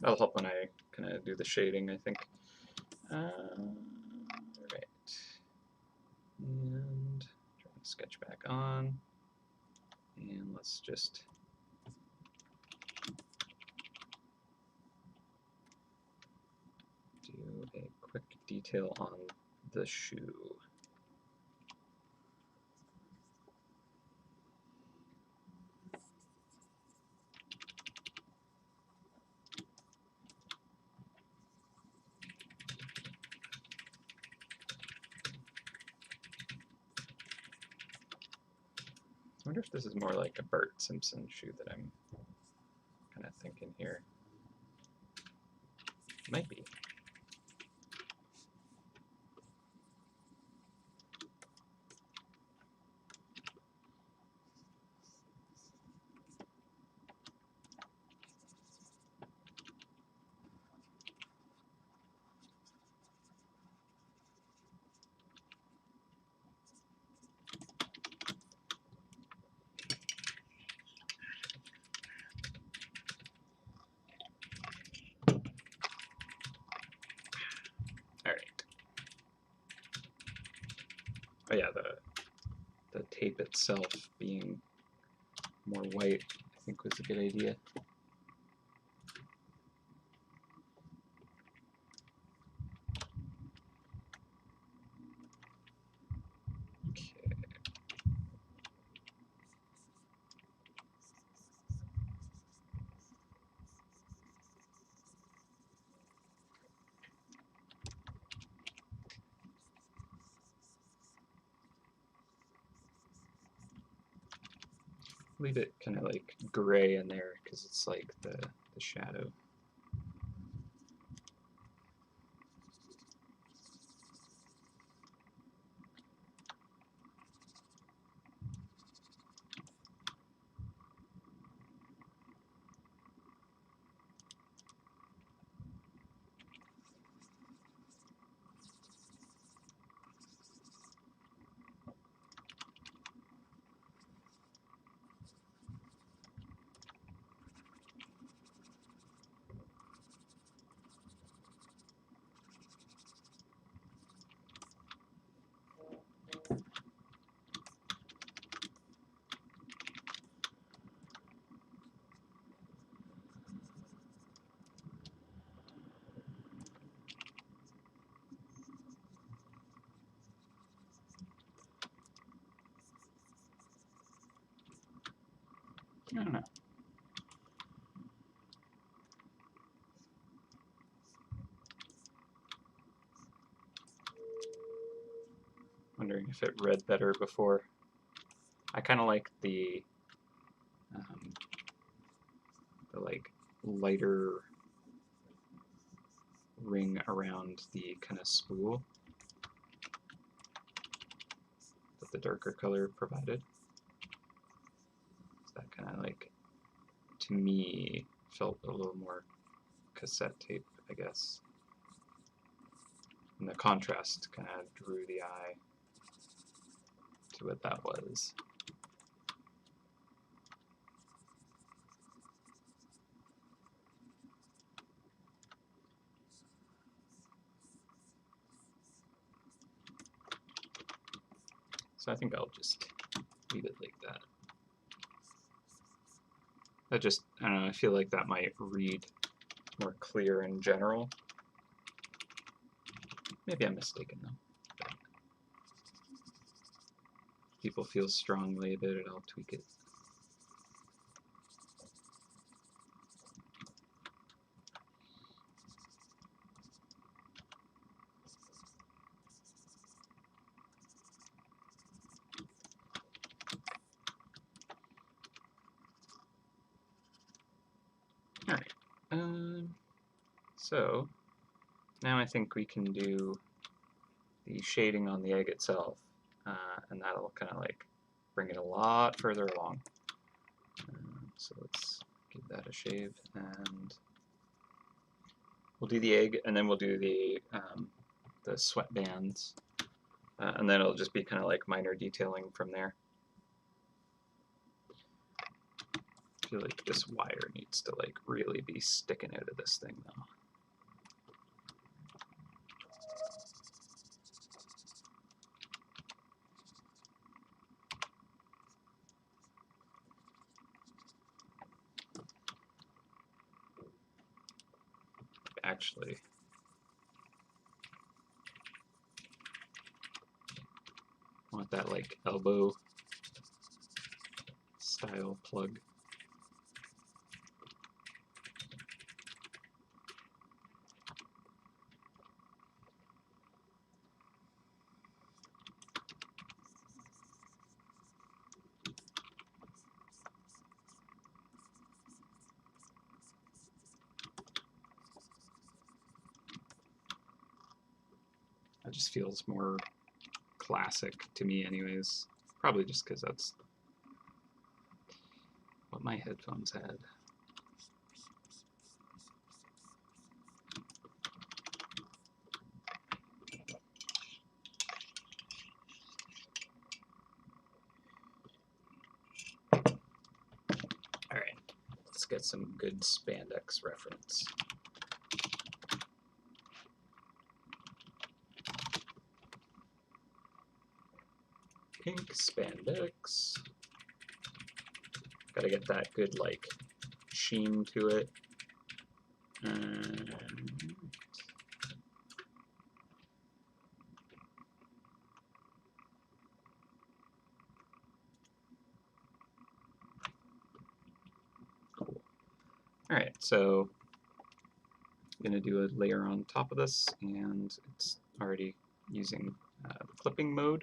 That'll help when I kind of do the shading, I think. Right. And turn the sketch back on. And let's just do a quick detail on the shoe. I wonder if this is more like a Bart Simpson shoe that I'm kind of thinking here. Might be. Oh yeah, the tape itself being more white, I think was a good idea. Okay. Leave it kind of like gray in there because it's like the shadow. I don't know. Wondering if it read better before. I kind of like the like lighter ring around the kind of spool that the darker color provided. So that kind of like, to me, felt a little more cassette tape, I guess. And the contrast kind of drew the eye to what that was. So I think I'll just leave it like that. That just, I don't know, I feel like that might read more clear in general. Maybe I'm mistaken though. If people feel strongly about it, I'll tweak it. All right. So now I think we can do the shading on the egg itself, and that'll kind of like bring it a lot further along. So let's give that a shave, and we'll do the egg, and then we'll do the sweatbands, and then it'll just be kind of like minor detailing from there. I feel like this wire needs to like really be sticking out of this thing though. Actually, I want that like elbow style plug. That just feels more classic to me anyways. Probably just because that's what my headphones had. Alright, let's get some good spandex reference. Pink spandex. Gotta get that good like sheen to it. Cool. Alright, so I'm going to do a layer on top of this, and it's already using the clipping mode.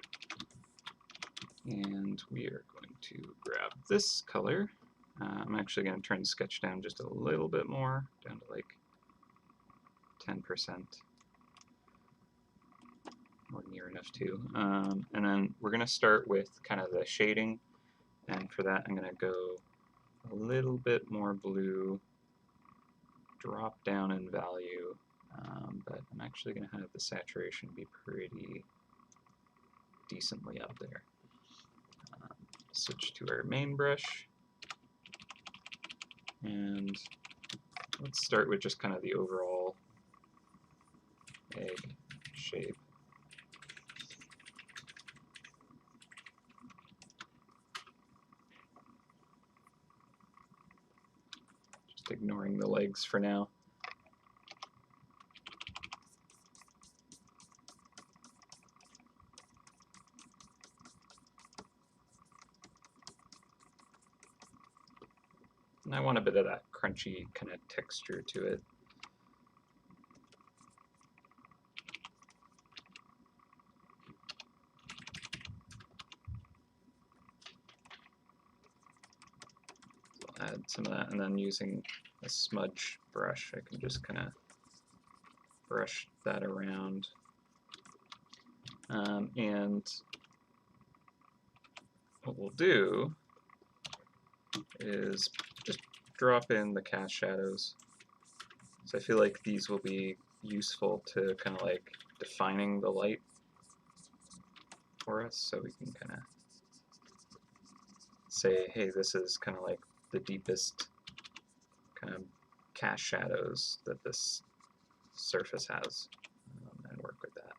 And we are going to grab this color. I'm actually going to turn the sketch down just a little bit more, down to like 10%, or near enough to. And then we're going to start with kind of the shading, and for that I'm going to go a little bit more blue, drop down in value, but I'm actually going to have the saturation be pretty decently up there. Switch to our main brush, and let's start with just kind of the overall egg shape. Just ignoring the legs for now. And I want a bit of that crunchy kind of texture to it. So I'll add some of that, and then using a smudge brush, I can just kind of brush that around. And what we'll do is just drop in the cast shadows. So I feel like these will be useful to kind of like defining the light for us, so we can kind of say, hey, this is kind of like the deepest kind of cast shadows that this surface has, and work with that.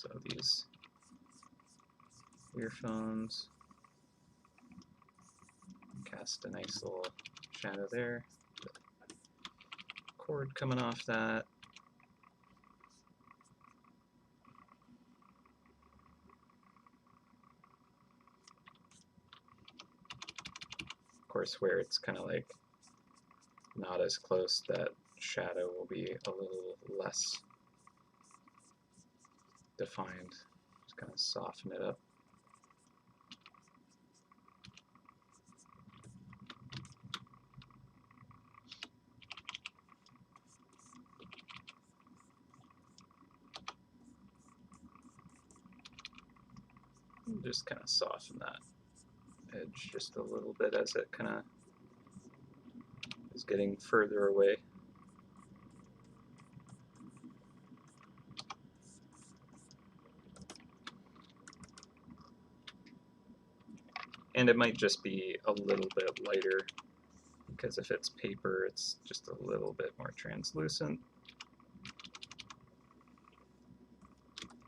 So these earphones cast a nice little shadow there. The cord coming off that. Of course, where it's kind of like not as close, that shadow will be a little less defined. Just kind of soften it up. And just kind of soften that edge just a little bit as it kind of is getting further away. And it might just be a little bit lighter, because if it's paper, it's just a little bit more translucent.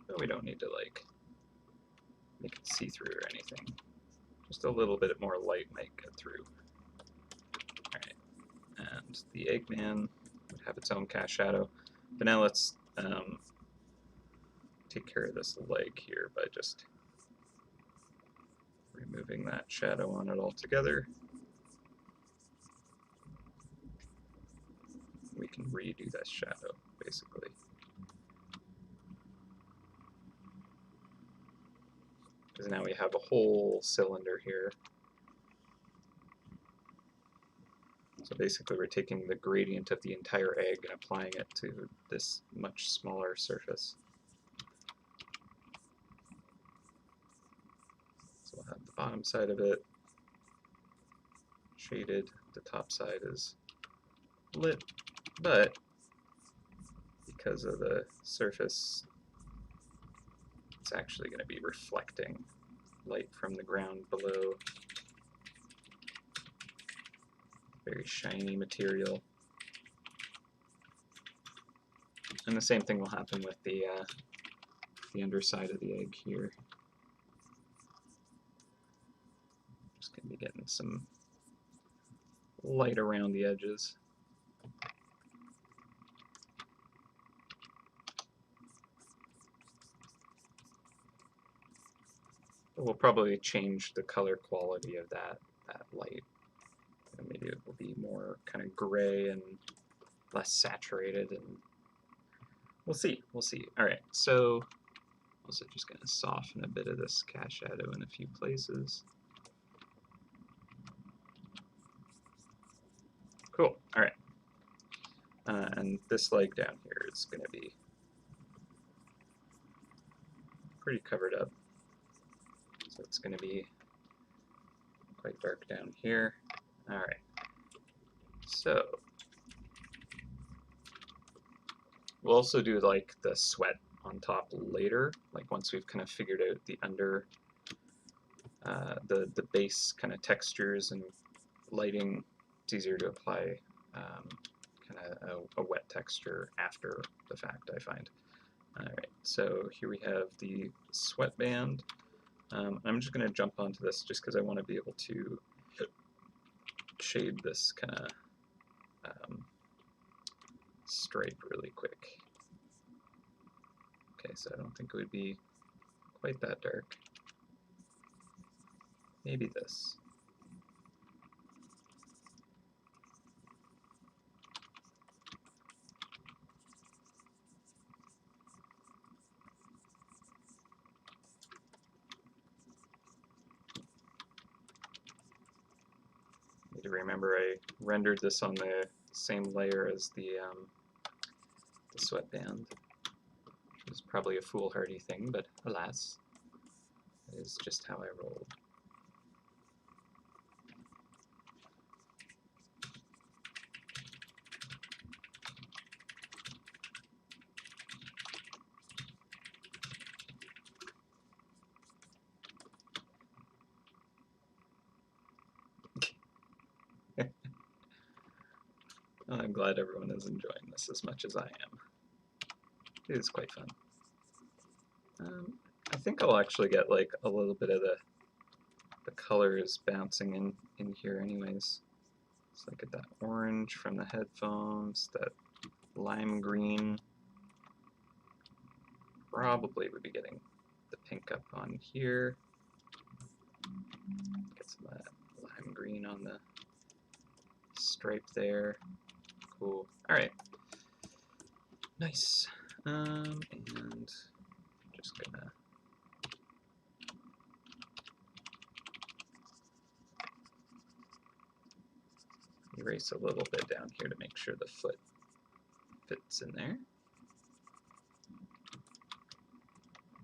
But we don't need to like make it see-through or anything. Just a little bit more light might get through. Alright, and the Eggman would have its own cast shadow. But now let's take care of this leg here by just removing that shadow on it altogether. We can redo that shadow, basically. Because now we have a whole cylinder here. So basically we're taking the gradient of the entire egg and applying it to this much smaller surface. So we'll have the bottom side of it shaded, the top side is lit, but because of the surface, it's actually going to be reflecting light from the ground below. Very shiny material. And the same thing will happen with the underside of the egg here. Just going to be getting some light around the edges. We'll probably change the color quality of that light. And maybe it will be more kind of gray and less saturated, and we'll see. All right, so also just going to soften a bit of this cast shadow in a few places. Cool. All right, and this leg down here is going to be pretty covered up, so it's going to be quite dark down here. All right, so we'll also do like the sweat on top later, like once we've kind of figured out the under, the base kind of textures and lighting. It's easier to apply kind of a wet texture after the fact, I find. All right, so here we have the sweatband. I'm just going to jump onto this just because I want to be able to shade this kind of stripe really quick. Okay, so I don't think it would be quite that dark. Maybe this. Need to remember I rendered this on the same layer as the sweatband, which is probably a foolhardy thing, but alas, it is just how I rolled. I'm glad everyone is enjoying this as much as I am. It is quite fun. I think I'll actually get like a little bit of the colors bouncing in here anyways. So I get that orange from the headphones, that lime green. Probably would be getting the pink up on here. Get some of that lime green on the stripe there. Cool. Alright. Nice. And just gonna erase a little bit down here to make sure the foot fits in there.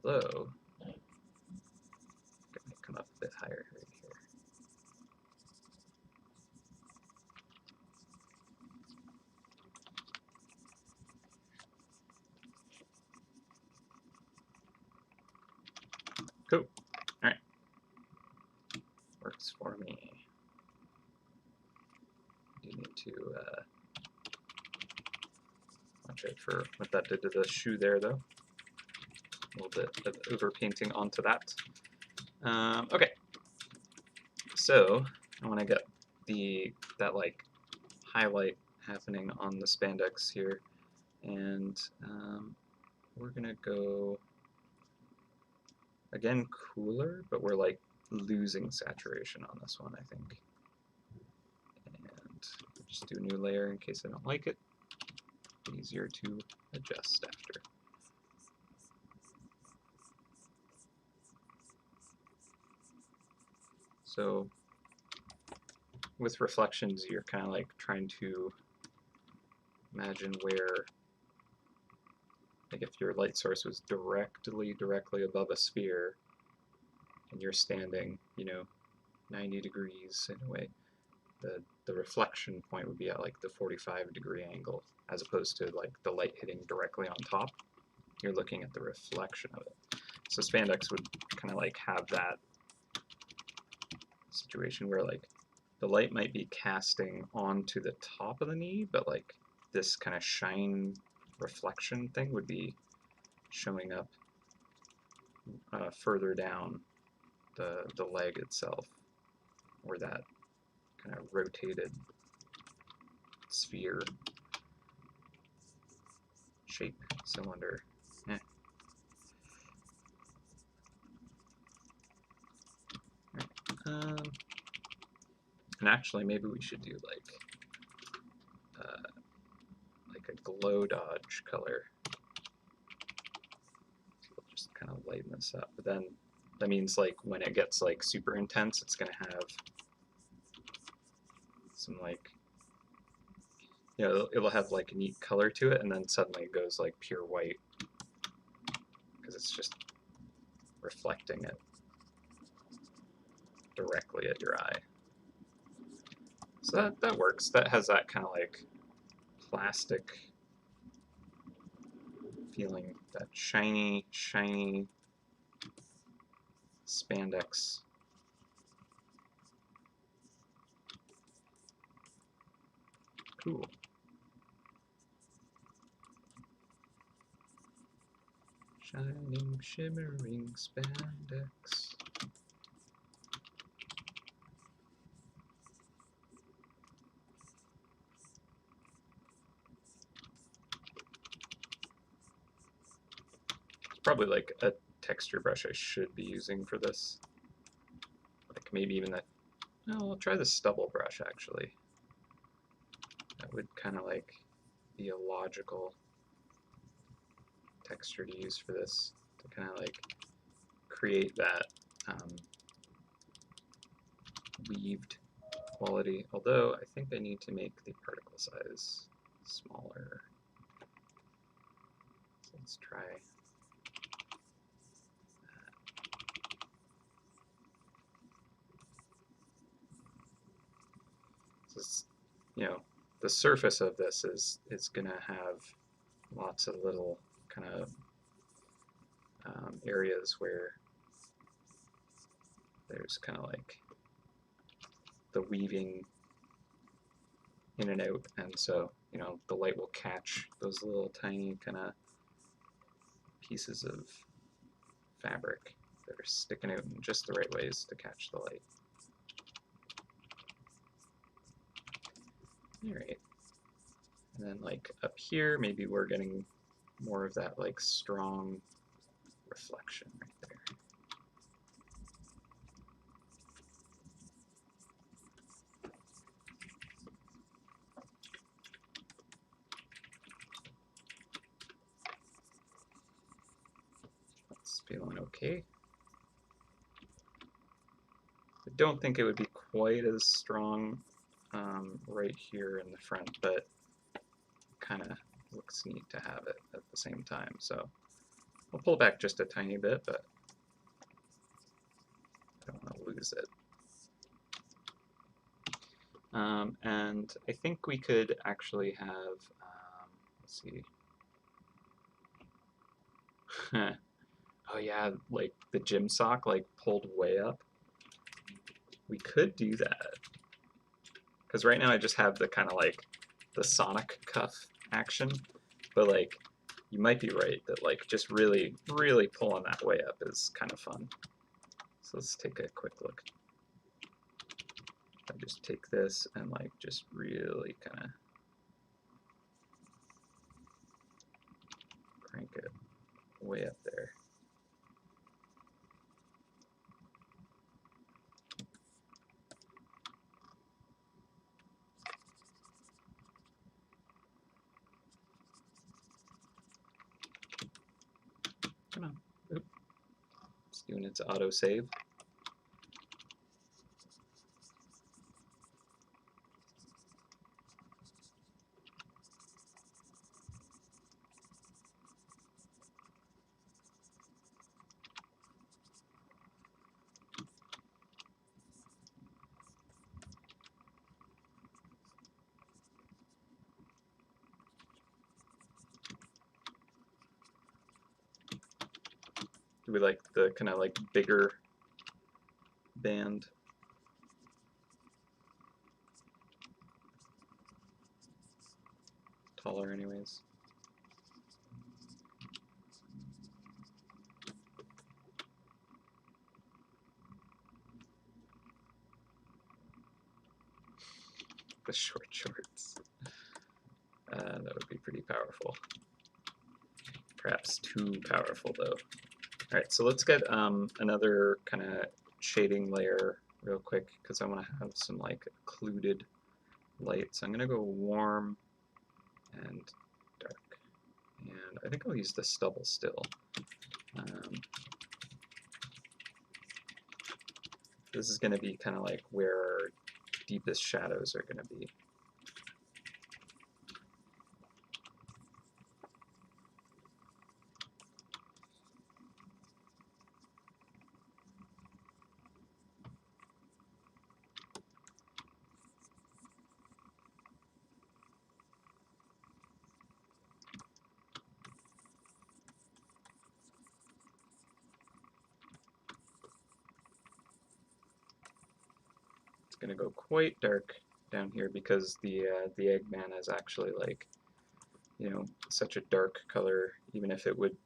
Although, gonna come up a bit higher right here. Cool. Alright. Works for me. You need to watch out for what that did to the shoe there, though. A little bit of overpainting onto that. Okay. So I want to get that like highlight happening on the spandex here, and we're gonna go again cooler, but we're like losing saturation on this one, I think. And just do a new layer in case I don't like it. Easier to adjust after. So with reflections, you're kind of like trying to imagine where, like if your light source was directly above a sphere, and you're standing, 90 degrees in a way, the reflection point would be at like the 45-degree angle, as opposed to like the light hitting directly on top. You're looking at the reflection of it. So spandex would kind of like have that situation where like the light might be casting onto the top of the knee, but like this kind of shine reflection thing would be showing up further down the leg itself, or that kind of rotated sphere shape cylinder. And actually, maybe we should do like a glow dodge color. So we'll just kind of lighten this up. But then that means like when it gets like super intense, it's gonna have some like, it'll have like a neat color to it, and then suddenly it goes like pure white because it's just reflecting it directly at your eye. So that works. That has that kind of like plastic feeling, that shiny spandex. Cool. Shining, shimmering spandex. It's probably like a texture brush I should be using for this. Like maybe even that. No, I'll try the stubble brush actually. That would kind of like be a logical texture to use for this, to kind of like create that weaved quality, although I think I need to make the particle size smaller. So let's try that. So it's, the surface of this is going to have lots of little kind of areas where there's kind of like the weaving in and out, and so the light will catch those little tiny kind of pieces of fabric that are sticking out in just the right ways to catch the light. All right. And then like up here, maybe we're getting more of that like strong reflection right there. That's feeling okay. I don't think it would be quite as strong right here in the front, but kind of looks neat to have it at the same time. So I'll pull back just a tiny bit, but I don't want to lose it. And I think we could actually have, let's see. Oh yeah, like the gym sock like pulled way up. We could do that. Because right now I just have the kind of like the sonic cuff action, but like you might be right that like just really, really pulling that way up is kind of fun. So let's take a quick look. I just take this and like just really kind of crank it way up there. Come on. Oop. It's doing its auto save. Do we like the kind of like bigger band? Taller anyways. The short shorts. That would be pretty powerful. Perhaps too powerful though. All right, so let's get another kind of shading layer real quick because I want to have some like occluded light. So I'm going to go warm and dark. And I think I'll use the stubble still. This is going to be kind of like where our deepest shadows are going to be. Going to go quite dark down here because the Eggman is actually like, you know, such a dark color. Even if it would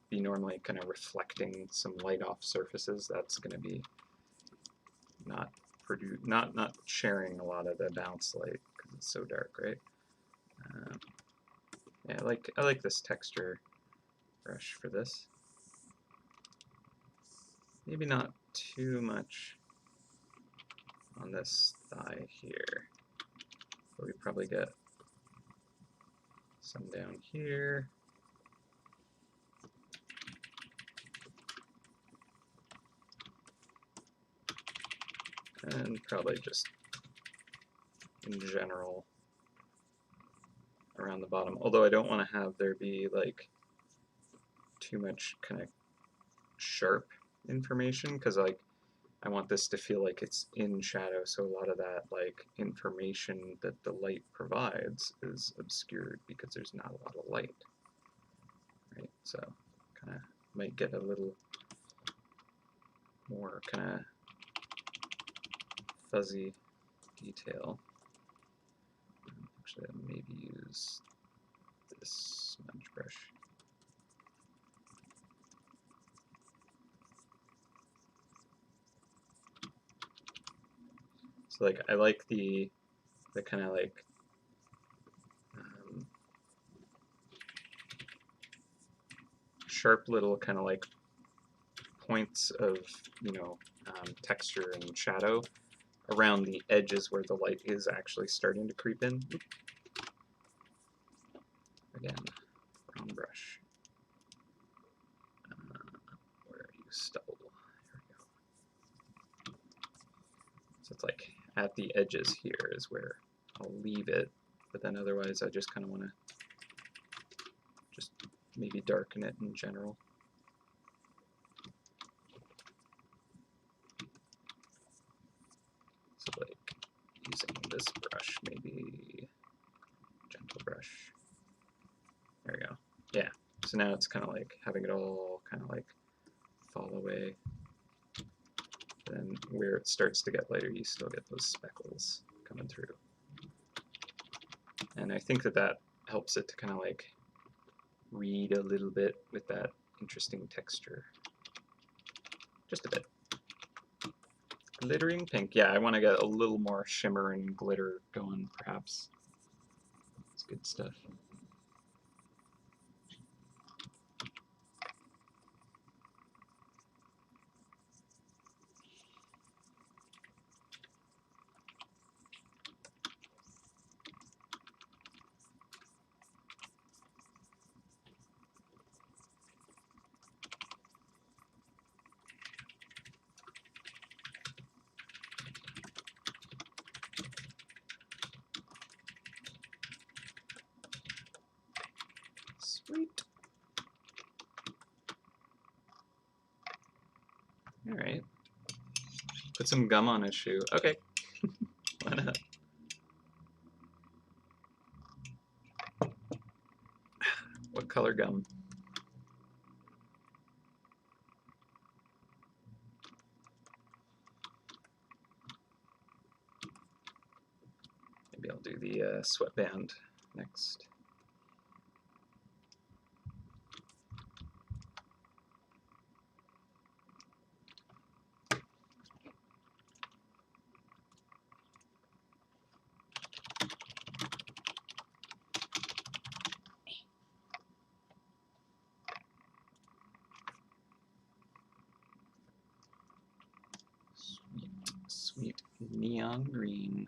be normally kind of reflecting some light off surfaces, that's going to be not sharing a lot of the bounce light because it's so dark, right? Yeah, I like this texture brush for this. Maybe not too much on this thigh here, but we probably get some down here. And probably just in general around the bottom. Although I don't want to have there be like too much kind of sharp information because like I want this to feel like it's in shadow, so a lot of that like information that the light provides is obscured because there's not a lot of light, right? So kind of might get a little more kind of fuzzy detail. Actually, I'll maybe use this smudge brush. So like I like the kind of like sharp little kind of like points of, you know, texture and shadow around the edges where the light is actually starting to creep in. Again, brown brush. Where are you, stubble? Here we go. So it's like at the edges here is where I'll leave it, but then otherwise I just kind of want to just maybe darken it in general. So like using this brush, maybe gentle brush. There we go. Yeah. So now it's kind of like having it all kind of like fall away. Then where it starts to get lighter, you still get those speckles coming through. And I think that that helps it to kind of like read a little bit with that interesting texture. Just a bit. Glittering pink. Yeah, I want to get a little more shimmer and glitter going, perhaps. It's good stuff. Sweet. All right. Put some gum on his shoe. Okay. Why not? What color gum? Maybe I'll do the sweatband next. Sweet neon green.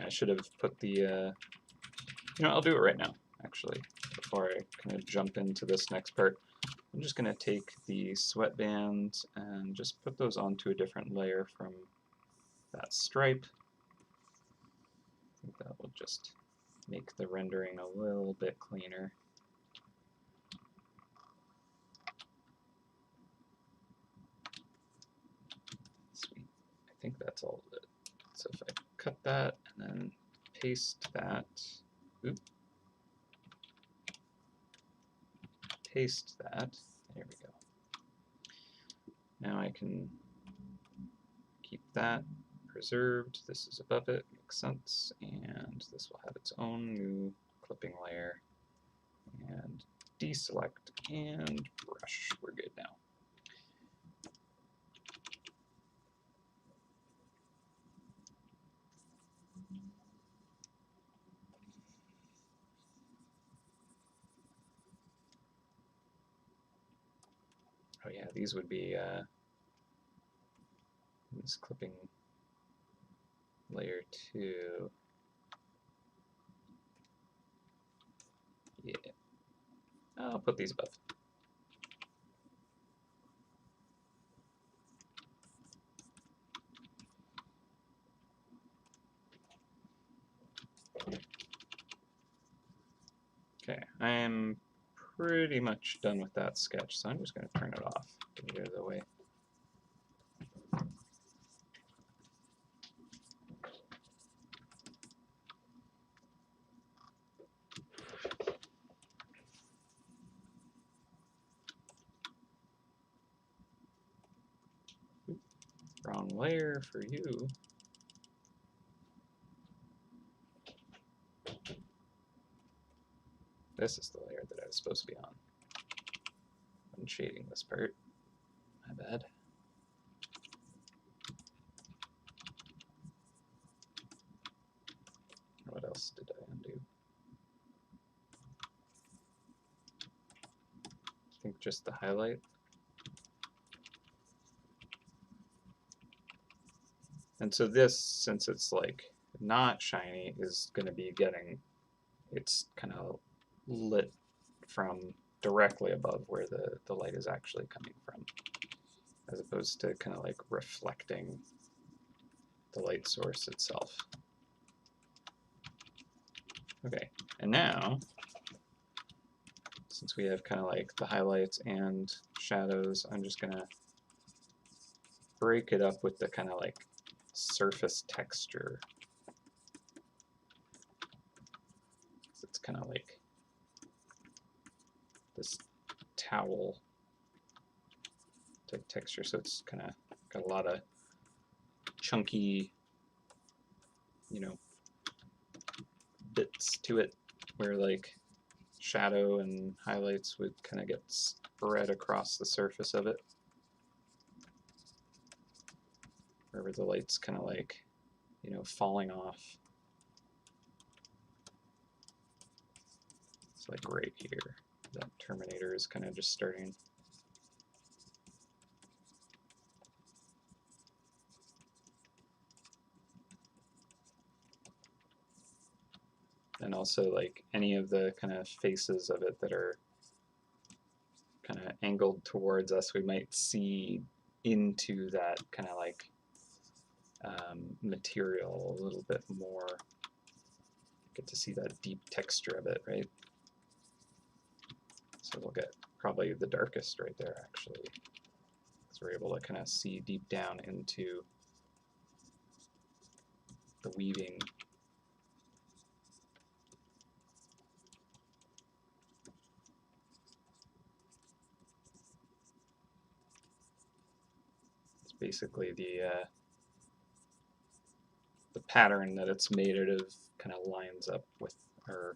I should have put the, you know, I'll do it right now, actually, before I kind of jump into this next part. I'm just going to take the sweatbands and just put those onto a different layer from that stripe. I think that will just make the rendering a little bit cleaner. Sweet. I think that's all of it. So if I cut that and then paste that, oop, paste that, there we go. Now I can keep that preserved. This is above it, makes sense, and this will have its own new clipping layer. And deselect and brush. We're good now. Oh yeah, these would be this clipping layer 2. Yeah. I'll put these above. Okay, I am pretty much done with that sketch, so I'm just going to turn it off, get it out of the way. Wrong layer for you. this is the layer that I was supposed to be on. I'm shading this part. My bad. What else did I undo? I think just the highlight. And so this, since it's like not shiny, is going to be getting, it's kind of lit from directly above where the light is actually coming from, as opposed to kind of like reflecting the light source itself. Okay, and now, since we have kind of like the highlights and shadows, I'm just going to break it up with the kind of like surface texture. It's kind of like this towel type texture, so it's kind of got a lot of chunky, you know, bits to it, where like shadow and highlights would kind of get spread across the surface of it, wherever the light's kind of like, you know, falling off. It's like right here. That Terminator is kind of just starting. And also like any of the kind of faces of it that are kind of angled towards us, we might see into that kind of like material a little bit more. Get to see that deep texture of it, right? So we'll get probably the darkest right there, actually, because we're able to kind of see deep down into the weaving. It's basically the pattern that it's made out of kind of lines up with our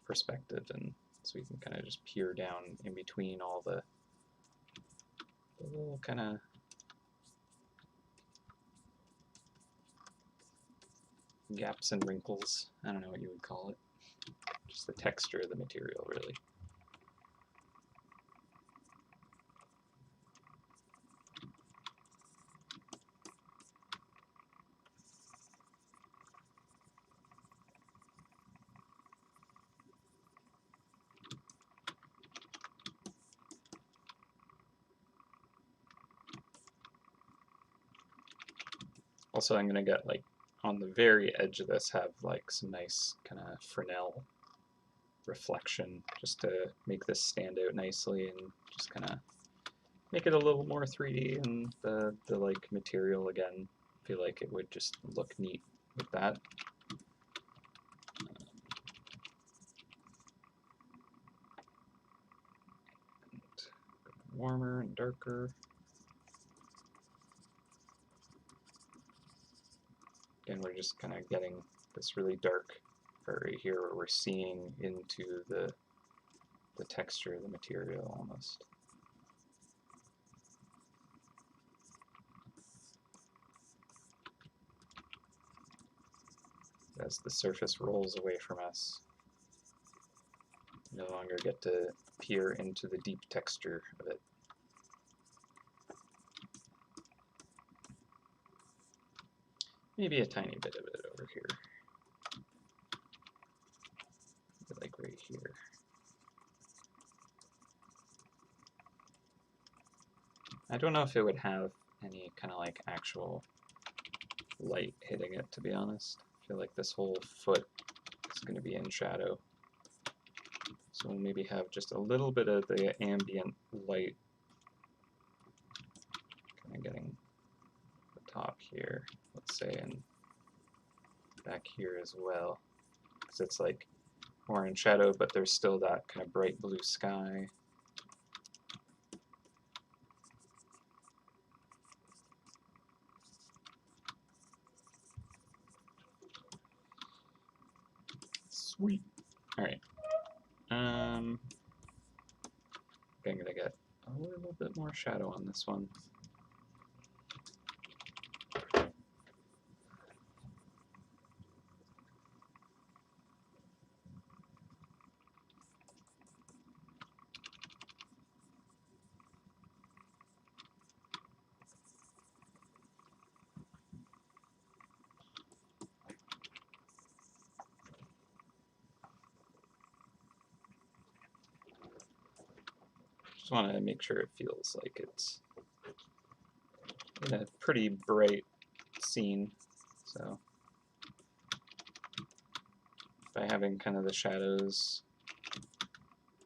perspective, and so we can kind of just peer down in between all the little kind of gaps and wrinkles. I don't know what you would call it. Just the texture of the material, really. Also, I'm going to get like on the very edge of this, have like some nice kind of Fresnel reflection, just to make this stand out nicely and just kind of make it a little more 3D, and the like material again, feel like it would just look neat with that. Warmer and darker. Again, we're just kind of getting this really dark part right here where we're seeing into the texture of the material almost. As the surface rolls away from us, we no longer get to peer into the deep texture of it. Maybe a tiny bit of it over here. Like right here. I don't know if it would have any kind of like actual light hitting it, to be honest. I feel like this whole foot is going to be in shadow. So we'll maybe have just a little bit of the ambient light kind of getting the top here, let's say, and back here as well. Because it's like more in shadow, but there's still that kind of bright blue sky. Sweet. All right. bit more shadow on this one. Just want to make sure it feels like it's in a pretty bright scene. So by having kind of the shadows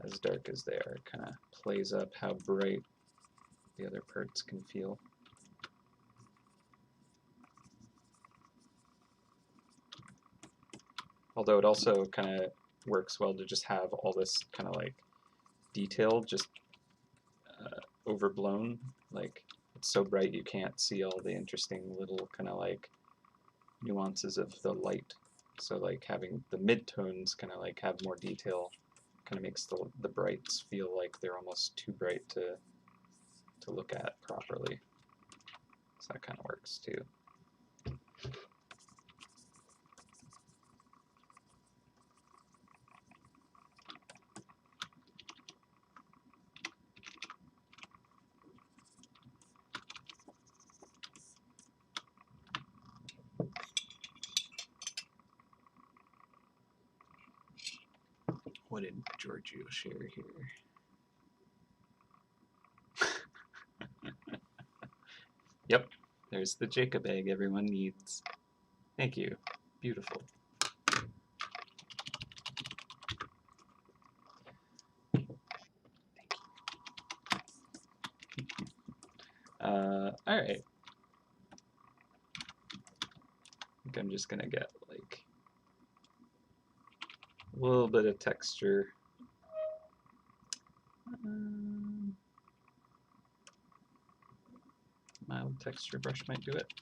as dark as they are, it kind of plays up how bright the other parts can feel. Although it also kind of works well to just have all this kind of like detail just overblown. Like it's so bright you can't see all the interesting little kind of like nuances of the light. So like having the midtones kind of like have more detail kind of makes the brights feel like they're almost too bright to look at properly. So that kind of works too. What did Giorgio share here? Yep, there's the Jacob egg everyone needs. Thank you. Beautiful. Alright. I think I'm just gonna get like a little bit of texture. Mild texture brush might do it.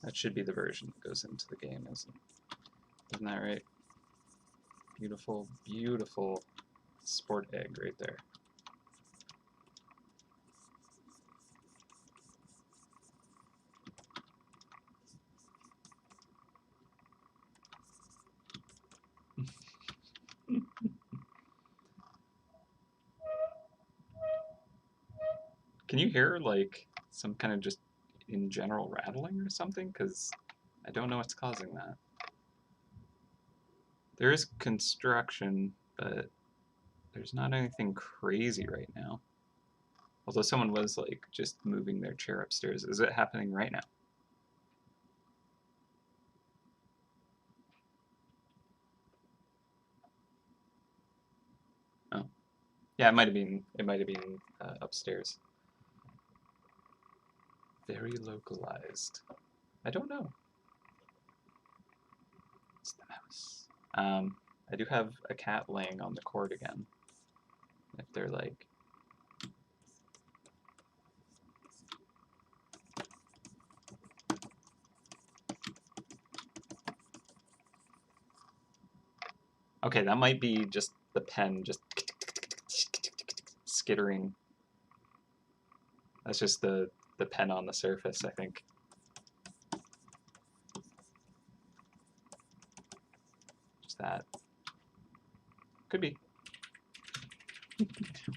That should be the version that goes into the game, isn't that right? Beautiful, beautiful sport egg right there. Can you hear like some kind of just in general rattling or something? Because I don't know what's causing that. There is construction, but there's not anything crazy right now. Although someone was like just moving their chair upstairs. Is it happening right now? Oh, yeah, it might have been. It might have been upstairs. Very localized. I don't know. It's the mouse. I do have a cat laying on the cord again. If they're like... Okay, that might be just the pen just skittering. That's just the pen on the surface, I think. Just that. Could be.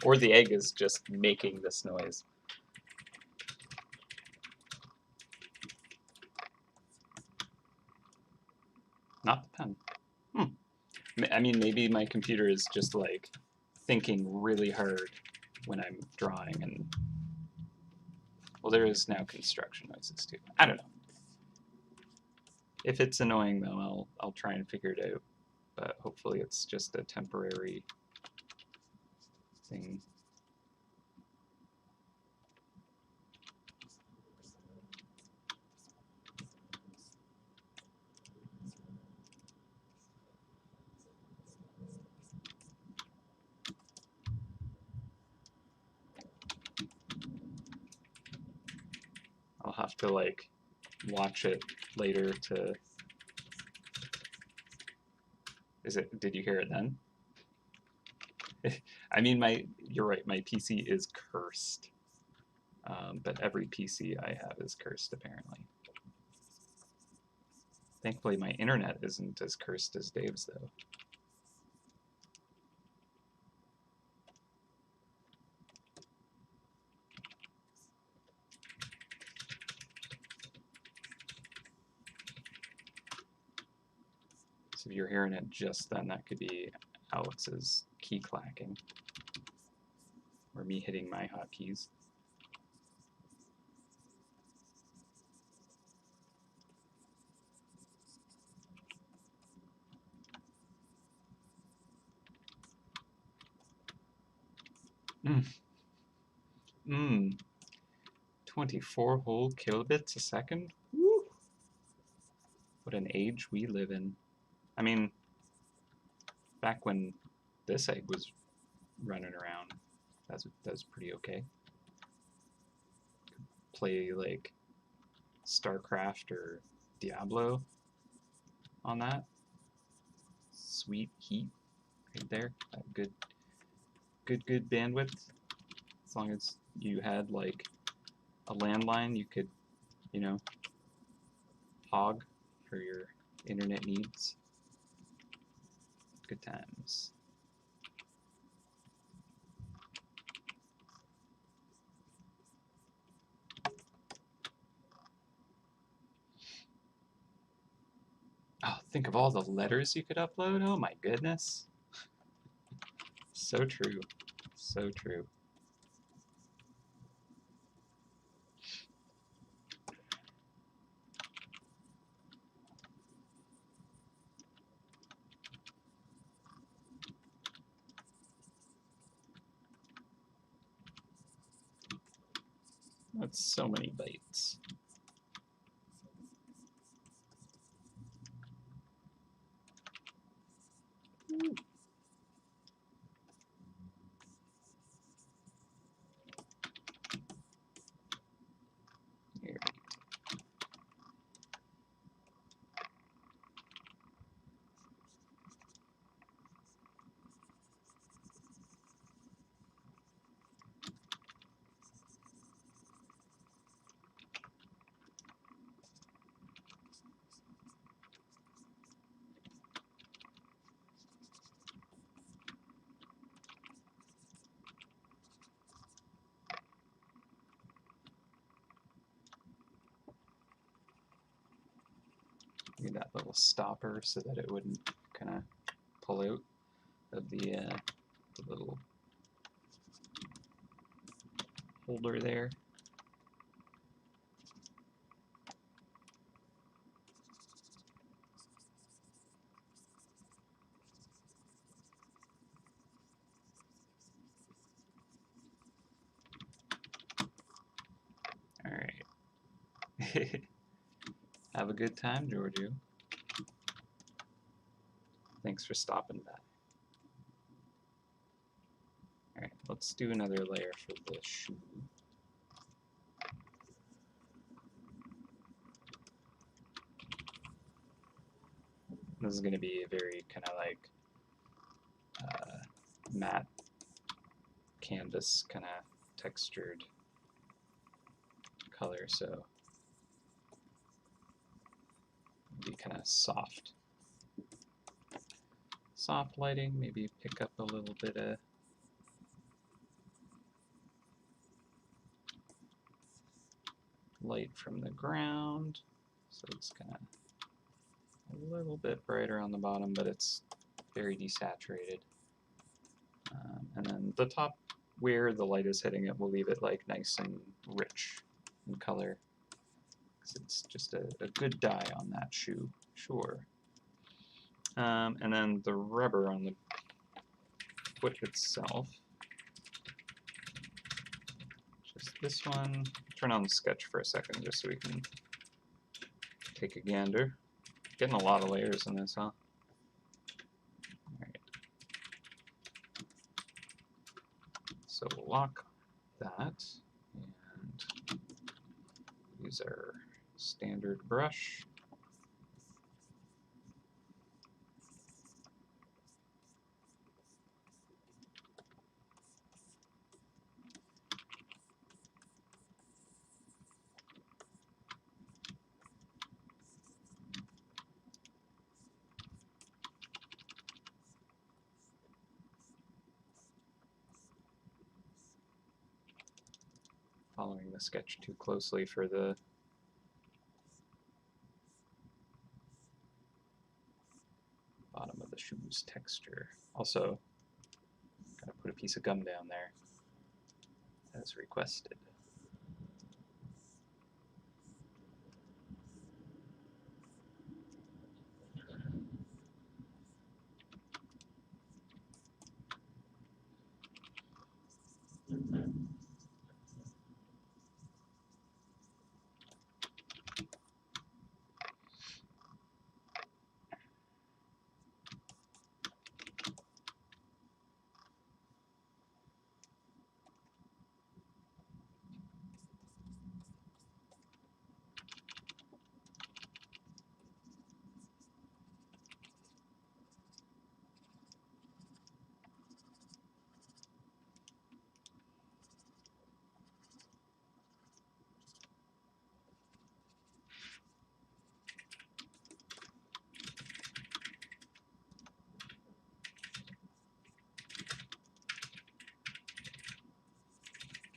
Or the egg is just making this noise. Not the pen. I mean, maybe my computer is just like thinking really hard when I'm drawing, and well, there is now construction noises too. I don't know. If it's annoying though, I'll try and figure it out. But hopefully it's just a temporary thing. to like watch it later to. Did you hear it then? I mean, you're right, my PC is cursed. But every PC I have is cursed, apparently. Thankfully, my internet isn't as cursed as Dave's, though. So if you're hearing it just then, that could be Alex's key clacking, or me hitting my hotkeys. Mm. 24 whole kilobits a second? Woo! What an age we live in. I mean, back when this egg was running around, that was pretty okay. Play like StarCraft or Diablo on that. Sweet heat right there. Good bandwidth. As long as you had like a landline you could, you know, hog for your internet needs. Good times. Oh, think of all the letters you could upload. Oh my goodness. So true. So true. That's so many bytes. Here. Need that little stopper so that it wouldn't kind of pull out of the little holder there. All right. Have a good time, Giorgio. Thanks for stopping by. Alright, let's do another layer for the shoe. This is going to be a very kind of like matte canvas kind of textured color, so it'll be kind of soft. Soft lighting, maybe pick up a little bit of light from the ground, so it's kind of a little bit brighter on the bottom, but it's very desaturated. And then the top, where the light is hitting it, we'll leave it like nice and rich in color, because it's just a good dye on that shoe, sure. And then the rubber on the foot itself, just this one. Turn on the sketch for a second just so we can take a gander. Getting a lot of layers in this, huh? Alright. So we'll lock that, and Use our standard brush. Following the sketch too closely for the bottom of the shoe's texture. Also, gotta put a piece of gum down there as requested.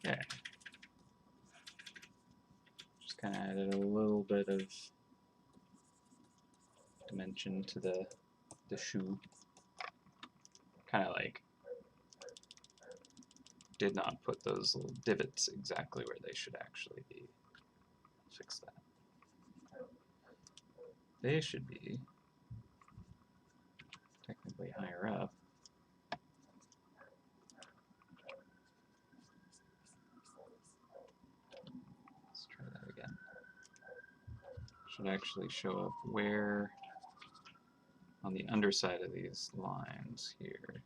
Okay. Just kind of added a little bit of dimension to the shoe. Kind of like did not put those little divots exactly where they should actually be. Fix that. They should be technically higher up. Let's try that again. Should actually show up where on the underside of these lines here.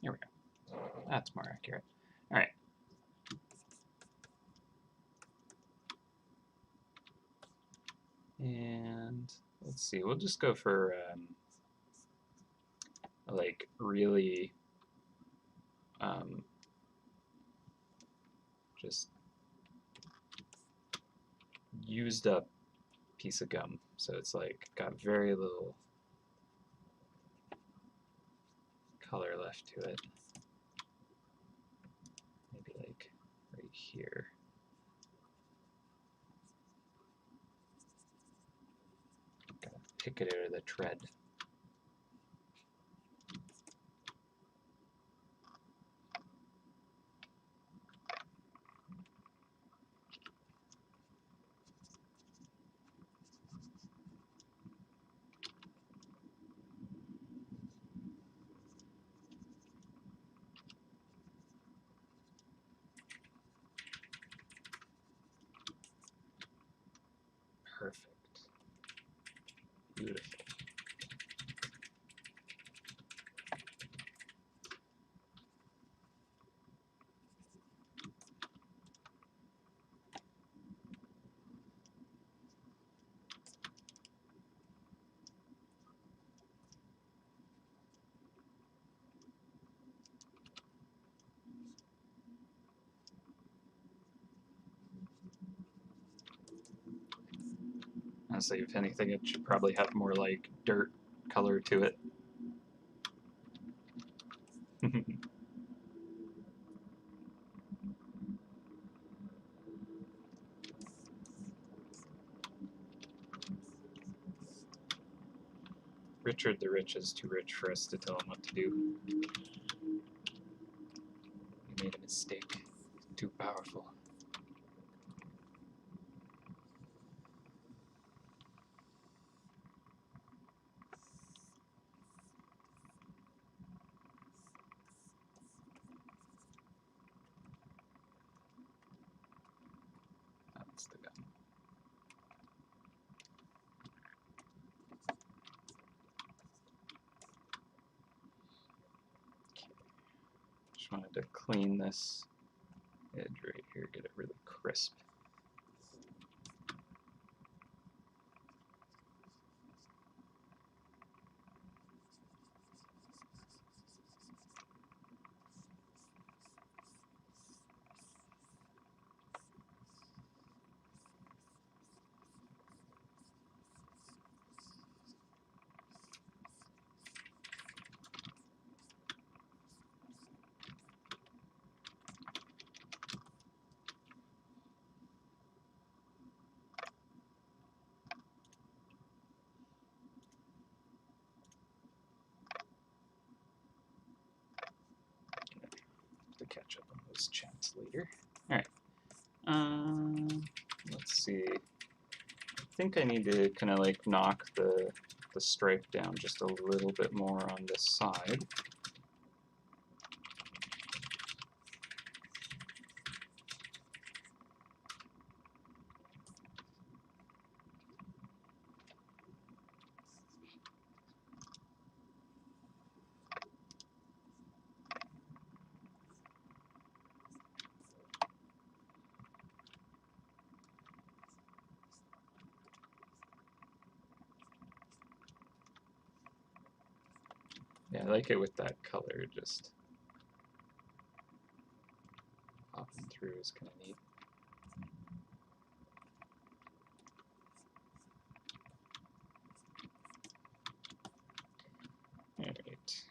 There we go. That's more accurate. All right. And let's see, we'll just go for like really just used up piece of gum. So it's like got very little color left to it. Maybe like right here. Gotta pick it out of the tread. Perfect. Beautiful. Honestly, if anything, it should probably have more like dirt color to it. Richard the Rich is too rich for us to tell him what to do. He made a mistake. Too powerful. That's the gun. Okay. Just wanted to clean this edge right here, get it really crisp. To catch up on those chats later. All right. Let's see. I think I need to kind of like knock the stripe down just a little bit more on this side. Yeah, I like it with that color, just popping through is kind of neat. All right.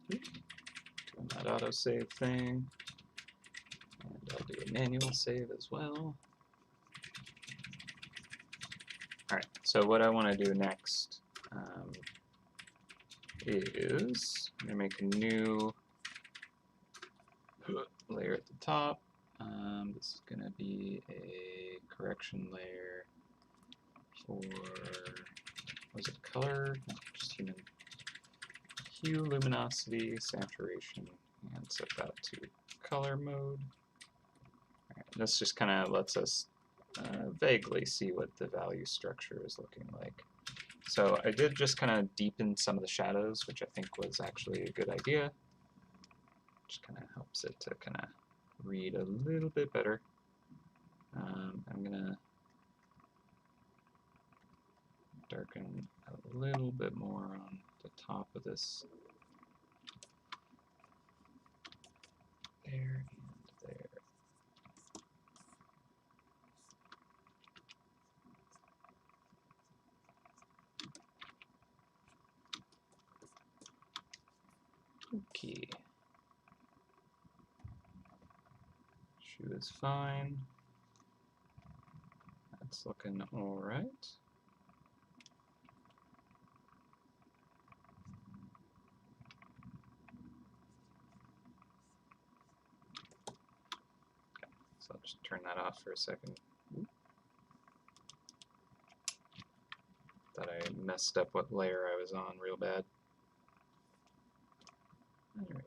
Doing that autosave thing. And I'll do a manual save as well. Alright, so what I want to do next is I'm going to make a new layer at the top. This is going to be a correction layer for, was it color? No, just human. Hue, luminosity, saturation, and set that to color mode. Right, this just kind of lets us vaguely see what the value structure is looking like. So I did just kind of deepen some of the shadows, which I think was actually a good idea. Just kind of helps it to kind of read a little bit better. I'm going to darken a little bit more on the top of this. There and there. Okay. Shoe is fine. That's looking all right. Okay, so I'll just turn that off for a second. Thought I messed up what layer I was on real bad. All right.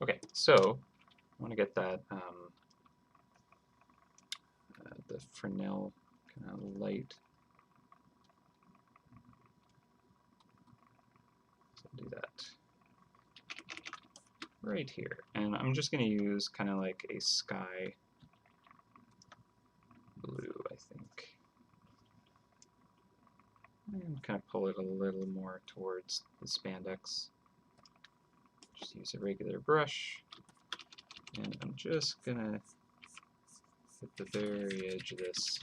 Okay, so I want to get that the Fresnel kind of light. So I'll do that right here, and I'm just going to use kind of like a sky blue, I think, and kind of pull it a little more towards the spandex. Just use a regular brush, and I'm just gonna hit the very edge of this.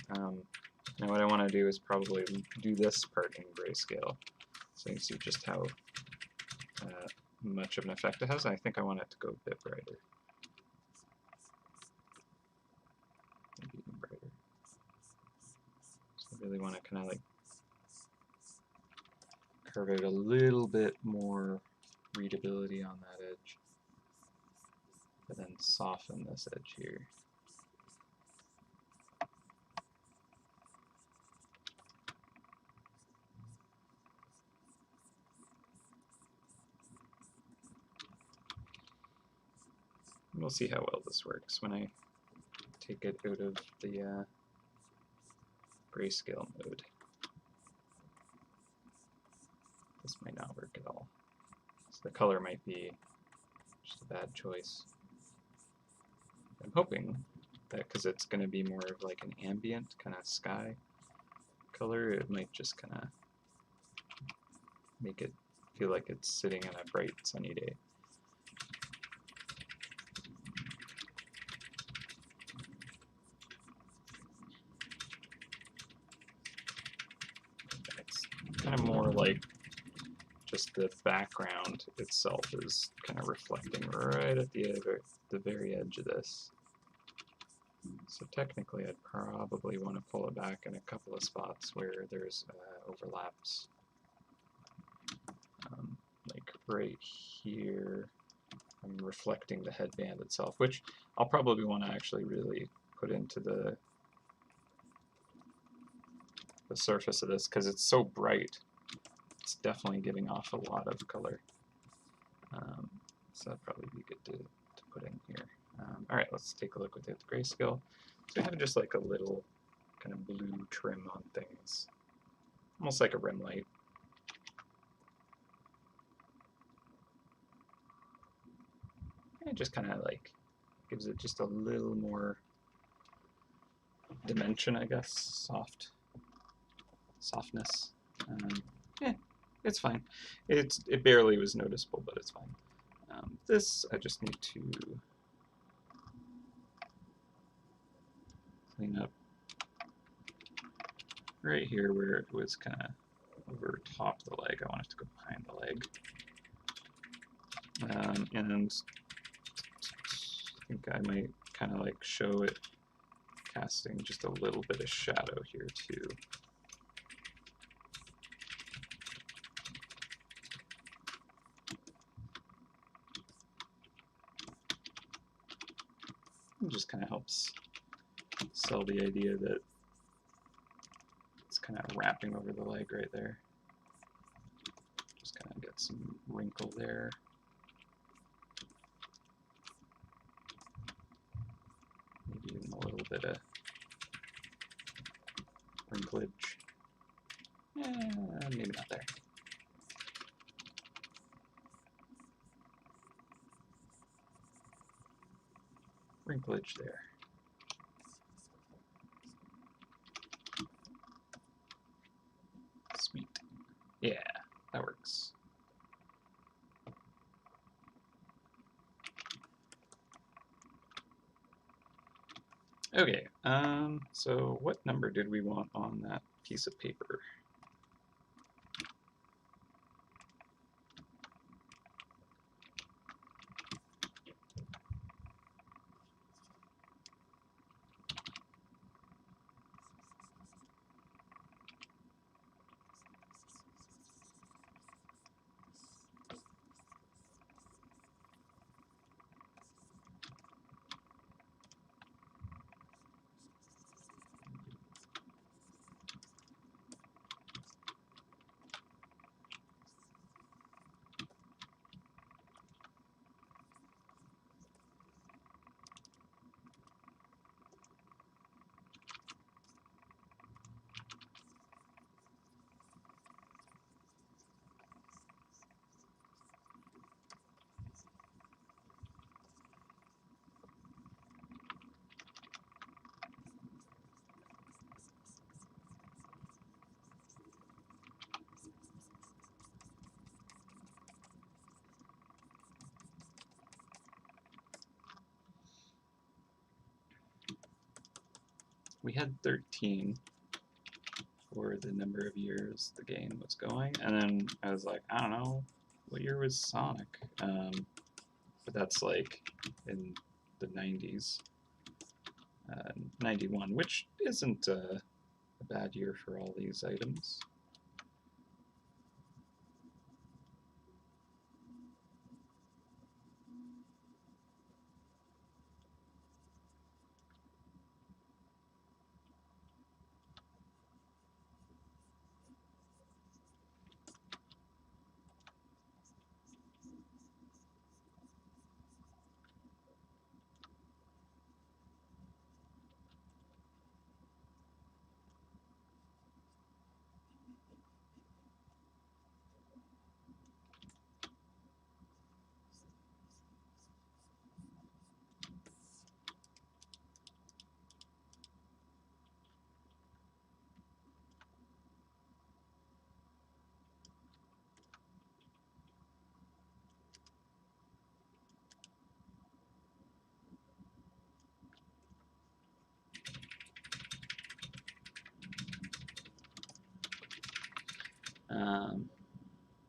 Now what I want to do is probably do this part in grayscale, so you can see just how much of an effect it has. I think I want it to go a bit brighter. Maybe even brighter. So I really want to kind of like carve out a little bit more readability on that edge, but then soften this edge here. We'll see how well this works when I take it out of the grayscale mode. This might not work at all. So the color might be just a bad choice. I'm hoping that because it's going to be more of like an ambient kind of sky color, it might just kind of make it feel like it's sitting on a bright sunny day. It's kind of more like just the background itself is kind of reflecting right at the very edge of this. So technically I'd probably want to pull it back in a couple of spots where there's overlaps. Like right here, I'm reflecting the headband itself, which I'll probably want to actually really put into the surface of this because it's so bright. It's definitely giving off a lot of color. So that'd probably be good to put in here. Alright, let's take a look without the grayscale. So we have just like a little kind of blue trim on things. Almost like a rim light. And it just kind of like gives it just a little more dimension, I guess. Softness. Yeah, it's fine. It barely was noticeable, but it's fine. This I just need to clean up right here where it was kind of over top the leg. I want it to go behind the leg. And I think I might kind of like show it casting just a little bit of shadow here too. It just kind of helps sell the idea that it's kind of wrapping over the leg right there. Just kind of get some wrinkle there. Maybe even a little bit of wrinklage. Maybe not there. Wrinklage there. Sweet. Yeah, that works. Okay, so what number did we want on that piece of paper? We had 13. for the number of years the game was going. And then I was like, I don't know, what year was Sonic? But that's like in the 90s, 91, which isn't a bad year for all these items.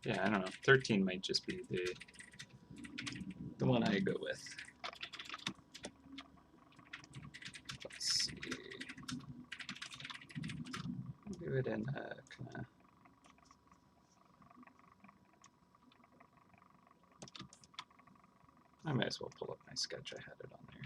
Yeah, I don't know. 13 might just be the one I go with. Let's see. Do it in kind of. I might as well pull up my sketch. I had it on there.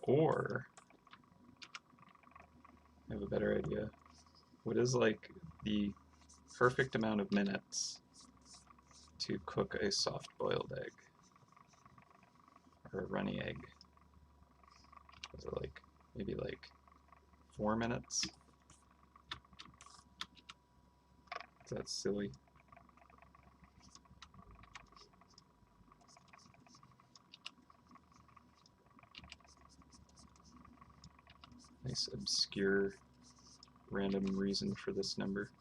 Or, I have a better idea. What is like the perfect amount of minutes to cook a soft-boiled egg? Or a runny egg? Is it like, maybe like 4 minutes? That's silly. Nice obscure random reason for this number.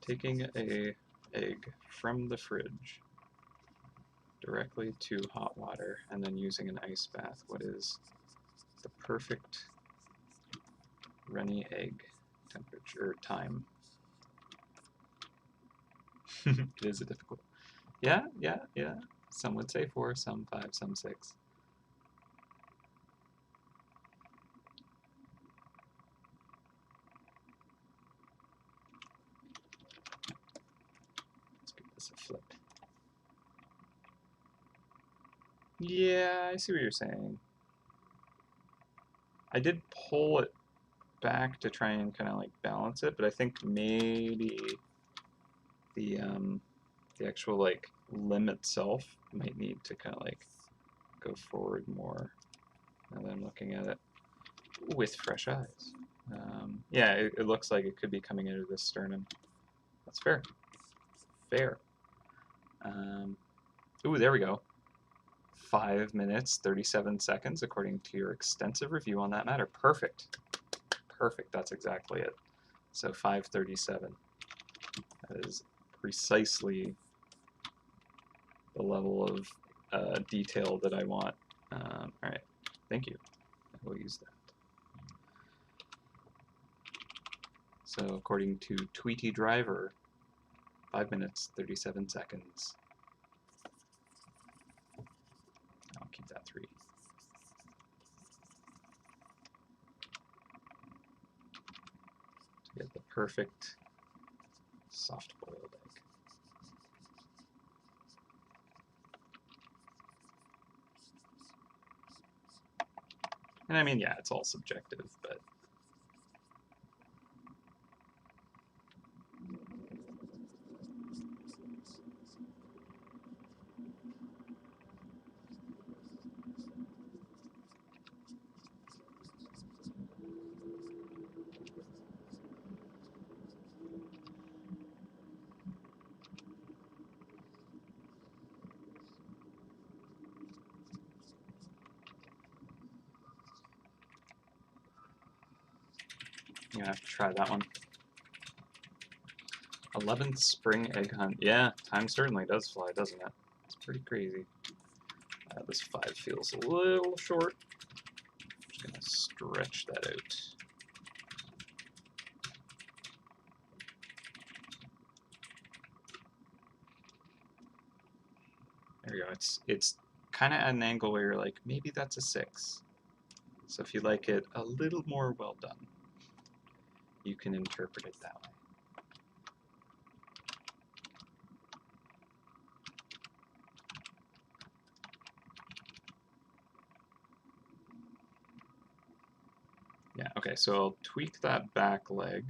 Taking a egg from the fridge directly to hot water and then using an ice bath. What is the perfect runny egg temperature time? It is a difficult. Yeah. Some would say 4, some 5, some 6. Let's give this a flip. Yeah, I see what you're saying. I did pull it back to try and kind of like balance it, but I think maybe the actual like limb itself might need to kind of like go forward more. Now that I'm looking at it with fresh eyes. Yeah, it looks like it could be coming out of the sternum. That's fair. Fair. Ooh, there we go. 5 minutes, 37 seconds, according to your extensive review on that matter. Perfect. Perfect, that's exactly it. So 5:37. That is precisely the level of detail that I want. All right, thank you. I will use that. So according to Tweety Driver, 5 minutes, 37 seconds. I'll keep that 3. To get the perfect soft-boiled egg. And I mean, yeah, it's all subjective, but you're gonna have to try that one. 11th spring egg hunt. Yeah, time certainly does fly, doesn't it? It's pretty crazy. This 5 feels a little short. Just gonna stretch that out. There we go. It's kind of at an angle where you're like, maybe that's a 6. So if you like it a little more well done, you can interpret it that way. Yeah, okay, so I'll tweak that back leg,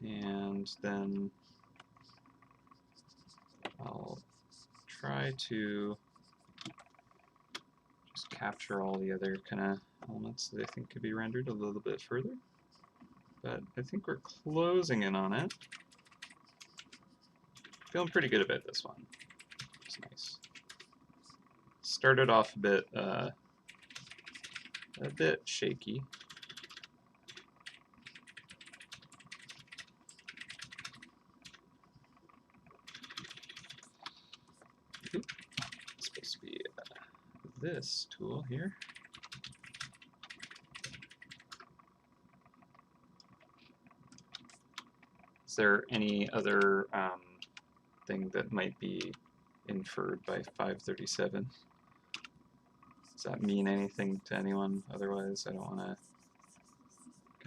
and then I'll try to just capture all the other kind of elements that I think could be rendered a little bit further. But I think we're closing in on it. Feeling pretty good about this one. It's nice. Started off a bit shaky. It's supposed to be this tool here. Is there any other thing that might be inferred by 537? Does that mean anything to anyone? Otherwise, I don't want to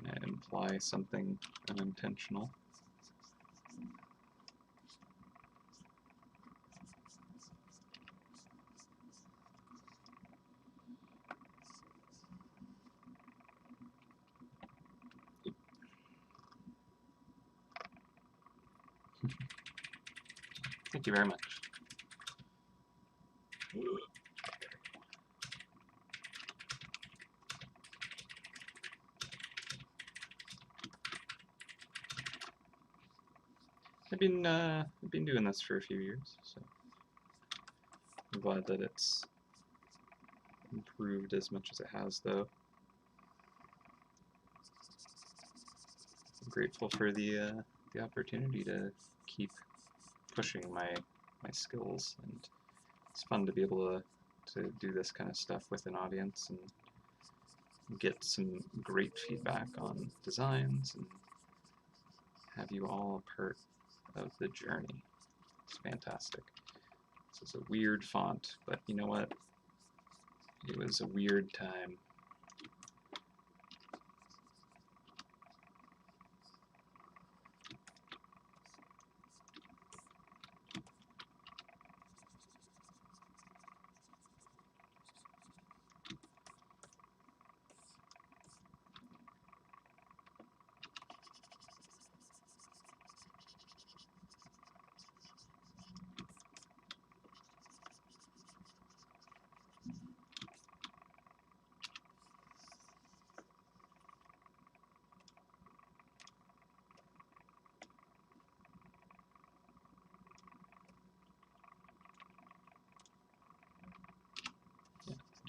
kind of imply something unintentional. Thank you very much. I've been doing this for a few years, so I'm glad that it's improved as much as it has, though. I'm grateful for the opportunity to keep pushing my skills, and it's fun to be able to do this kind of stuff with an audience and get some great feedback on designs and have you all a part of the journey. It's fantastic. This is a weird font, but you know what? It was a weird time.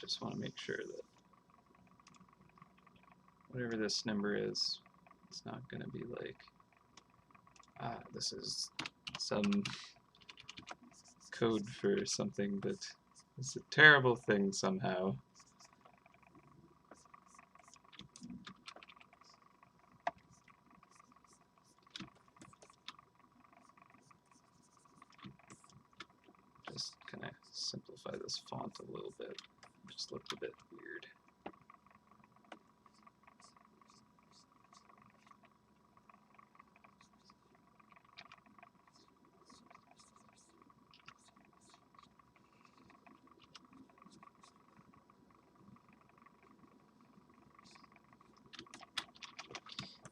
Just want to make sure that whatever this number is, it's not going to be like, this is some code for something that is a terrible thing somehow. Just kind of simplify this font a little bit. It just looked a bit weird.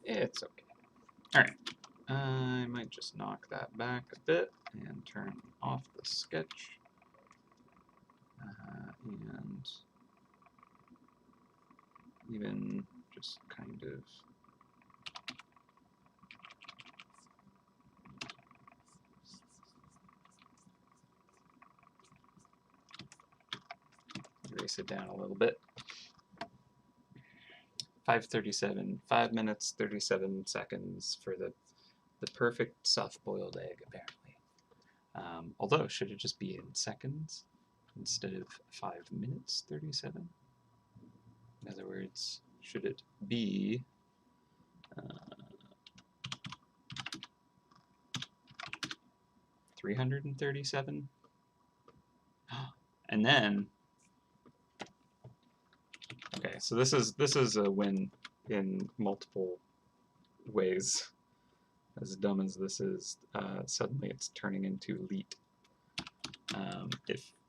It's okay. All right. I might just knock that back a bit and turn off the sketch. And even just kind of erase it down a little bit. 5:37, 5 minutes, 37 seconds for the perfect soft-boiled egg, apparently. Although, should it just be in seconds instead of 5 minutes, 37? In other words, should it be 337? And then, okay, so this is a win in multiple ways. As dumb as this is, suddenly it's turning into leet.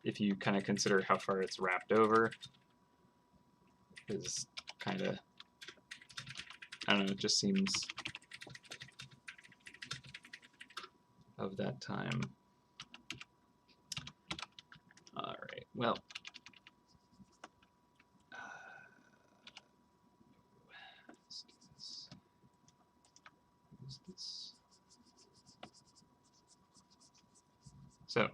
If you kind of consider how far it's wrapped over, is kind of, I don't know, it just seems of that time. All right, well, let's do this. Use this. So,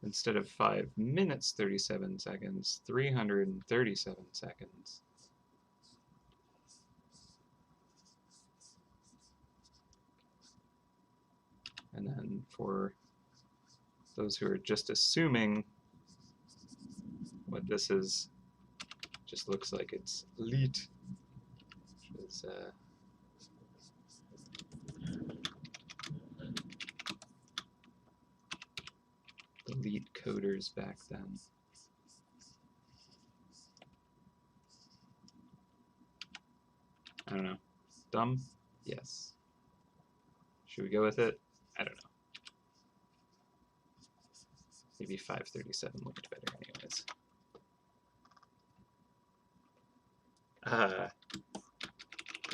instead of 5 minutes, 37 seconds, 337 seconds. And then for those who are just assuming what this is, just looks like it's leet, which is the leet coders back then. I don't know. Dumb? Yes. Should we go with it? I don't know. Maybe 537 looked better anyways.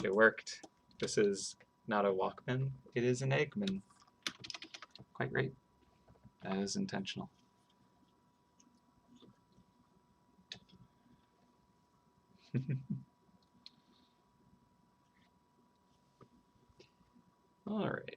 It worked. This is not a Walkman, it is an Eggman. Quite right. That is intentional. All right.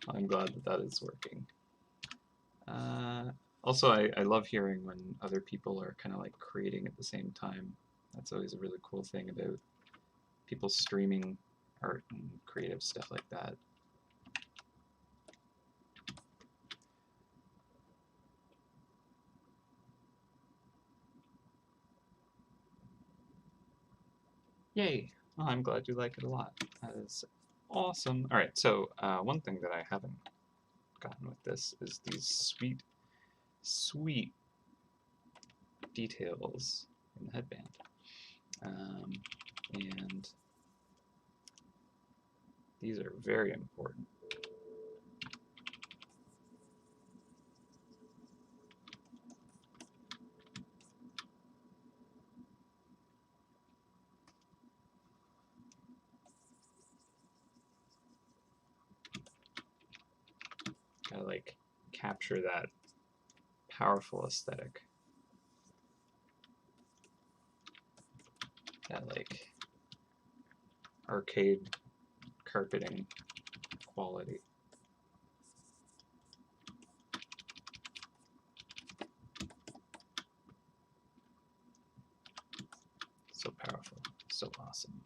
I'm glad that that is working. Also, I love hearing when other people are kind of like creating at the same time. That's always a really cool thing about people streaming art and creative stuff like that. Yay! Oh, I'm glad you like it a lot. That is awesome. All right, so one thing that I haven't gotten with this is these sweet, sweet details in the headband. And these are very important. Gotta like capture that powerful aesthetic. That like arcade carpeting quality. So powerful, so awesome.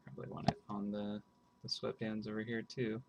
Probably want it on the sweatbands over here too.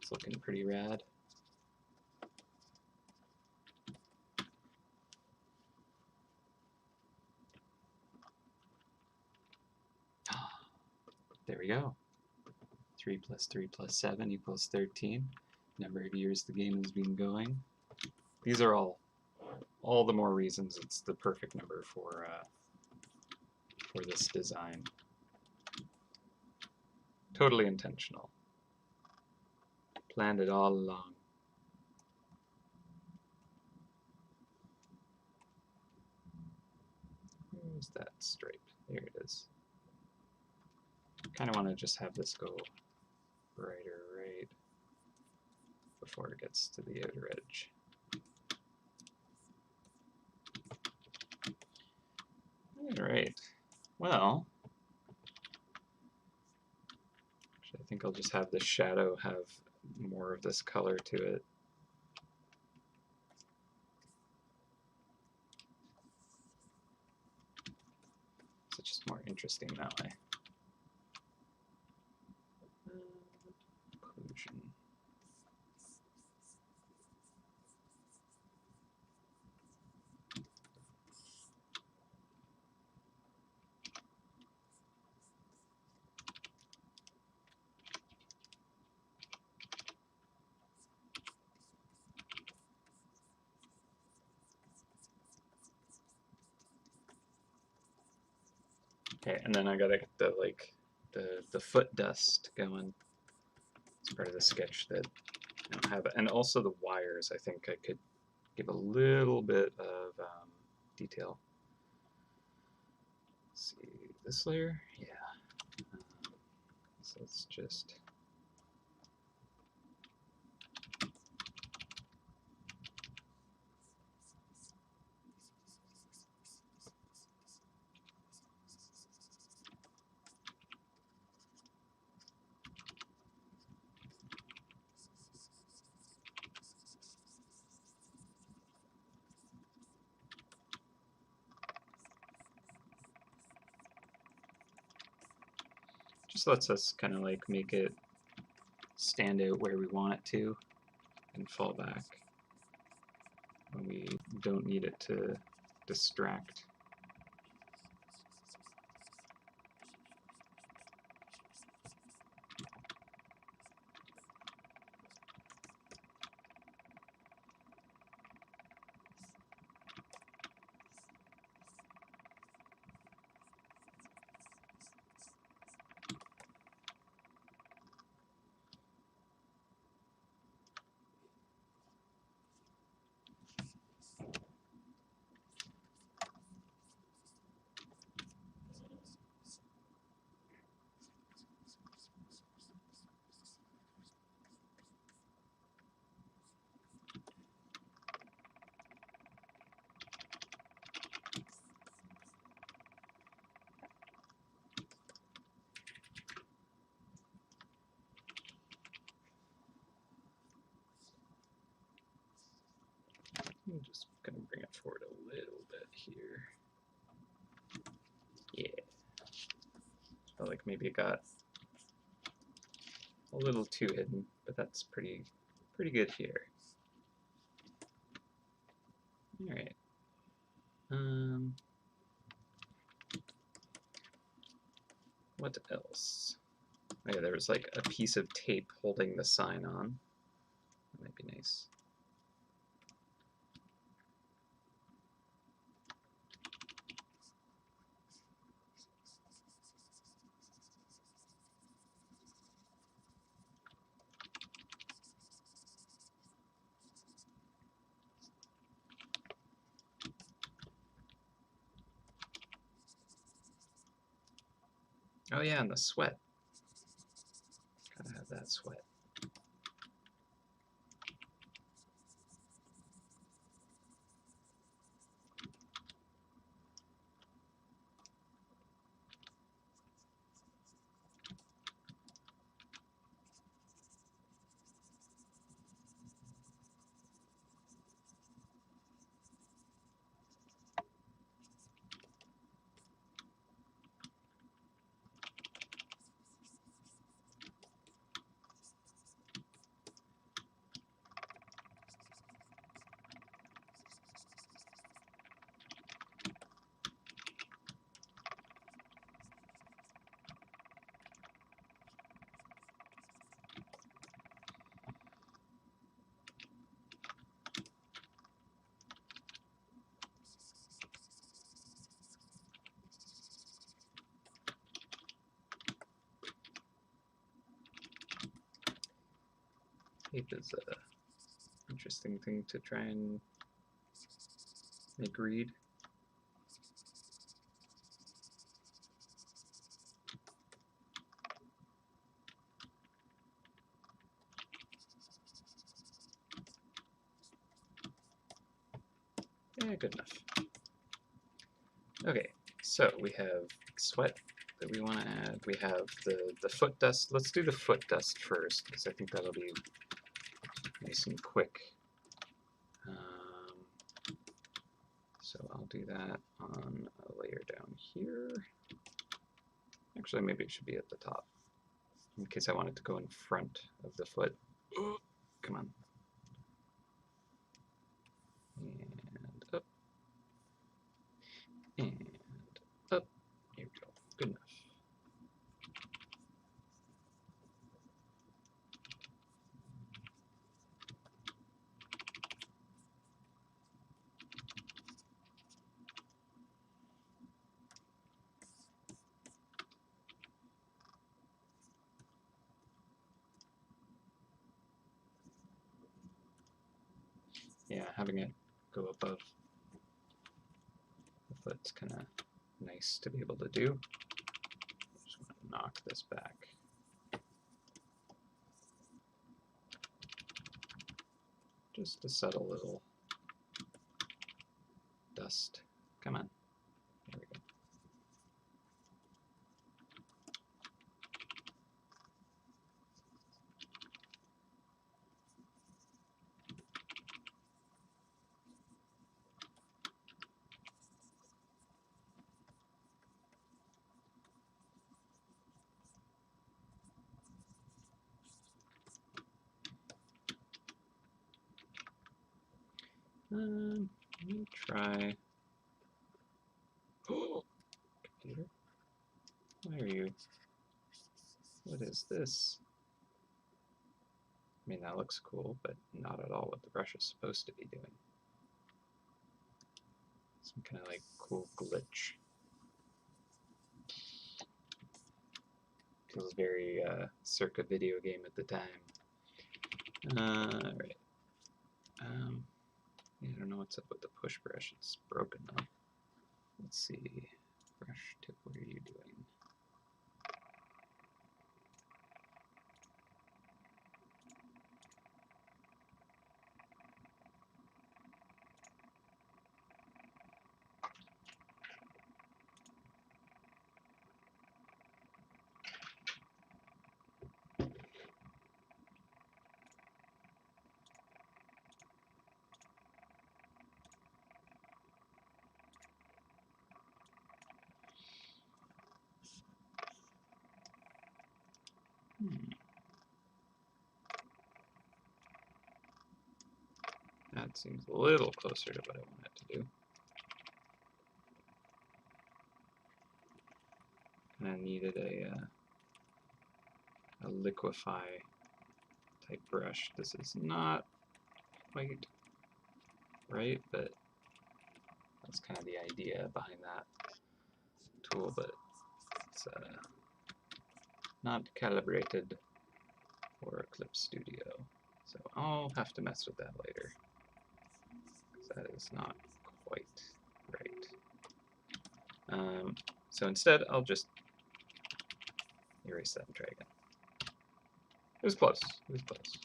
It's looking pretty rad. There we go. 3 plus 3 plus 7 equals 13. Number of years the game has been going. These are all the more reasons it's the perfect number for this design. Totally intentional. Planned it all along. Where's that stripe? There it is. Kind of want to just have this go brighter right before it gets to the outer edge. Alright, well, I think I'll just have the shadow have more of this color to it. So it's just more interesting that way. Occlusion. Okay, and then I gotta get the foot dust going. It's part of the sketch that I don't have, and also the wires. I think I could give a little bit of detail. Let's see this layer, yeah. So let's just. Just lets us kind of like make it stand out where we want it to and fall back when we don't need it to distract. I'm just gonna bring it forward a little bit here. Yeah. Felt like maybe it got a little too hidden, but that's pretty good here. All right. What else? Oh yeah, there was like a piece of tape holding the sign on. That might be nice. Oh yeah, and the sweat. Gotta have that sweat. Tape is a interesting thing to try and make read. Yeah, good enough. Okay, so we have sweat that we want to add. We have the foot dust. Let's do the foot dust first, because I think that'll be nice and quick. So I'll do that on a layer down here. Actually, maybe it should be at the top, in case I want it to go in front of the foot. Come on. And up. And up. Here we go. Good enough. Yeah, having it go above the foot's kind of nice to be able to do. Just want to knock this back. Just a subtle little dust. Come on. There we go. Let me try. Oh, computer. Why are you? What is this? I mean, that looks cool, but not at all what the brush is supposed to be doing. Some kind of like cool glitch. Feels very circa video game at the time. Alright. Yeah, I don't know what's up with the push brush. It's broken though. Let's see. Brush tip, what are you doing? That seems a little closer to what I want it to do. And I needed a liquefy type brush. This is not quite right, but that's kind of the idea behind that tool, but it's not calibrated for Eclipse Studio. So I'll have to mess with that later, because that is not quite right. So instead, I'll just erase that and try again. It was close. It was close.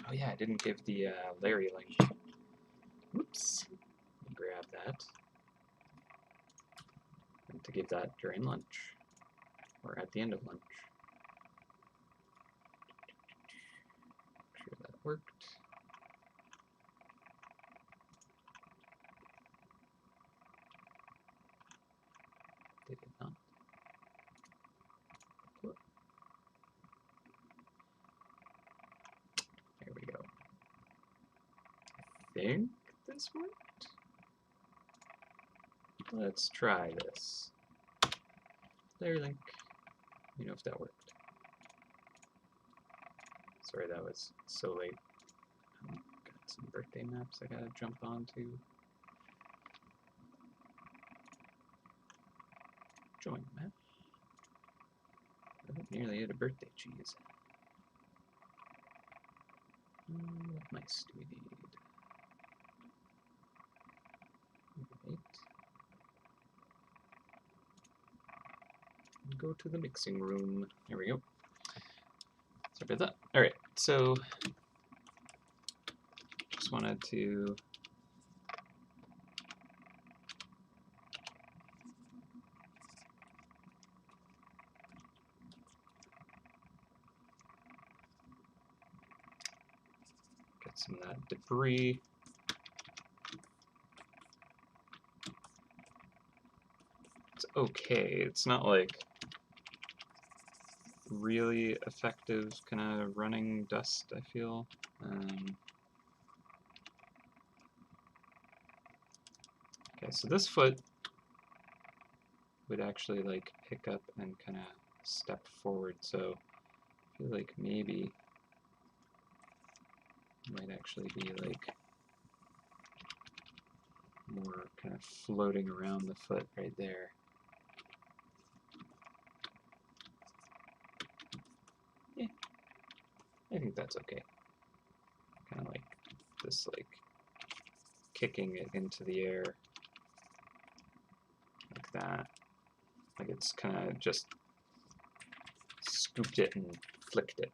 Oh yeah, I didn't give the Larry link. Oops. Grab that. And to give that during lunch, or at the end of lunch. Make sure that worked. Did it not? There we go. I think this worked. Let's try this. Larry link. You know if that worked. Sorry, that was so late. Got some birthday maps I gotta jump onto. Join map. I nearly ate a birthday cheese. What mice do we need? Right. Go to the mixing room. There we go. Sorry about that. All right, so just wanted to get some of that debris. It's okay. It's not like really effective kind of running dust, I feel. Okay, so this foot would actually like pick up and kind of step forward, so I feel like maybe it might actually be like more kind of floating around the foot right there. Yeah, I think that's okay. Kind of like this, like kicking it into the air like that. Like it's kind of just scooped it and flicked it.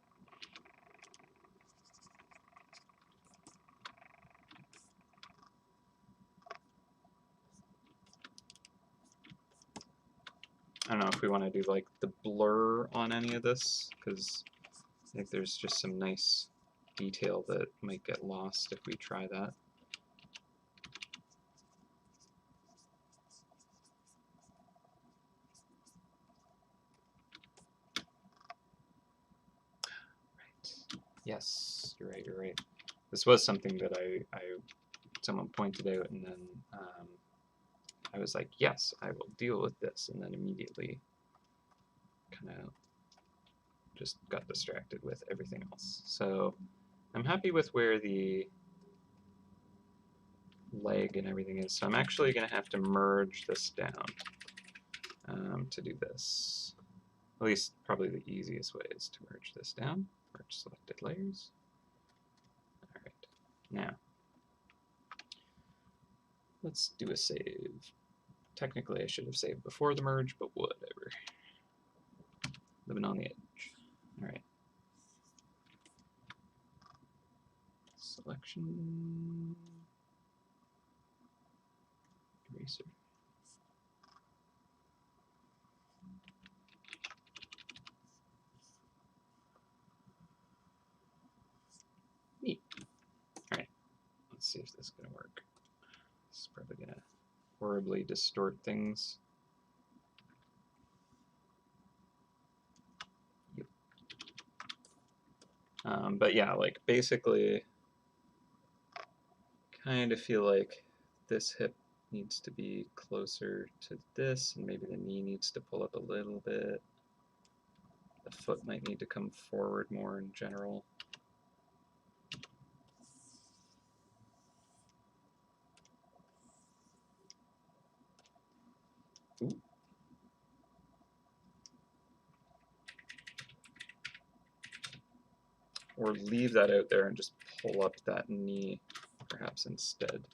I don't know if we want to do like the blur on any of this, because I think there's just some nice detail that might get lost if we try that. Right. Yes, you're right, you're right. This was something that someone pointed out, and then I was like, yes, I will deal with this, and then immediately kind of just got distracted with everything else. So I'm happy with where the leg and everything is. So I'm actually going to have to merge this down to do this. At least probably the easiest way is to merge this down. Merge selected layers. All right. Now, let's do a save. Technically, I should have saved before the merge, but whatever. Living on the edge. All right. Selection. Eraser. Neat. All right. Let's see if this is going to work. This is probably going to horribly distort things. Yep. But yeah, like basically, kind of feel like this hip needs to be closer to this, and maybe the knee needs to pull up a little bit. The foot might need to come forward more in general. Ooh. Or leave that out there and just pull up that knee perhaps instead.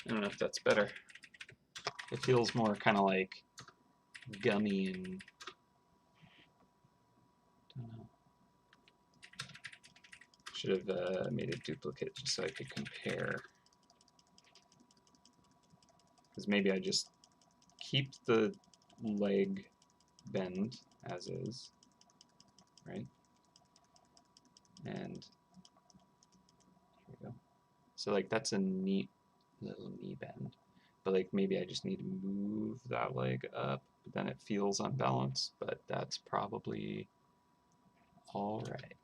I don't know if that's better. It feels more kind of like gummy and I don't know. Should have made a duplicate just so I could compare. Because maybe I just keep the leg bend as is, right? And here we go. So like that's a neat little knee bend. But like maybe I just need to move that leg up, but then it feels unbalanced, but that's probably all right.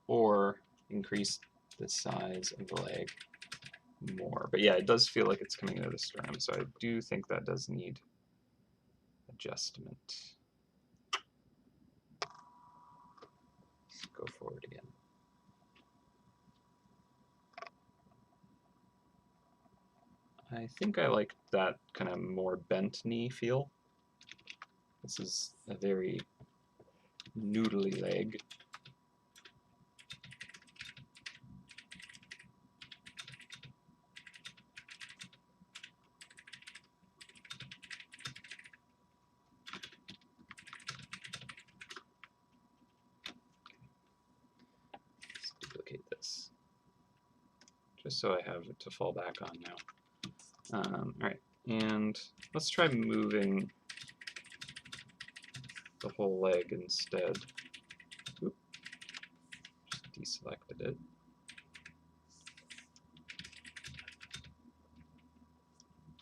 Or increase the size of the leg more. But yeah, it does feel like it's coming out of the sternum, so I do think that does need adjustment. Let's go forward again. I think I like that kind of more bent knee feel. This is a very noodly leg. Let's duplicate this, just so I have it to fall back on now. All right, and let's try moving the whole leg instead. Oop. Just deselected it.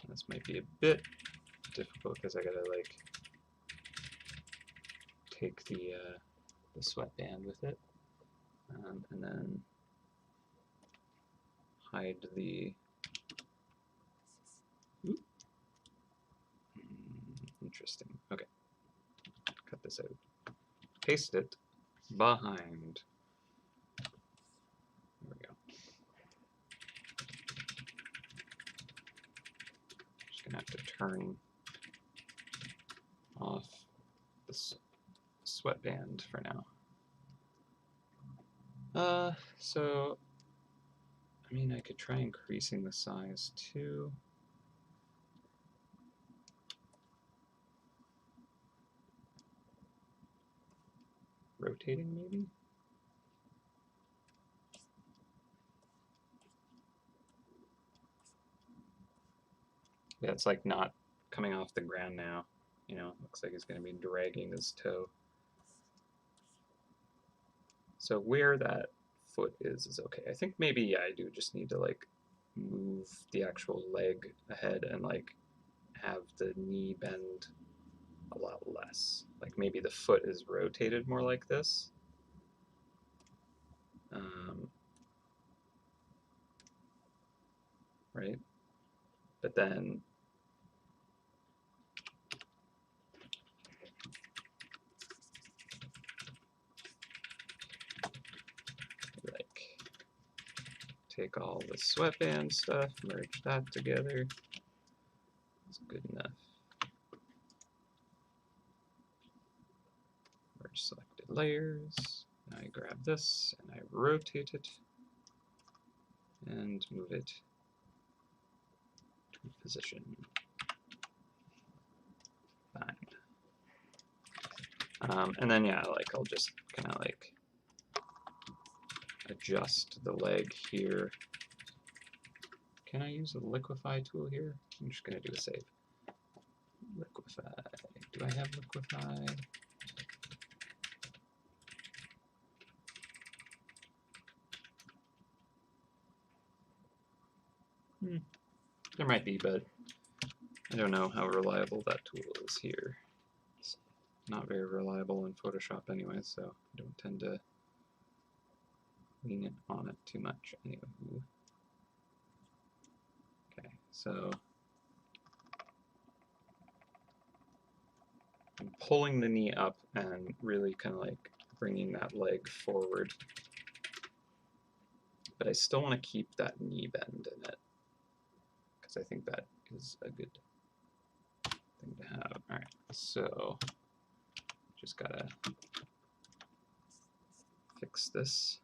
This might be a bit difficult because I gotta like take the sweatband with it, and then hide the. Oop. Interesting. Okay. Cut this out. Paste it behind. There we go. Just gonna have to turn off this sweatband for now. So I mean, I could try increasing the size too. Rotating maybe? Yeah, it's like not coming off the ground now. You know, looks like he's going to be dragging his toe. So where that foot is okay. I think maybe I do just need to like move the actual leg ahead and like have the knee bend a lot less. Like maybe the foot is rotated more like this. Right? But then like take all the sweatband stuff, merge that together. It's good enough. Merge selected layers. Now I grab this and I rotate it and move it to position. Fine. And then yeah, like I'll just kind of like adjust the leg here. Can I use a liquefy tool here? I'm just gonna do a save. Liquefy. Do I have liquefy? There might be, but I don't know how reliable that tool is here. It's not very reliable in Photoshop anyway, so I don't tend to lean it on it too much anyway. Okay, so I'm pulling the knee up and really kind of like bringing that leg forward. But I still want to keep that knee bend in it, because I think that is a good thing to have. All right, so just gotta fix this.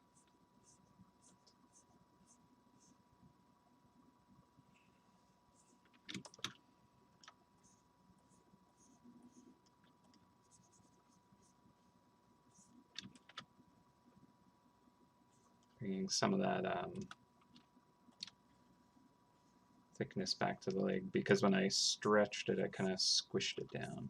bringing some of that thickness back to the leg, because when I stretched it, I kind of squished it down.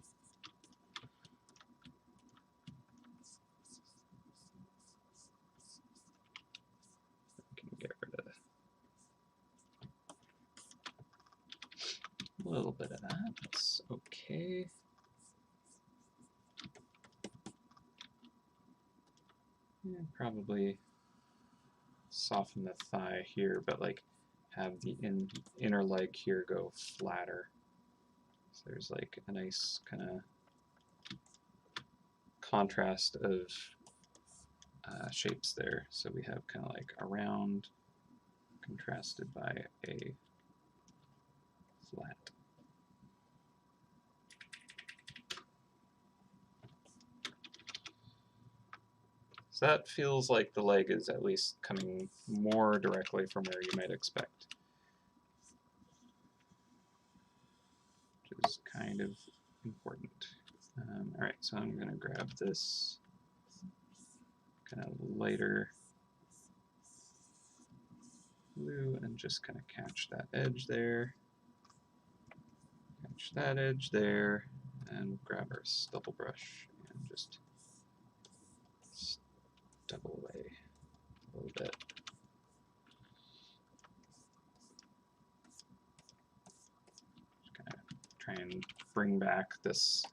I can get rid of a little bit of that. That's okay. And probably soften the thigh here, but like have the inner leg here go flatter. So there's like a nice kind of contrast of shapes there. So we have kind of like a round contrasted by a flat. So that feels like the leg is at least coming more directly from where you might expect, which is kind of important. All right, so I'm going to grab this kind of lighter blue and just kind of catch that edge there, catch that edge there, and grab our stubble brush and just stubble away a little bit. Just kind of try and bring back this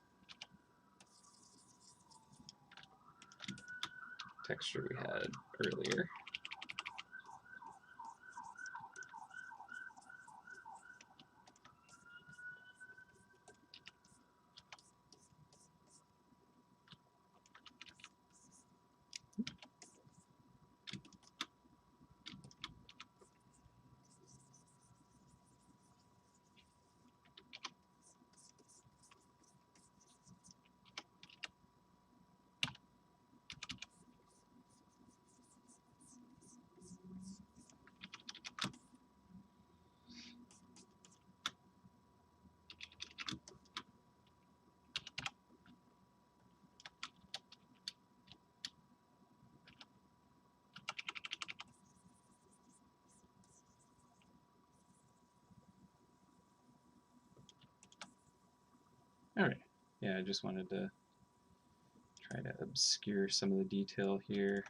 texture we had earlier. All right, yeah, I just wanted to try to obscure some of the detail here.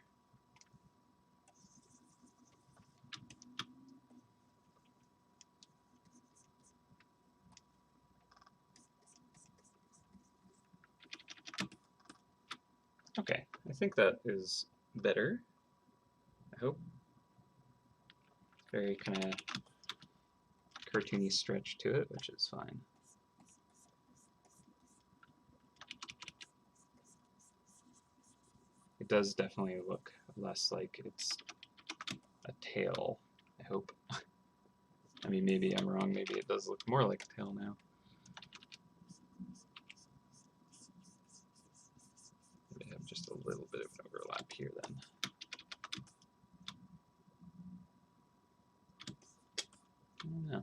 Okay, I think that is better, I hope. Very kind of cartoony stretch to it, which is fine. It does definitely look less like it's a tail, I hope. I mean, maybe I'm wrong, maybe it does look more like a tail now. Maybe I have just a little bit of an overlap here then. I don't know.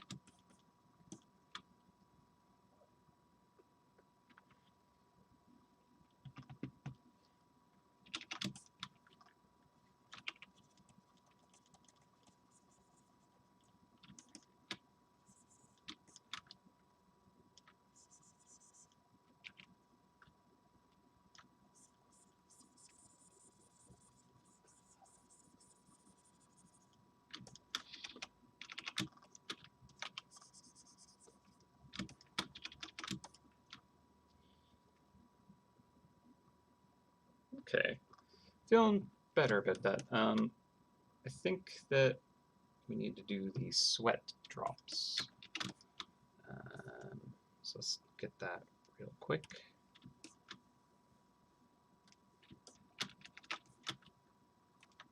Okay, feeling better about that. I think that we need to do the sweat drops. So let's get that real quick.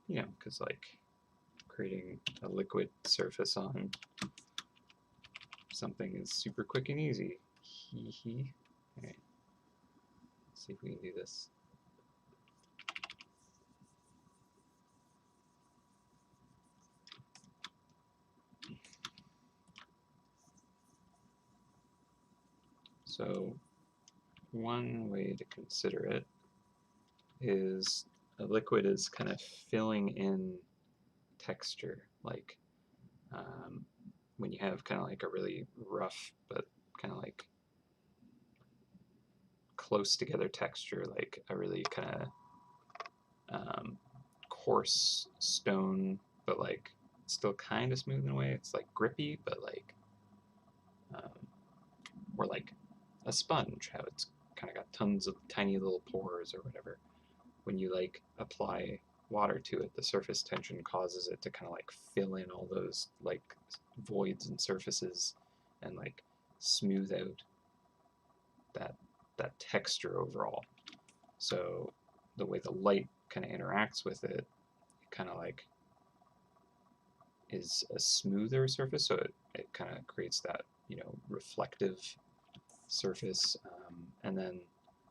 You know, because like creating a liquid surface on something is super quick and easy. Hee hee. Okay, let's see if we can do this. So one way to consider it is a liquid is kind of filling in texture, like when you have kind of like a really rough but kind of like close together texture, like a really kind of coarse stone, but like still kind of smooth in a way. It's like grippy, but like or like a sponge, how it's kind of got tons of tiny little pores or whatever. When you like apply water to it, the surface tension causes it to kind of like fill in all those like voids and surfaces and like smooth out that texture overall. So the way the light kind of interacts with it, kind of like is a smoother surface, so it kind of creates that, you know, reflective surface, and then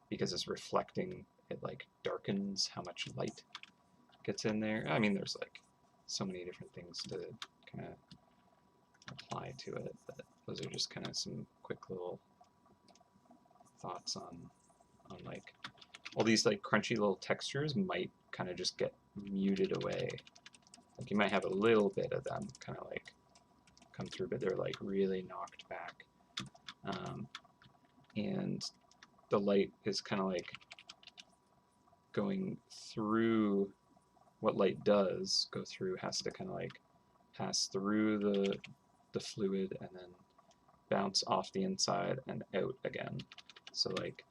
because it's reflecting, it like darkens how much light gets in there. I mean, there's like so many different things to kind of apply to it, but those are just kind of some quick little thoughts on like all these like crunchy little textures might kind of just get muted away. Like you might have a little bit of them kind of like come through, but they're like really knocked back. And the light is kind of like going through what light does go through, has to kind of like pass through the fluid and then bounce off the inside and out again. So like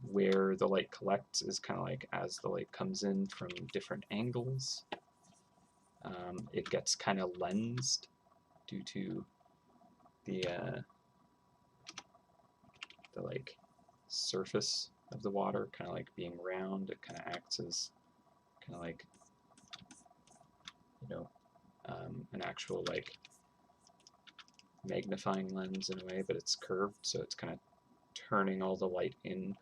where the light collects is kind of like as the light comes in from different angles, it gets kind of lensed due to the like surface of the water kind of like being round. It kind of acts as kind of like, you know, an actual like magnifying lens in a way, but it's curved, so it's kind of turning all the light in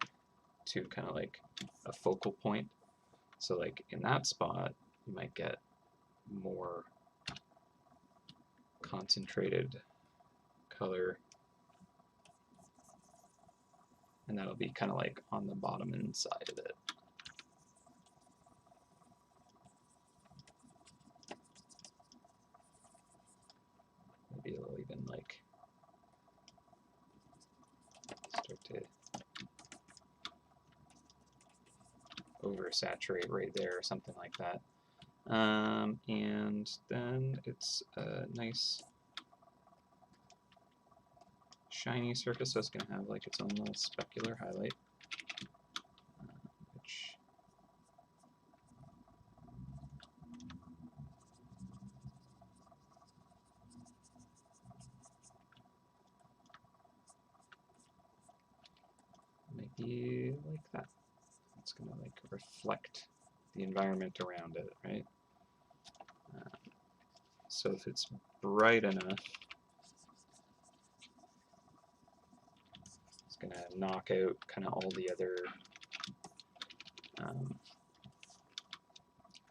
to kind of like a focal point. So like in that spot, you might get more concentrated color, and that'll be kind of like on the bottom inside of it. Maybe it'll even like start to oversaturate right there or something like that. And then it's a nice shiny surface, so it's going to have like its own little specular highlight, which might be like that. It's going to like reflect the environment around it, right? So if it's bright enough, it's going to knock out kind of all the other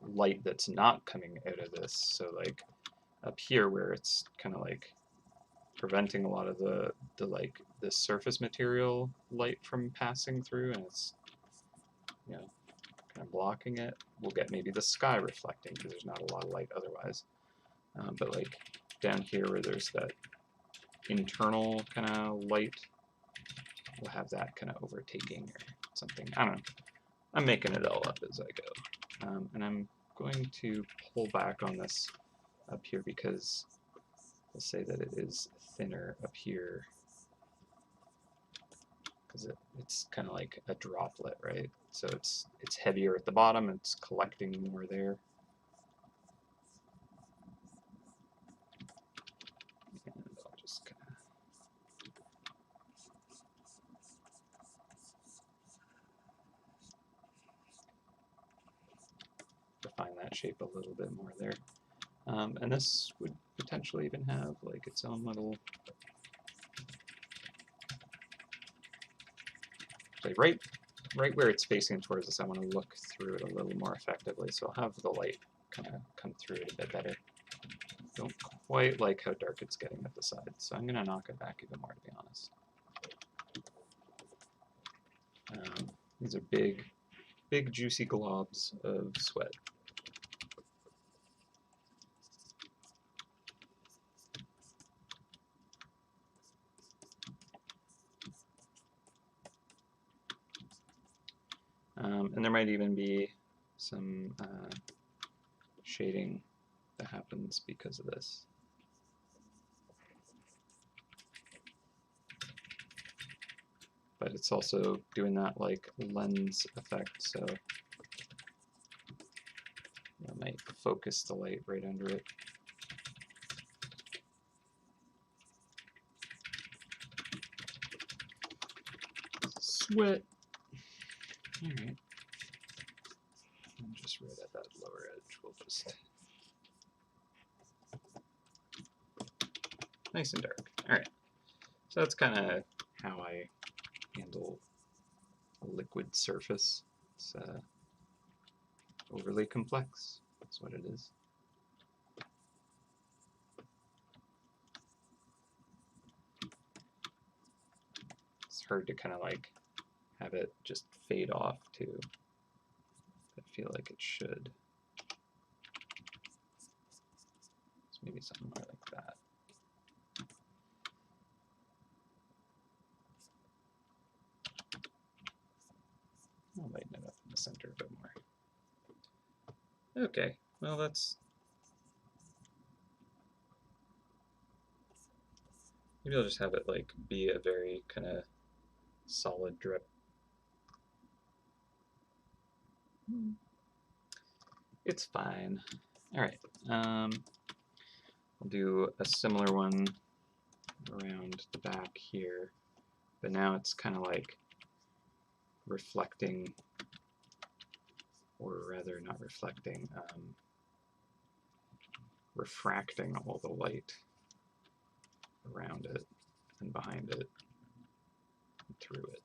light that's not coming out of this. So like up here where it's kind of like preventing a lot of the like the surface material light from passing through, and it's, you know, kind of blocking it. We'll get maybe the sky reflecting because there's not a lot of light otherwise. But like down here where there's that internal kind of light, we'll have that kind of overtaking or something. I don't know. I'm making it all up as I go. And I'm going to pull back on this up here because we'll say that it is thinner up here because it's kind of like a droplet, right? So it's heavier at the bottom, it's collecting more there. And I'll just kind of define that shape a little bit more there. And this would potentially even have like its own little, like right where it's facing towards us, I want to look through it a little more effectively, so I'll have the light kind of come through it a bit better. Don't quite like how dark it's getting at the sides, so I'm going to knock it back even more, to be honest. These are big juicy globs of sweat. And there might even be some shading that happens because of this. But it's also doing that like lens effect, so I might focus the light right under it. Sweat. All right. And just right at that lower edge, we'll just nice and dark. All right. So that's kind of how I handle a liquid surface. It's overly complex. That's what it is. It's hard to kind of like have it just fade off too. I feel like it should. So maybe something more like that. I'll lighten it up in the center a bit more. Okay, well that's... Maybe I'll just have it like be a very kind of solid drip. It's fine. All right, I'll do a similar one around the back here, but now it's kind of like reflecting, or rather not reflecting, refracting all the light around it and behind it and through it.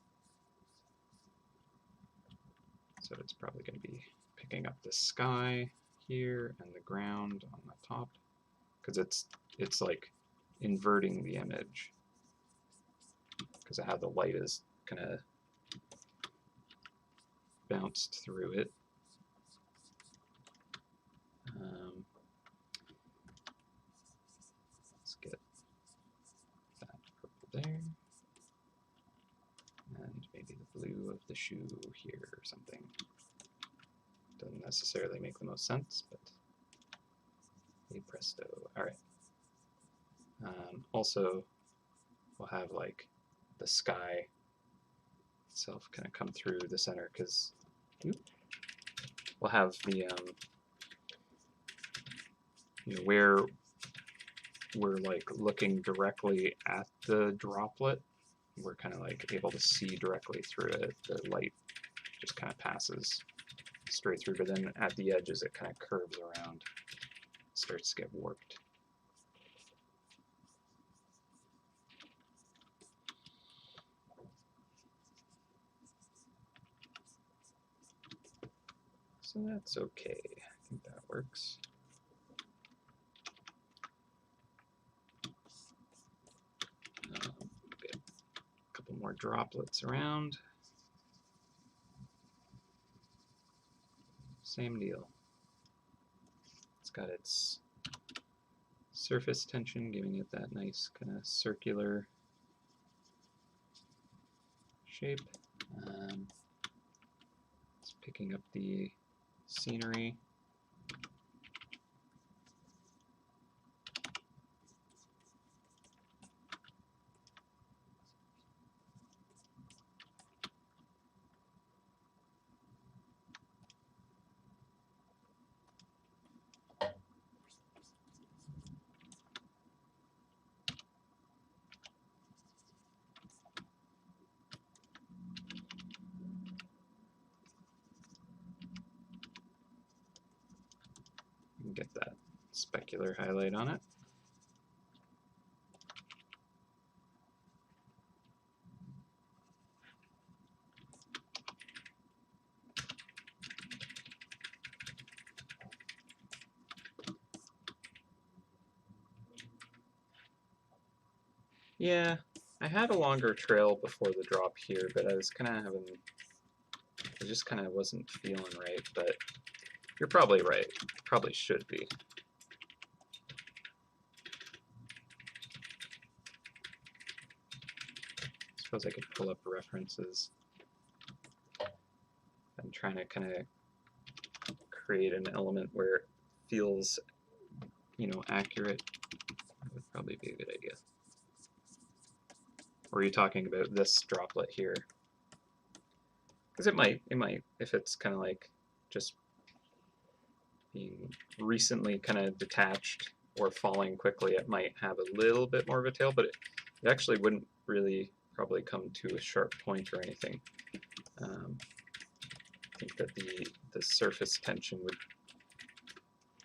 So it's probably going to be picking up the sky here and the ground on the top, because it's like inverting the image because of how the light is kind of bounced through it. Let's get that purple there, and maybe the blue of the shoe here or something. Doesn't necessarily make the most sense, but hey presto. All right. Also, we'll have like the sky itself kind of come through the center, because we'll have the you know, where we're like looking directly at the droplet, we're kind of like able to see directly through it. The light just kind of passes straight through, but then at the edges it kind of curves around, starts to get warped. So that's okay. I think that works. Get a couple more droplets around. Same deal. It's got its surface tension, giving it that nice kind of circular shape. It's picking up the scenery. Get that specular highlight on it. Yeah, I had a longer trail before the drop here, but I was kind of having, I just kind of wasn't feeling right, but you're probably right. Probably should be. I suppose I could pull up references. I'm trying to kind of create an element where it feels, you know, accurate. That would probably be a good idea. Or are you talking about this droplet here? Because it might, if it's kind of like just being recently kind of detached or falling quickly, it might have a little bit more of a tail, but it actually wouldn't really probably come to a sharp point or anything. I think that the surface tension would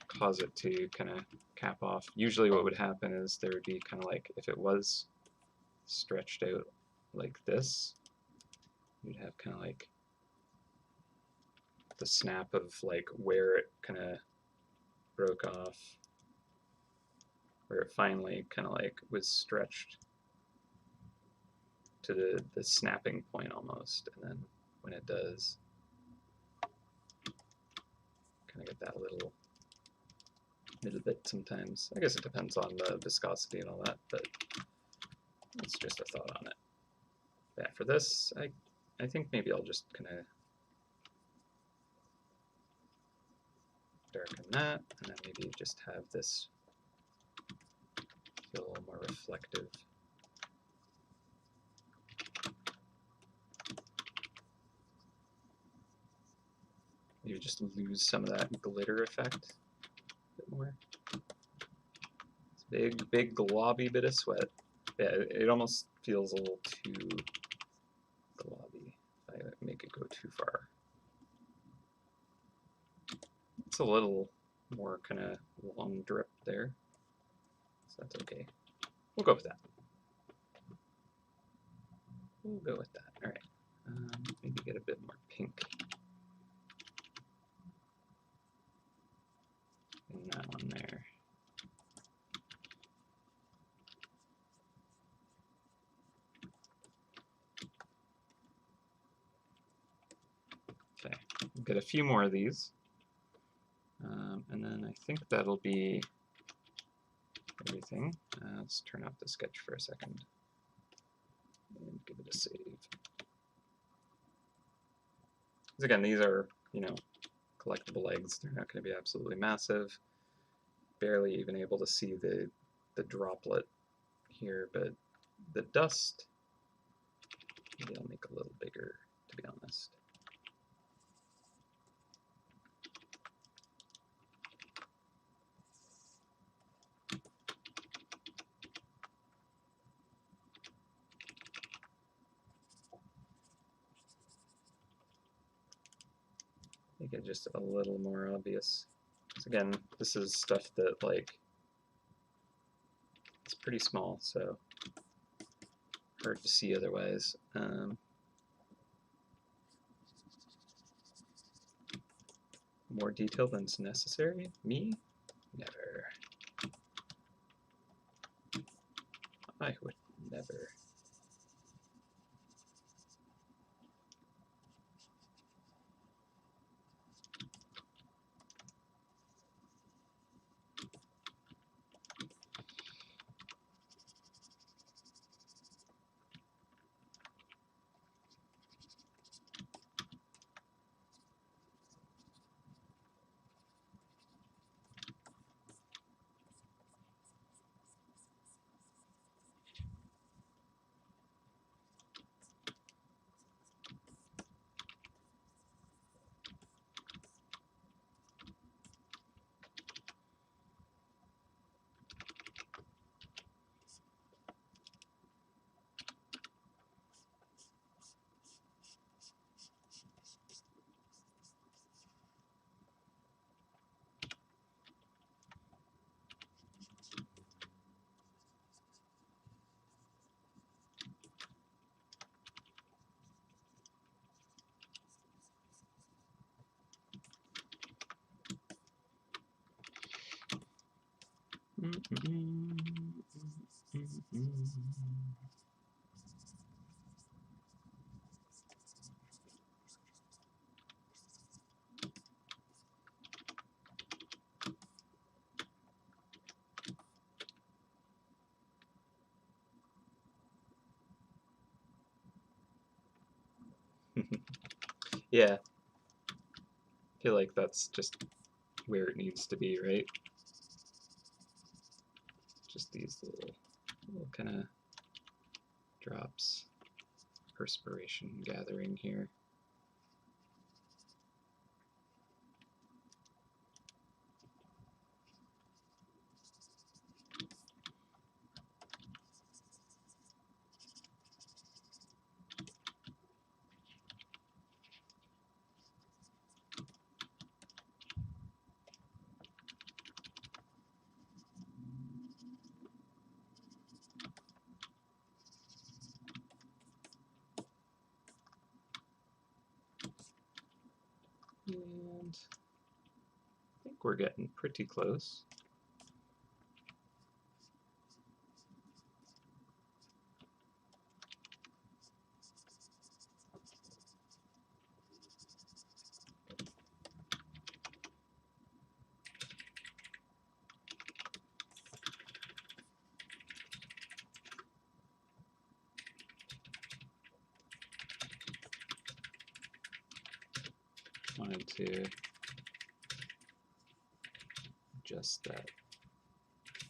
cause it to kind of cap off. Usually what would happen is there would be kind of like, if it was stretched out like this, you'd have kind of like the snap of like where it kind of broke off, where it finally kind of like was stretched to the snapping point almost, and then when it does, kind of get that little bit sometimes. I guess it depends on the viscosity and all that, but it's just a thought on it. Yeah, for this, I think maybe I'll just kind of darken that, and then maybe just have this feel a little more reflective. Maybe just lose some of that glitter effect a bit more. It's big globby bit of sweat. Yeah, it almost feels a little too globby if I make it go too far. It's a little more kind of long drip there, so that's okay. We'll go with that. We'll go with that. All right. Maybe get a bit more pink in that one there. Okay, we'll get a few more of these. And then I think that'll be everything. Let's turn off the sketch for a second and give it a save. Because again, these are, you know, collectible eggs. They're not going to be absolutely massive. Barely even able to see the droplet here, but the dust, maybe I'll make a little bigger, to be honest. Make it just a little more obvious. So again, this is stuff that, like, it's pretty small, so hard to see otherwise. More detail than's necessary? Me? Never. I would never. Yeah, feel like that's just where it needs to be, right? Just these little kind of drops, perspiration gathering here. And I think we're getting pretty close. Wanted to adjust that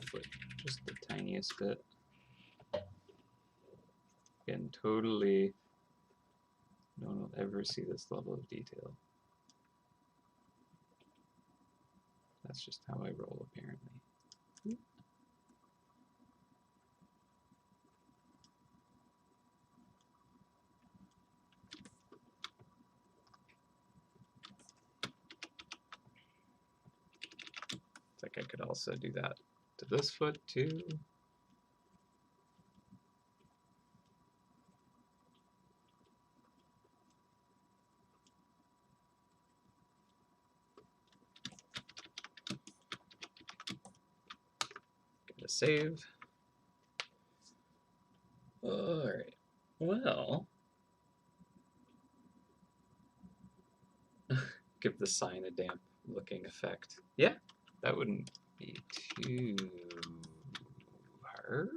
foot just the tiniest bit. Again, totally no one will ever see this level of detail. That's just how I roll, apparently. It's like I could also do that to this foot too. Gonna save. All right. Well, give the sign a damp looking effect. Yeah, that wouldn't be too hard,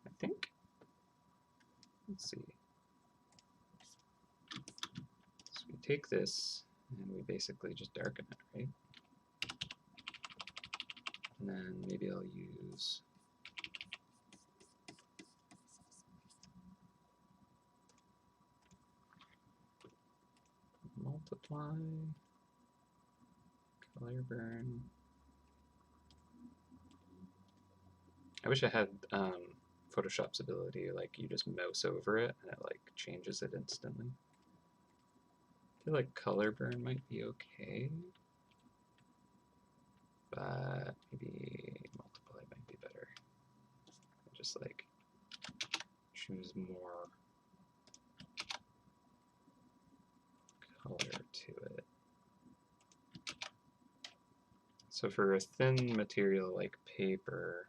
I think. Let's see. So we take this and we basically just darken it, right? And then maybe I'll use multiply, color burn. I wish I had Photoshop's ability, like you just mouse over it and it like changes it instantly. I feel like color burn might be okay, but maybe multiply might be better. Just like choose more color to it. So for a thin material like paper,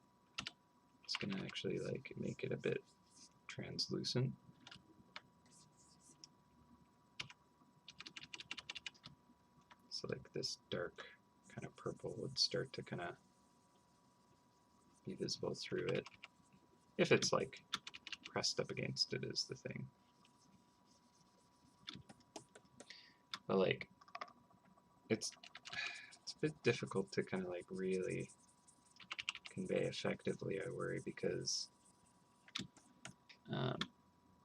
it's gonna actually like make it a bit translucent. So like this dark kind of purple would start to kind of be visible through it. If it's like pressed up against it is the thing. But like it's a bit difficult to kind of like really convey effectively, I worry, because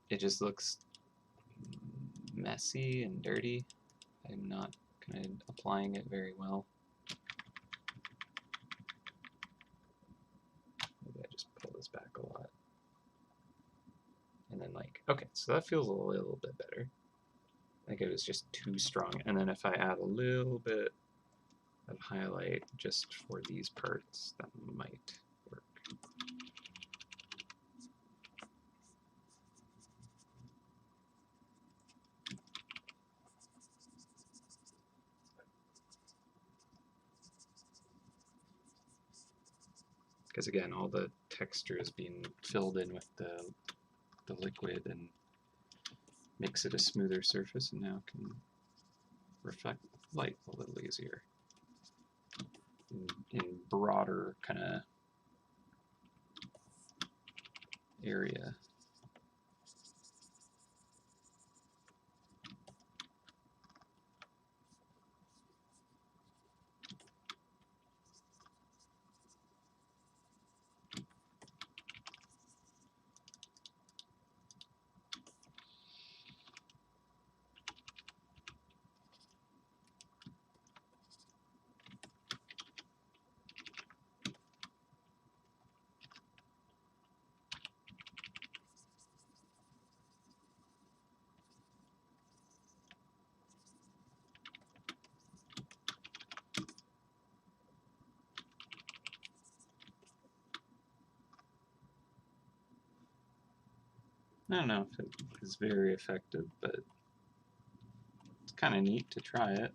it just looks messy and dirty. I'm not kind of applying it very well. Maybe I just pull this back a lot. And then like, okay, so that feels a little bit better. I think it was just too strong. And then if I add a little bit of highlight just for these parts, that might work. Because again, all the texture is being filled in with the liquid and makes it a smoother surface, and now can reflect light a little easier in broader kind of area. I don't know if it is very effective, but it's kind of neat to try it.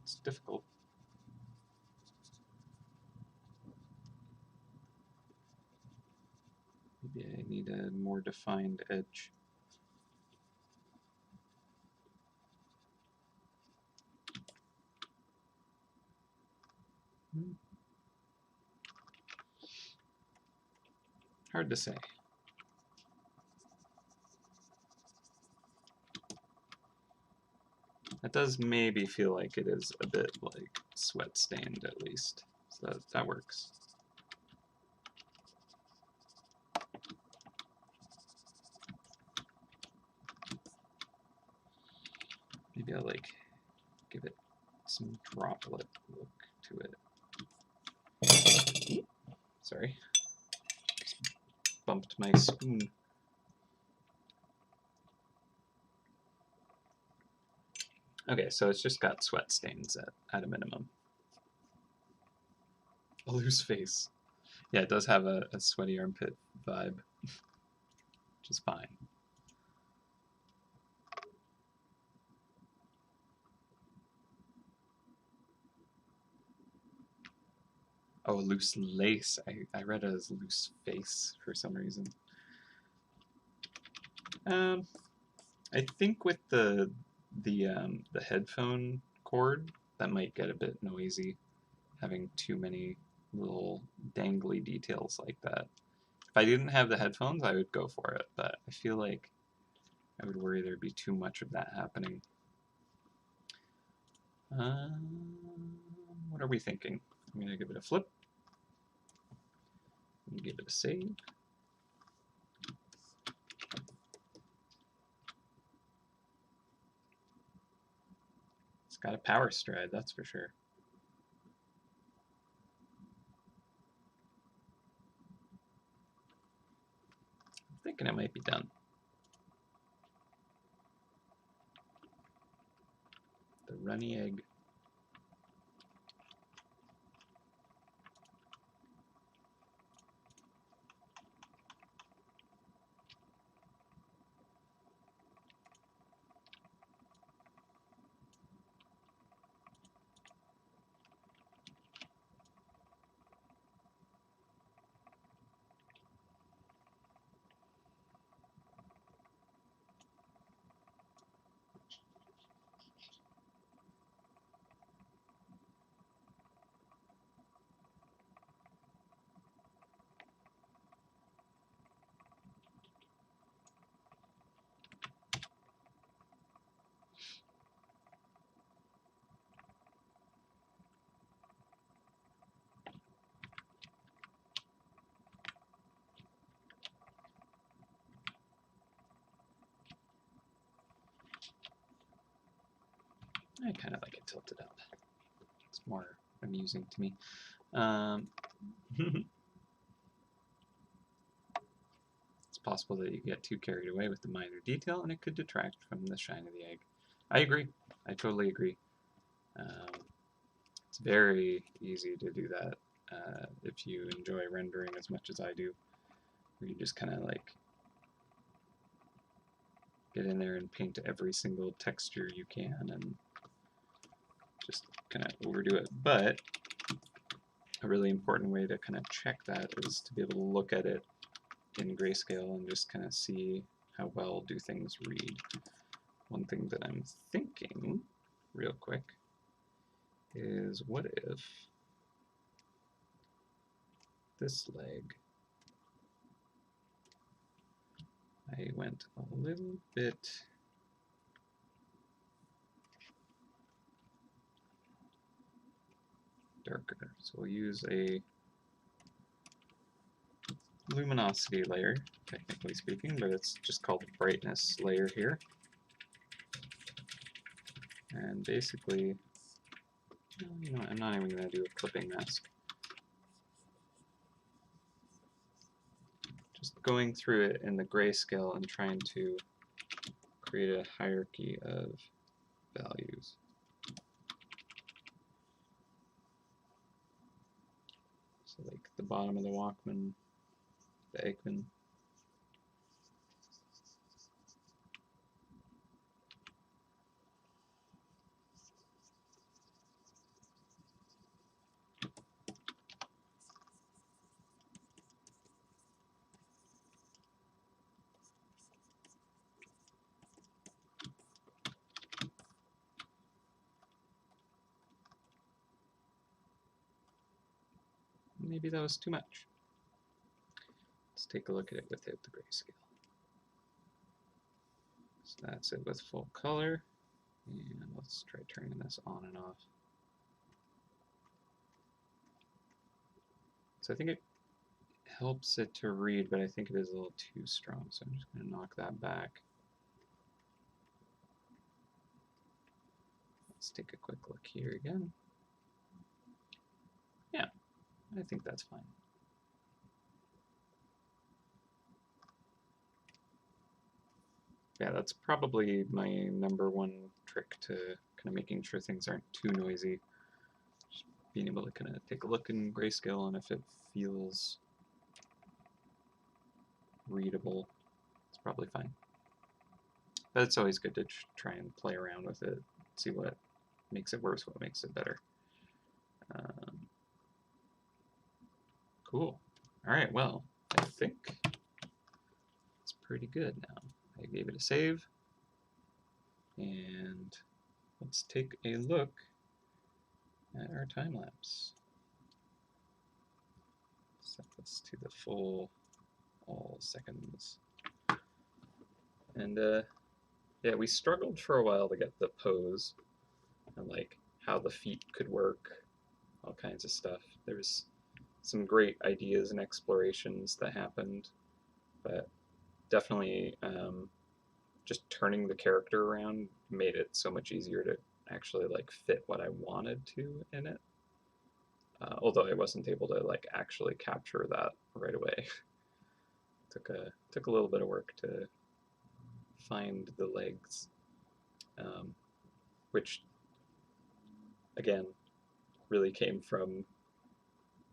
It's difficult. Maybe I need a more defined edge. Hard to say. It does maybe feel like it is a bit like sweat stained at least, so that works. Maybe I'll like give it some droplet look to it. Sorry, just bumped my spoon. Okay, so it's just got sweat stains at a minimum. A loose face. Yeah, it does have a sweaty armpit vibe, which is fine. Oh, loose lace. I read it as loose face for some reason. I think with the headphone cord, that might get a bit noisy, having too many little dangly details like that. If I didn't have the headphones, I would go for it, but I feel like I would worry there'd be too much of that happening. What are we thinking? I'm gonna give it a flip. I'm gonna give it a save. It's got a power stride, that's for sure. I'm thinking it might be done. The runny egg. I kind of like it tilted up. It's more amusing to me. It's possible that you get too carried away with the minor detail, and it could detract from the shine of the egg. I agree. I totally agree. It's very easy to do that if you enjoy rendering as much as I do, where you just kind of like get in there and paint every single texture you can and just kind of overdo it. But a really important way to kind of check that is to be able to look at it in grayscale and just kind of see how well do things read. One thing that I'm thinking real quick is what if this leg, I went a little bit darker. So we'll use a luminosity layer, technically speaking, but it's just called the brightness layer here. And basically, you know what, I'm not even going to do a clipping mask. Just going through it in the grayscale and trying to create a hierarchy of values. So like the bottom of the Walkman, the Eggman. maybe that was too much. Let's take a look at it without the grayscale. So that's it with full color. And let's try turning this on and off. So I think it helps it to read, but I think it is a little too strong, so I'm just going to knock that back. Let's take a quick look here again. Yeah, I think that's fine. Yeah, that's probably my #1 trick to kind of making sure things aren't too noisy. Just being able to kind of take a look in grayscale, and if it feels readable, it's probably fine. But it's always good to try and play around with it, see what makes it worse, what makes it better. Cool. All right, well, I think it's pretty good now. I gave it a save, and let's take a look at our time lapse. Set this to the full all seconds. And yeah, we struggled for a while to get the pose and like how the feet could work, all kinds of stuff. There was some great ideas and explorations that happened, but definitely just turning the character around made it so much easier to actually like fit what I wanted to in it. Although I wasn't able to like actually capture that right away. took a little bit of work to find the legs, which again really came from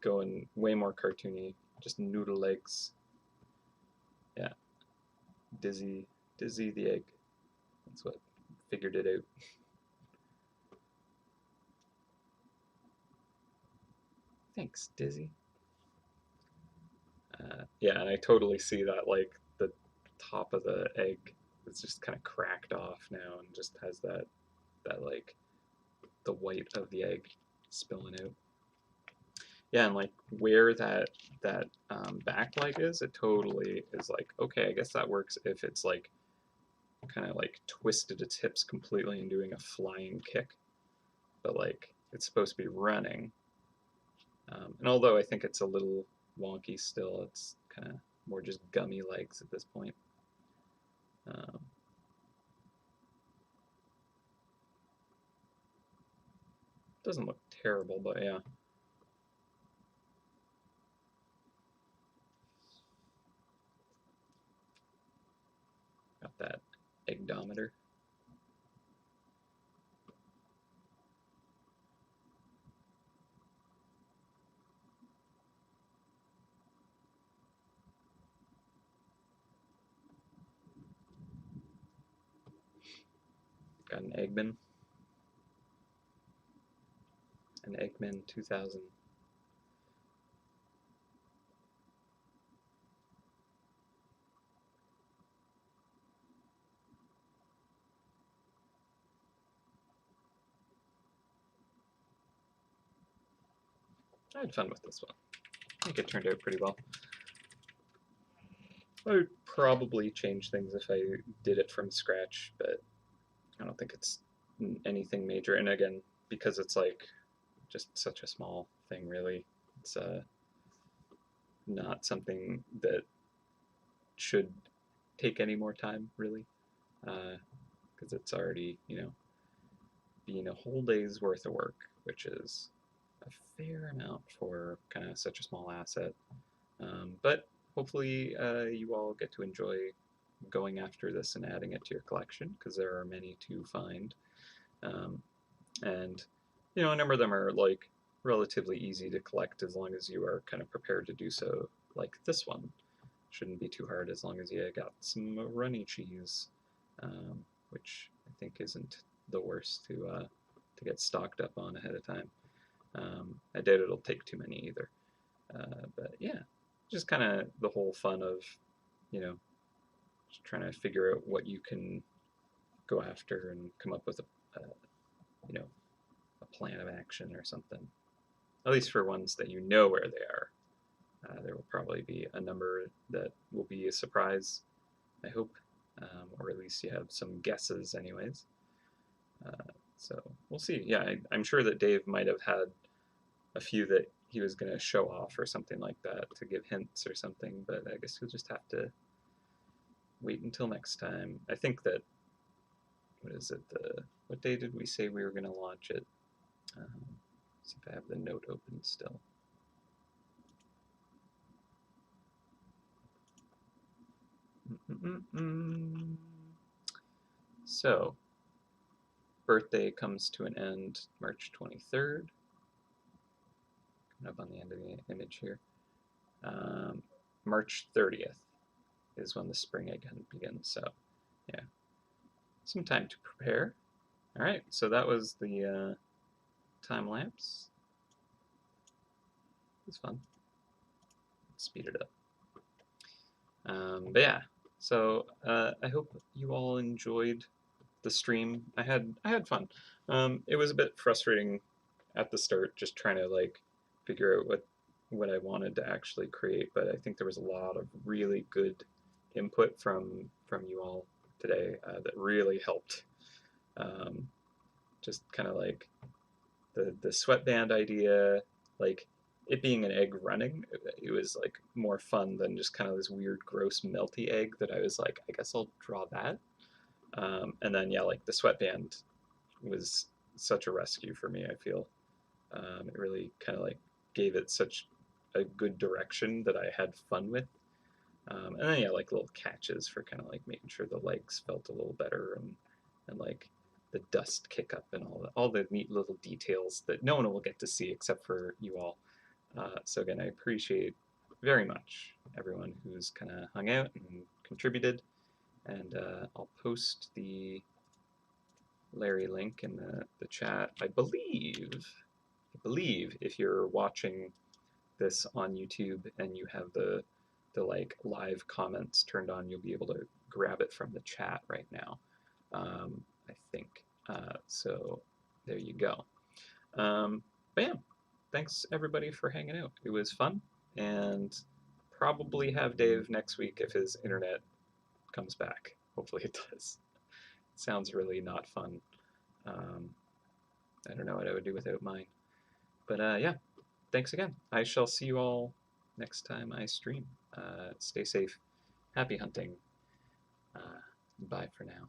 going way more cartoony, just noodle legs. Yeah, Dizzy the egg. That's what figured it out. Thanks, Dizzy. Yeah, and I totally see that, like, the top of the egg is just kind of cracked off now and just has that, like, the white of the egg spilling out. Yeah, and, like, where that back leg is, it totally is like, okay, I guess that works if it's, like, kind of, like, twisted its hips completely and doing a flying kick. But, like, it's supposed to be running. And although I think it's a little wonky still, it's kind of more just gummy legs at this point. Doesn't look terrible, but yeah. Got that eggometer. Got an Eggman. An Eggman 2000. I had fun with this one. I think it turned out pretty well. I would probably change things if I did it from scratch, but I don't think it's anything major. And again, because it's like just such a small thing, really, it's not something that should take any more time, really, because it's already, being a whole day's worth of work, which is a fair amount for kind of such a small asset. But hopefully you all get to enjoy going after this and adding it to your collection, because there are many to find. And a number of them are like relatively easy to collect as long as you are kind of prepared to do so, like this one. Shouldn't be too hard as long as you got some runny cheese, which I think isn't the worst to get stocked up on ahead of time. I doubt it'll take too many either. But yeah, just kind of the whole fun of, just trying to figure out what you can go after and come up with a plan of action or something. at least for ones that you know where they are. There will probably be a number that will be a surprise, I hope, or at least you have some guesses, anyways. So we'll see. Yeah, I'm sure that Dave might have had a few that he was going to show off or something like that to give hints or something, but I guess you'll just have to wait until next time. I think that, what is it, what day did we say we were going to launch it? See if I have the note open still. So, birthday comes to an end March 23rd. Coming up on the end of the image here. March 30th is when the spring again begins. So, yeah, some time to prepare. All right, so that was the time lapse. It was fun. Let's speed it up. But yeah, so I hope you all enjoyed the stream. I had fun. It was a bit frustrating at the start, just trying to like figure out what I wanted to actually create. But I think there was a lot of really good input from you all today that really helped. Just kind of like the sweatband idea, like it being an egg running, it was like more fun than just kind of this weird, gross, melty egg that I was like, I guess I'll draw that. And then, yeah, like the sweatband was such a rescue for me, I feel. It really kind of like gave it such a good direction that I had fun with. And then, yeah, like little catches for kind of like making sure the legs felt a little better and like the dust kick up and all the neat little details that no one will get to see except for you all. So again, I appreciate very much everyone who's kind of hung out and contributed. And I'll post the Larry link in the chat. I believe if you're watching this on YouTube and you have the like live comments turned on, you'll be able to grab it from the chat right now. I think so. There you go. Bam! Thanks everybody for hanging out. It was fun, and probably have Dave next week if his internet comes back. Hopefully it does. It sounds really not fun. I don't know what I would do without mine. But yeah, thanks again. I shall see you all next time I stream. Stay safe. Happy hunting. Bye for now.